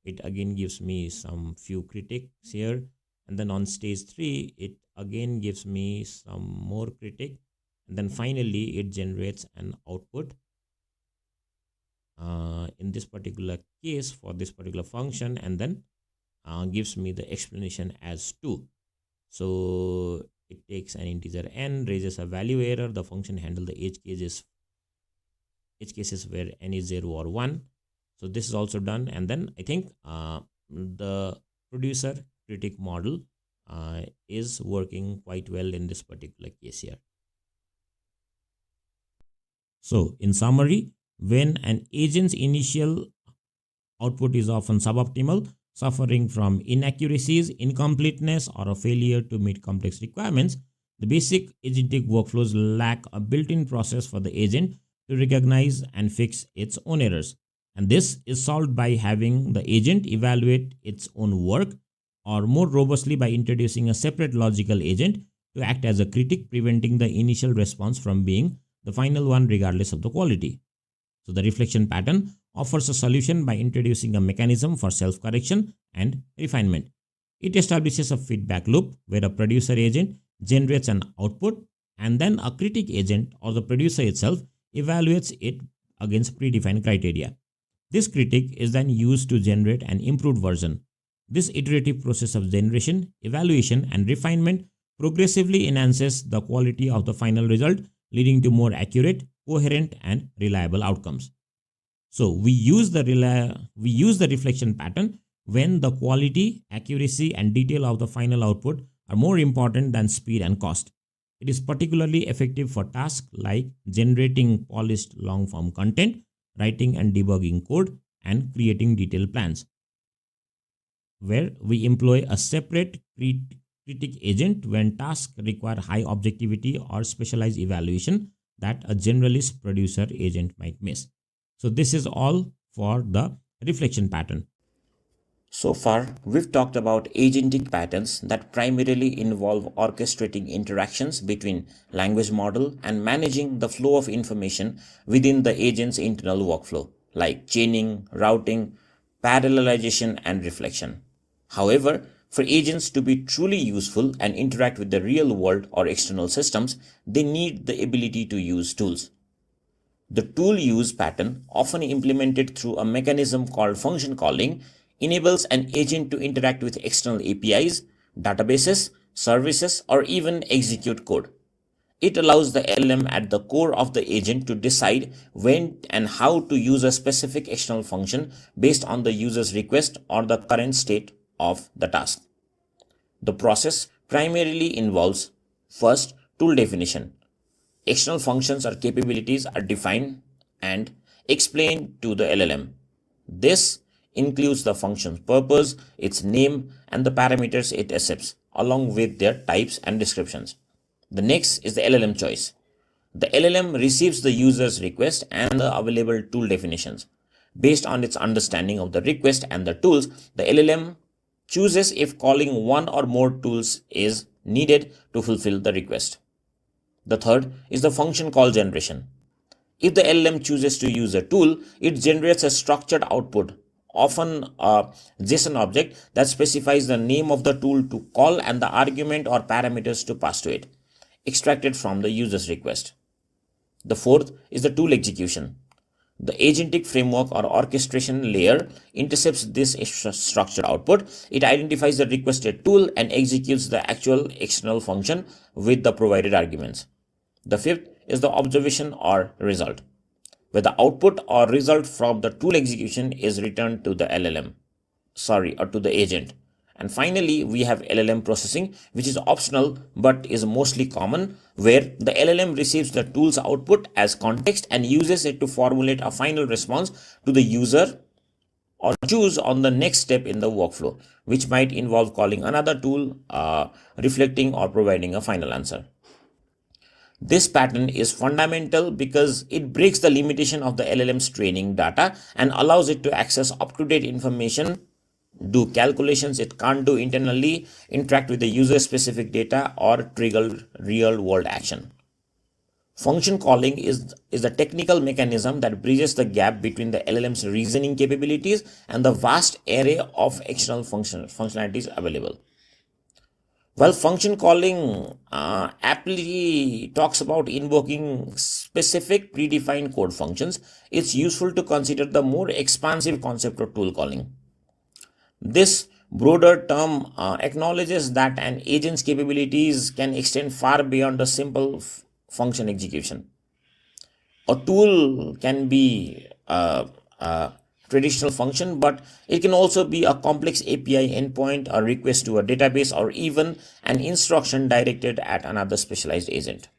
It again gives me some few critics here, and then on stage 3 it again gives me some more critic, and then finally it generates an output in this particular case for this particular function, and then gives me the explanation as 2. So it takes an integer n, raises a value error. The function handle the edge cases where n is 0 or 1. So this is also done, and then I think the producer critic model is working quite well in this particular case here. So in summary, when an agent's initial output is often suboptimal, suffering from inaccuracies, incompleteness, or a failure to meet complex requirements, the basic agentic workflows lack a built-in process for the agent to recognize and fix its own errors. And this is solved by having the agent evaluate its own work, or more robustly by introducing a separate logical agent to act as a critic, preventing the initial response from being the final one regardless of the quality. So the reflection pattern offers a solution by introducing a mechanism for self-correction and refinement. It establishes a feedback loop where a producer agent generates an output, and then a critic agent or the producer itself evaluates it against predefined criteria. This critic is then used to generate an improved version. This iterative process of generation, evaluation, and refinement progressively enhances the quality of the final result, leading to more accurate, coherent, and reliable outcomes. So we use the reflection pattern when the quality, accuracy, and detail of the final output are more important than speed and cost. It is particularly effective for tasks like generating polished long-form content, writing and debugging code, and creating detailed plans, where we employ a separate critic agent when tasks require high objectivity or specialized evaluation that a generalist producer agent might miss. So this is all for the reflection pattern. So far, we've talked about agentic patterns that primarily involve orchestrating interactions between language model and managing the flow of information within the agent's internal workflow, like chaining, routing, parallelization, and reflection. However, for agents to be truly useful and interact with the real world or external systems, they need the ability to use tools. The tool use pattern, often implemented through a mechanism called function calling, enables an agent to interact with external APIs, databases, services, or even execute code. It allows the LLM at the core of the agent to decide when and how to use a specific external function based on the user's request or the current state of the task. The process primarily involves, first, tool definition. External functions or capabilities are defined and explained to the LLM. This includes the function's purpose, its name, and the parameters it accepts, along with their types and descriptions. The next is the LLM choice. The LLM receives the user's request and the available tool definitions. Based on its understanding of the request and the tools, the LLM chooses if calling one or more tools is needed to fulfill the request. The third is the function call generation. If the LLM chooses to use a tool, it generates a structured output, often a JSON object that specifies the name of the tool to call and the argument or parameters to pass to it, extracted from the user's request. The fourth is the tool execution. The agentic framework or orchestration layer intercepts this structured output. It identifies the requested tool and executes the actual external function with the provided arguments. The fifth is the observation or result, where the output or result from the tool execution is returned to the or to the agent. And finally, we have LLM processing, which is optional but is mostly common, where the LLM receives the tool's output as context and uses it to formulate a final response to the user or choose on the next step in the workflow, which might involve calling another tool, reflecting or providing a final answer. This pattern is fundamental because it breaks the limitation of the LLM's training data and allows it to access up-to-date information, do calculations it can't do internally, interact with the user-specific data, or trigger real-world action. Function calling is the technical mechanism that bridges the gap between the LLM's reasoning capabilities and the vast array of external functionalities available. While function calling aptly talks about invoking specific predefined code functions, it's useful to consider the more expansive concept of tool calling. This broader term acknowledges that an agent's capabilities can extend far beyond a simple function execution. A tool can be traditional function, but it can also be a complex API endpoint, a request to a database, or even an instruction directed at another specialized agent.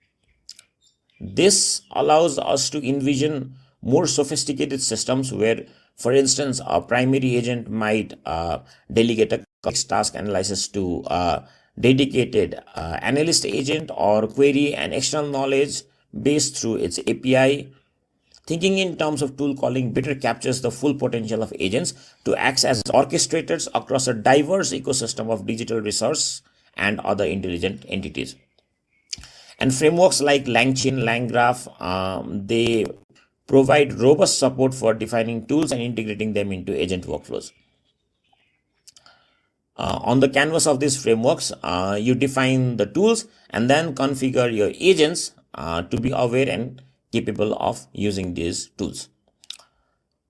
This allows us to envision more sophisticated systems where, for instance, a primary agent might delegate a complex task analysis to a dedicated analyst agent or query an external knowledge base through its API. Thinking in terms of tool calling better captures the full potential of agents to act as orchestrators across a diverse ecosystem of digital resource and other intelligent entities. And frameworks like LangChain, LangGraph, they provide robust support for defining tools and integrating them into agent workflows. On the canvas of these frameworks, you define the tools and then configure your agents to be aware and capable of using these tools.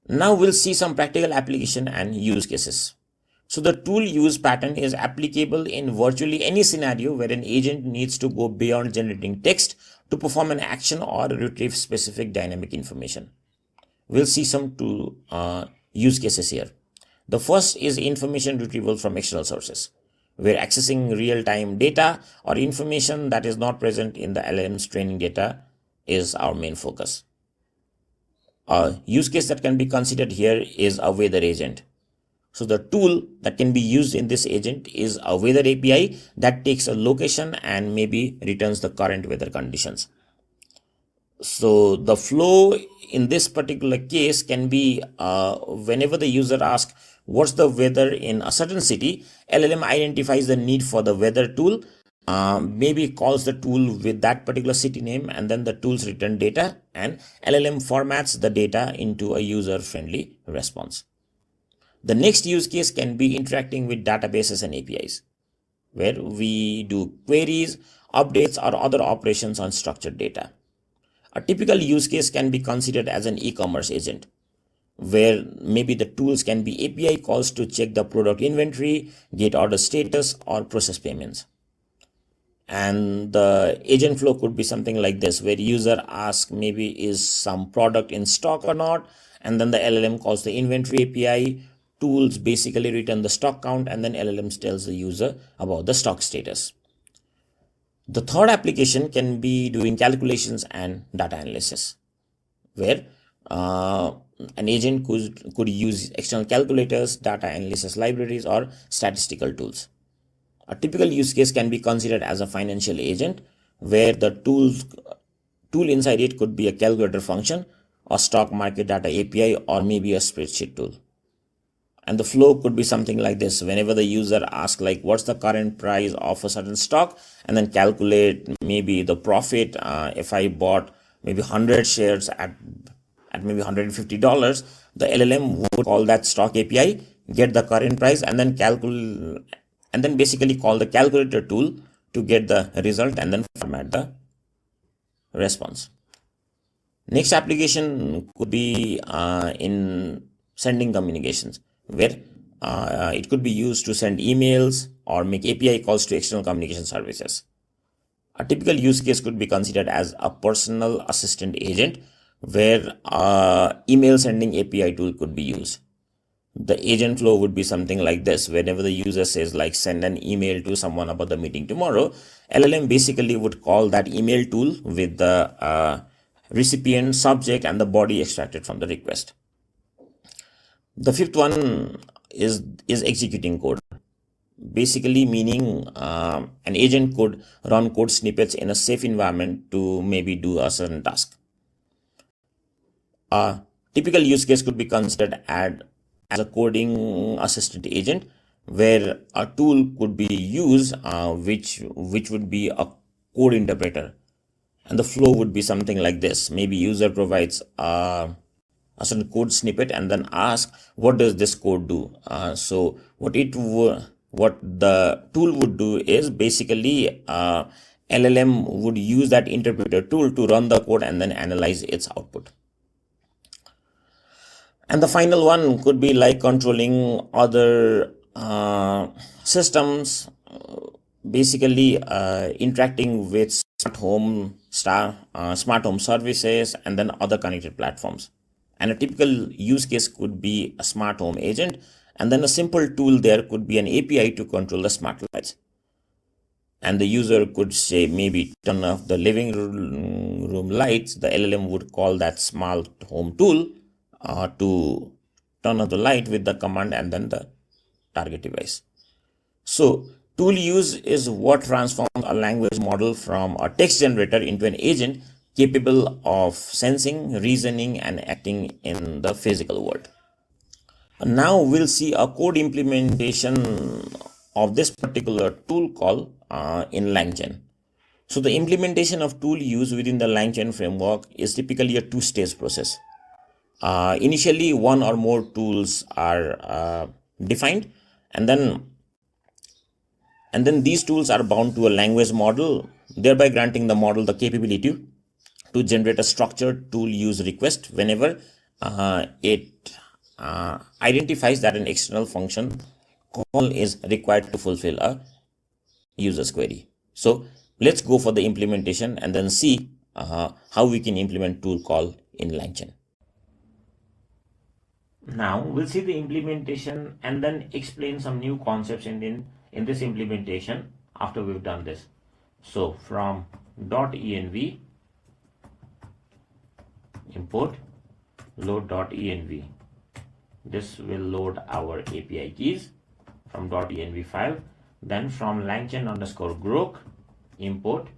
Now we'll see some practical application and use cases. So the tool use pattern is applicable in virtually any scenario where an agent needs to go beyond generating text to perform an action or retrieve specific dynamic information. We'll see some tool use cases here. The first is information retrieval from external sources, where accessing real-time data or information that is not present in the LLM's training data is our main focus. A use case that can be considered here is a weather agent. So the tool that can be used in this agent is a weather API that takes a location and maybe returns the current weather conditions. So the flow in this particular case can be whenever the user asks what's the weather in a certain city, LLM identifies the need for the weather tool, maybe calls the tool with that particular city name, and then the tools return data and LLM formats the data into a user-friendly response. The next use case can be interacting with databases and APIs, where we do queries, updates, or other operations on structured data. A typical use case can be considered as an e-commerce agent, where maybe the tools can be API calls to check the product inventory, get order status, or process payments. And the agent flow could be something like this, where user asks maybe is some product in stock or not, and then the LLM calls the inventory API, tools basically return the stock count, and then LLM tells the user about the stock status. The third application can be doing calculations and data analysis, where an agent could use external calculators, data analysis libraries, or statistical tools. A typical use case can be considered as a financial agent, where the tool inside it could be a calculator function, a stock market data API, or maybe a spreadsheet tool. And the flow could be something like this. Whenever the user asks like what's the current price of a certain stock, and then calculate maybe the profit, if I bought maybe 100 shares at maybe $150, the LLM would call that stock API, get the current price, and then calculate, and then basically call the calculator tool to get the result and then format the response. Next application could be in sending communications, where it could be used to send emails or make API calls to external communication services. A typical use case could be considered as a personal assistant agent, where email sending API tool could be used. The agent flow would be something like this. Whenever the user says like send an email to someone about the meeting tomorrow, LLM basically would call that email tool with the recipient, subject, and the body extracted from the request. The fifth one is executing code. Basically meaning an agent could run code snippets in a safe environment to maybe do a certain task. A typical use case could be considered as a coding assistant agent, where a tool could be used which would be a code interpreter, and the flow would be something like this. Maybe user provides a certain code snippet and then ask what does this code do. So what the tool would do is basically LLM would use that interpreter tool to run the code and then analyze its output. And the final one could be like controlling other systems, basically interacting with smart home services and then other connected platforms. And a typical use case could be a smart home agent, and then a simple tool there could be an API to control the smart lights. And the user could say maybe turn off the living room lights. The LLM would call that smart home tool to turn off the light with the command and then the target device. So tool use is what transforms a language model from a text generator into an agent capable of sensing, reasoning, and acting in the physical world. Now we'll see a code implementation of this particular tool call in LangChain. So the implementation of tool use within the LangChain framework is typically a two-stage process. Initially, one or more tools are defined, and then these tools are bound to a language model, thereby granting the model the capability to generate a structured tool use request whenever it identifies that an external function call is required to fulfill a user's query. So let's go for the implementation and then see how we can implement tool call in LangChain. Now we'll see the implementation and then explain some new concepts in this implementation after we've done this. So from .env import load.env. This will load our API keys from .env file. Then from LangChain_grok import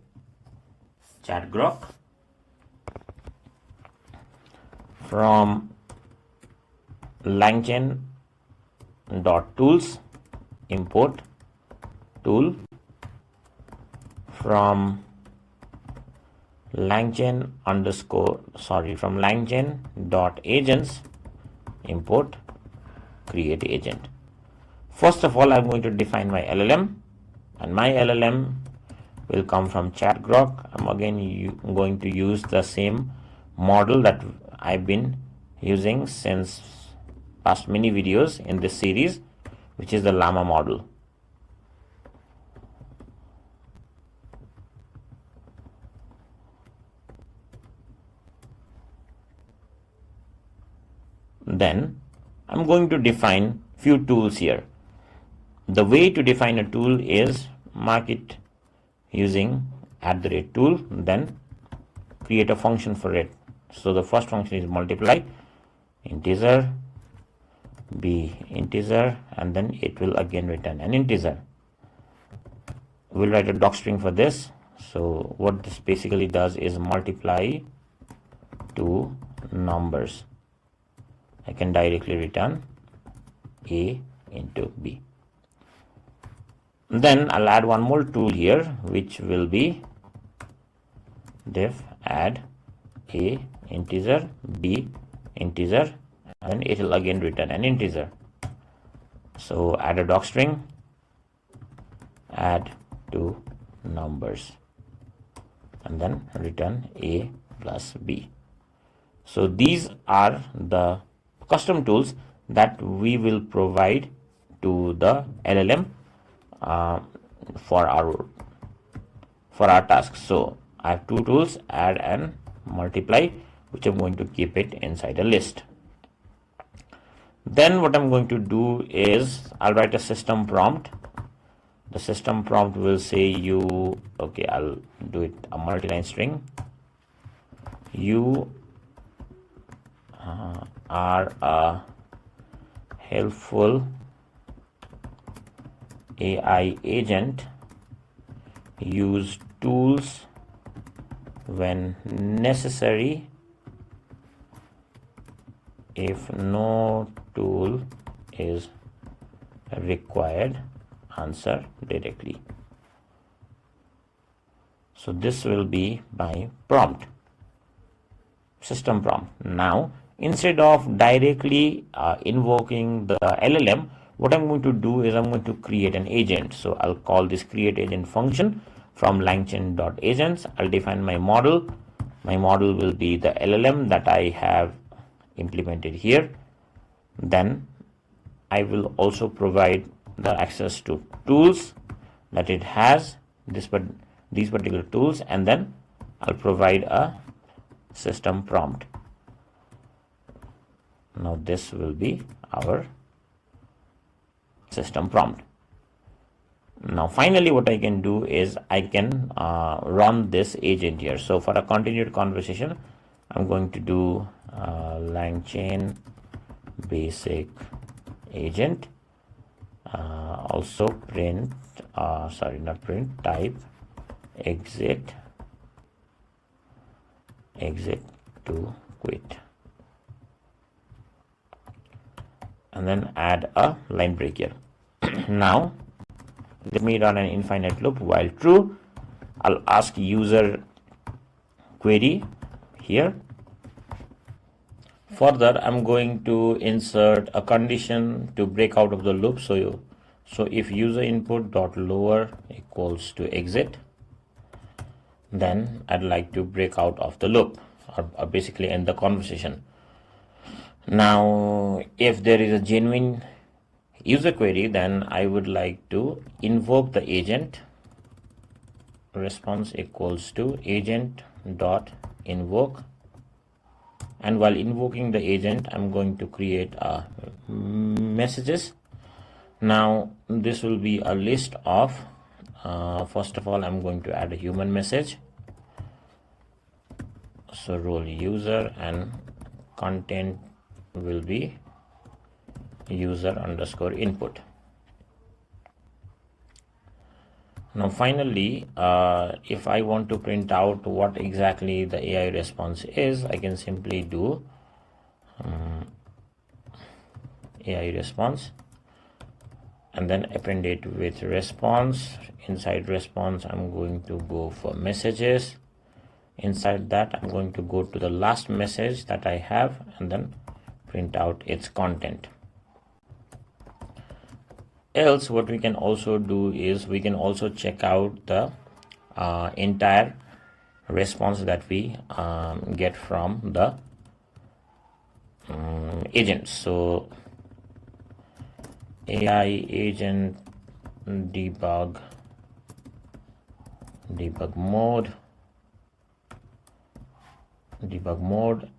chatgrok. From LangChain.tools import tool. From LangChain.agents import create agent. First of all, I'm going to define my LLM, and my LLM will come from chatgrok. I'm again going to use the same model that I've been using since past many videos in this series, which is the llama model. Then I'm going to define few tools here. The way to define a tool is mark it using @tool, then create a function for it. So the first function is multiply, integer, be integer, and then it will again return an integer. We'll write a docstring for this. So what this basically does is multiply two numbers. I can directly return A into B. Then I'll add one more tool here, which will be def add A integer, B integer, and it will again return an integer. So add a docstring, add two numbers, and then return A plus B. So these are the custom tools that we will provide to the LLM for our tasks. So I have two tools, add and multiply, which I'm going to keep it inside a list. Then what I'm going to do is I'll write a system prompt. The system prompt will say I'll do it a multi-line string. You are a helpful AI agent. Use tools when necessary. If no tool is required, answer directly. So this will be my prompt, system prompt. Now, instead of directly invoking the LLM, what I'm going to do is I'm going to create an agent. So I'll call this create agent function from LangChain.agents. I'll define my model. My model will be the LLM that I have implemented here. Then I will also provide the access to tools that it has, these particular tools, and then I'll provide a system prompt. Now this will be our system prompt. Now finally what I can do is I can run this agent here. So for a continued conversation, I'm going to do LangChain basic agent, also print type exit to quit, and then add a line break here. Now let me run an infinite loop. While true, I'll ask user query here. Further, I'm going to insert a condition to break out of the loop. So if user input dot lower equals to exit, then I'd like to break out of the loop, or basically end the conversation. Now, if there is a genuine user query, then I would like to invoke the agent. Response equals to agent dot invoke, and while invoking the agent, I'm going to create messages. Now this will be a list of first of all, I'm going to add a human message. So role user, and content will be user underscore input. Now finally, if I want to print out what exactly the AI response is, I can simply do AI response and then append it with response. Inside response, I'm going to go for messages. Inside that, I'm going to go to the last message that I have and then print out its content. Else, what we can also do is we can also check out the entire response that we get from the agent. So AI agent debug mode,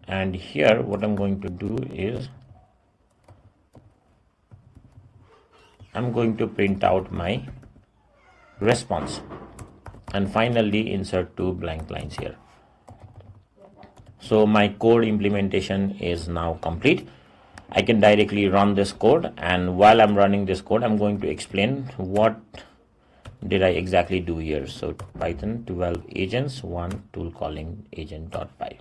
and here what I'm going to do is I'm going to print out my response and finally insert two blank lines here. So my code implementation is now complete. I can directly run this code, and while I'm running this code, I'm going to explain what did I exactly do here. So Python 12 agents, one tool calling agent.py.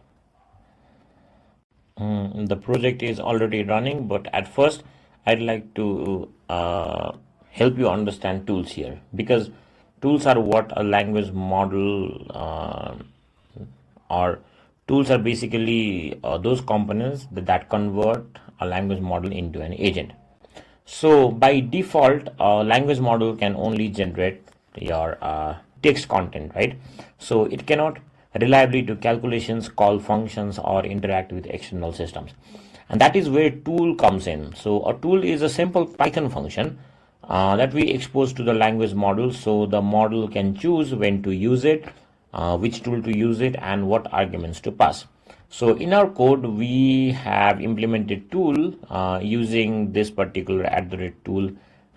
The project is already running, but at first I'd like to help you understand tools here, because tools are what a language model or tools are basically those components that convert a language model into an agent. So by default, a language model can only generate your text content, right? So it cannot reliably do calculations, call functions, or interact with external systems. And that is where tool comes in. So a tool is a simple Python function that we expose to the language model, so the model can choose when to use it, which tool to use it, and what arguments to pass. So in our code, we have implemented tool using this particular @tool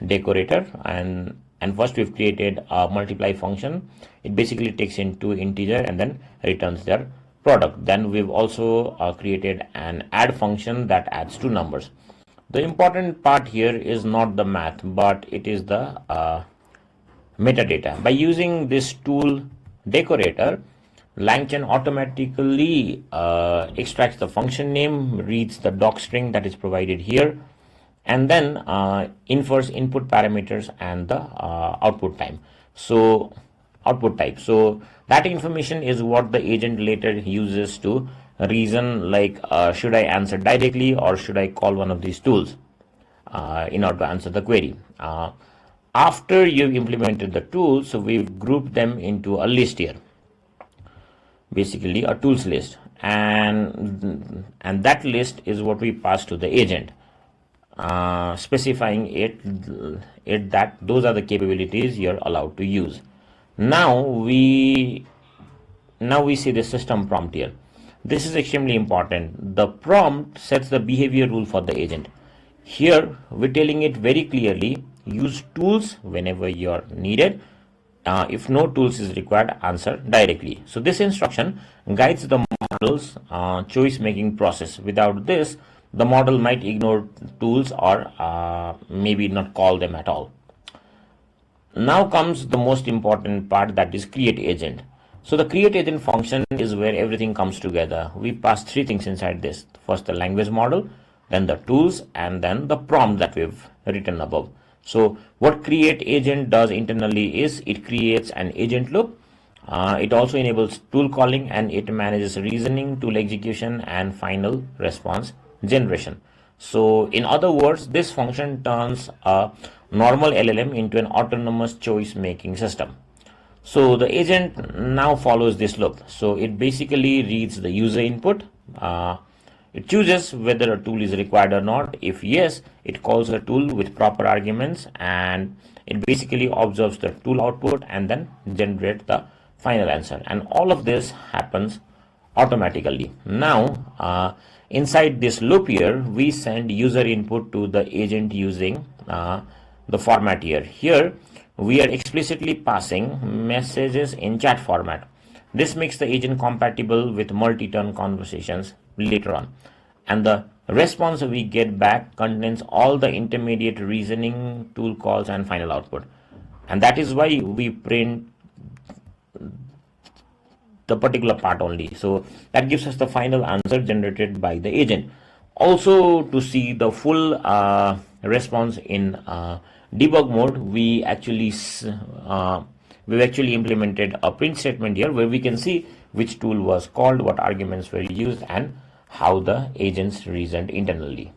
decorator, and first we've created a multiply function. It basically takes in two integer and then returns their product. Then we've also created an add function that adds two numbers. The important part here is not the math, but it is the metadata. By using this tool decorator, LangChain automatically extracts the function name, reads the doc string that is provided here, and then infers input parameters and the output time. So output type. So that information is what the agent later uses to reason, like should I answer directly or should I call one of these tools in order to answer the query. After you've implemented the tools, so we've grouped them into a list here, basically a tools list, and that list is what we pass to the agent, specifying it that those are the capabilities you're allowed to use. Now we see the system prompt here. This is extremely important. The prompt sets the behavior rule for the agent. Here we're telling it very clearly, use tools whenever you're needed. If no tools is required, answer directly. So this instruction guides the model's choice making process. Without this, the model might ignore tools or maybe not call them at all. Now comes the most important part, that is create agent. So the create agent function is where everything comes together. We pass three things inside this. First the language model, then the tools, and then the prompt that we've written above. So what create agent does internally is it creates an agent loop. It also enables tool calling, and it manages reasoning, tool execution, and final response generation. So in other words, this function turns a normal LLM into an autonomous choice making system. So the agent now follows this loop. So it basically reads the user input. It chooses whether a tool is required or not. If yes, it calls a tool with proper arguments, and it basically observes the tool output and then generates the final answer. And all of this happens automatically. Now, inside this loop here, we send user input to the agent using the format here. Here, we are explicitly passing messages in chat format. This makes the agent compatible with multi-turn conversations later on. And the response we get back contains all the intermediate reasoning, tool calls, and final output. And that is why we print the particular part only. So that gives us the final answer generated by the agent. Also, to see the full response in debug mode, we've actually implemented a print statement here where we can see which tool was called, what arguments were used, and how the agents reasoned internally.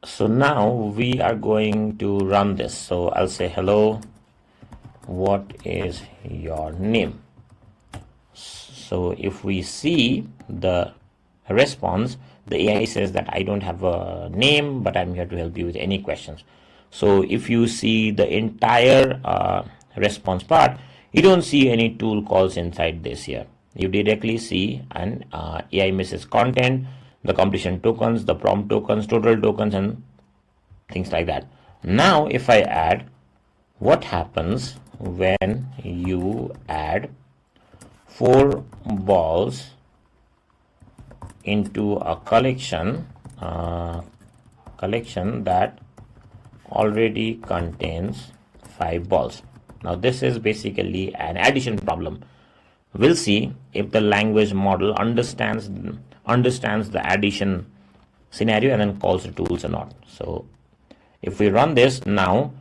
So now we are going to run this. So I'll say, hello, what is your name? So if we see the response, the AI says that I don't have a name, but I'm here to help you with any questions. So if you see the entire response part, you don't see any tool calls inside this here. You directly see an AI message content, the completion tokens, the prompt tokens, total tokens, and things like that. Now if I add, what happens when you add 4 balls into a collection that already contains 5 balls? Now this is basically an addition problem. We'll see if the language model understands the addition scenario and then calls the tools or not. So if we run this now,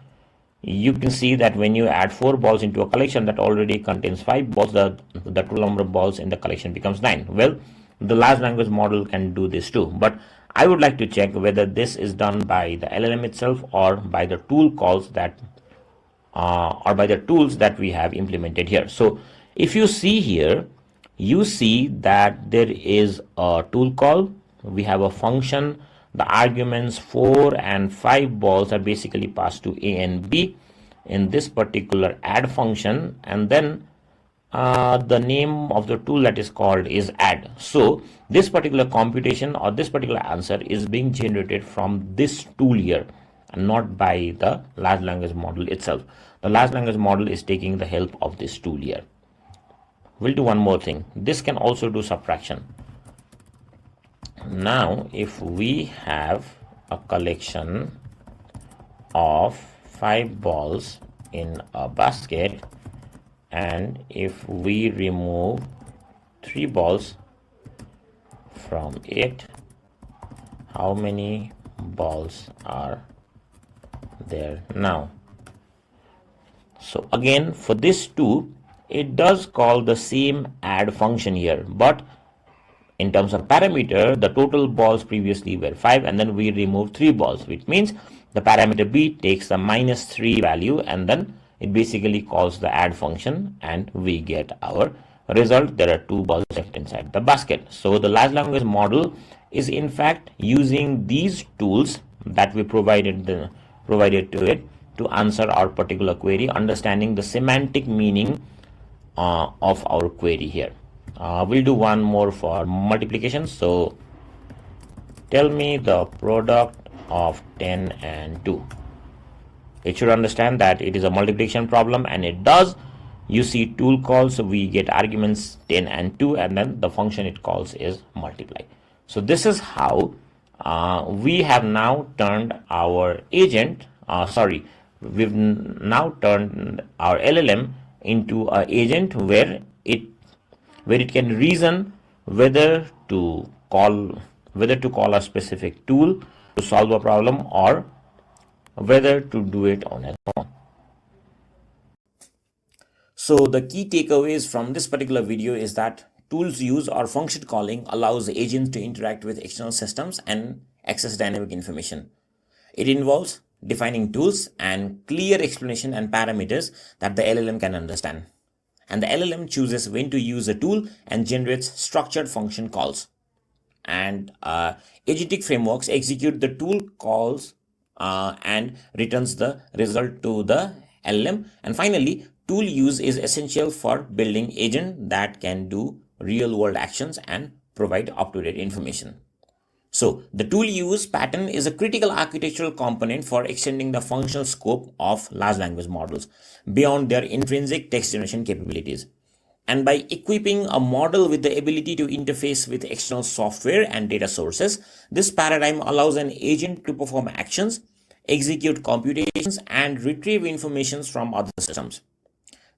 you can see that when you add 4 balls into a collection that already contains 5 balls, the total number of balls in the collection becomes 9. Well, the large language model can do this too, but I would like to check whether this is done by the LLM itself or by the tool calls that or by the tools that we have implemented here. So if you see here, you see that there is a tool call, we have a function, the arguments 4 and 5 balls are basically passed to A and B in this particular add function, and then the name of the tool that is called is add. So this particular computation or this particular answer is being generated from this tool here and not by the large language model itself. The large language model is taking the help of this tool here. We'll do one more thing. This can also do subtraction. Now if we have a collection of 5 balls in a basket, and if we remove 3 balls from it, how many balls are there now? So again, for this too, it does call the same add function here, but in terms of parameter, the total balls previously were 5 and then we remove 3 balls, which means the parameter b takes the -3 value and then it basically calls the add function and we get our result. There are 2 balls left inside the basket. So the large language model is in fact using these tools that we provided to it to answer our particular query, understanding the semantic meaning of our query here. We'll do one more for multiplication. So tell me the product of 10 and 2. It should understand that it is a multiplication problem, and it does. You see tool calls, so we get arguments 10 and 2, and then the function it calls is multiply. So this is how we have now turned our agent, we've now turned our LLM into an agent where it can reason whether to call a specific tool to solve a problem or whether to do it on its own. So the key takeaways from this particular video is that tools use or function calling allows agents to interact with external systems and access dynamic information. It involves defining tools and clear explanation and parameters that the LLM can understand. And the LLM chooses when to use a tool and generates structured function calls. And agentic frameworks execute the tool calls and returns the result to the LLM. And finally, tool use is essential for building agents that can do real-world actions and provide up-to-date information. So the tool use pattern is a critical architectural component for extending the functional scope of large language models beyond their intrinsic text generation capabilities. And by equipping a model with the ability to interface with external software and data sources, this paradigm allows an agent to perform actions, execute computations, and retrieve information from other systems.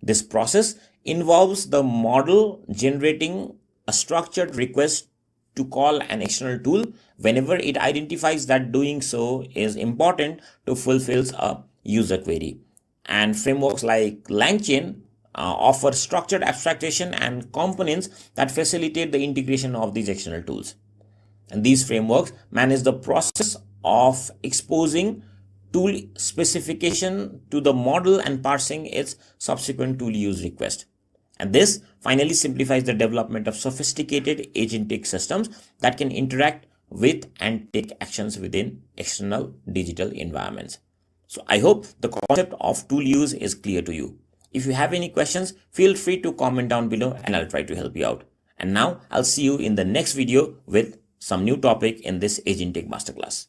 This process involves the model generating a structured request to call an external tool whenever it identifies that doing so is important to fulfill a user query. And frameworks like LangChain offer structured abstraction and components that facilitate the integration of these external tools. And these frameworks manage the process of exposing tool specification to the model and parsing its subsequent tool use request. And this finally simplifies the development of sophisticated agentic systems that can interact with and take actions within external digital environments. So I hope the concept of tool use is clear to you. If you have any questions, feel free to comment down below and I'll try to help you out. And now I'll see you in the next video with some new topic in this Agentic Masterclass.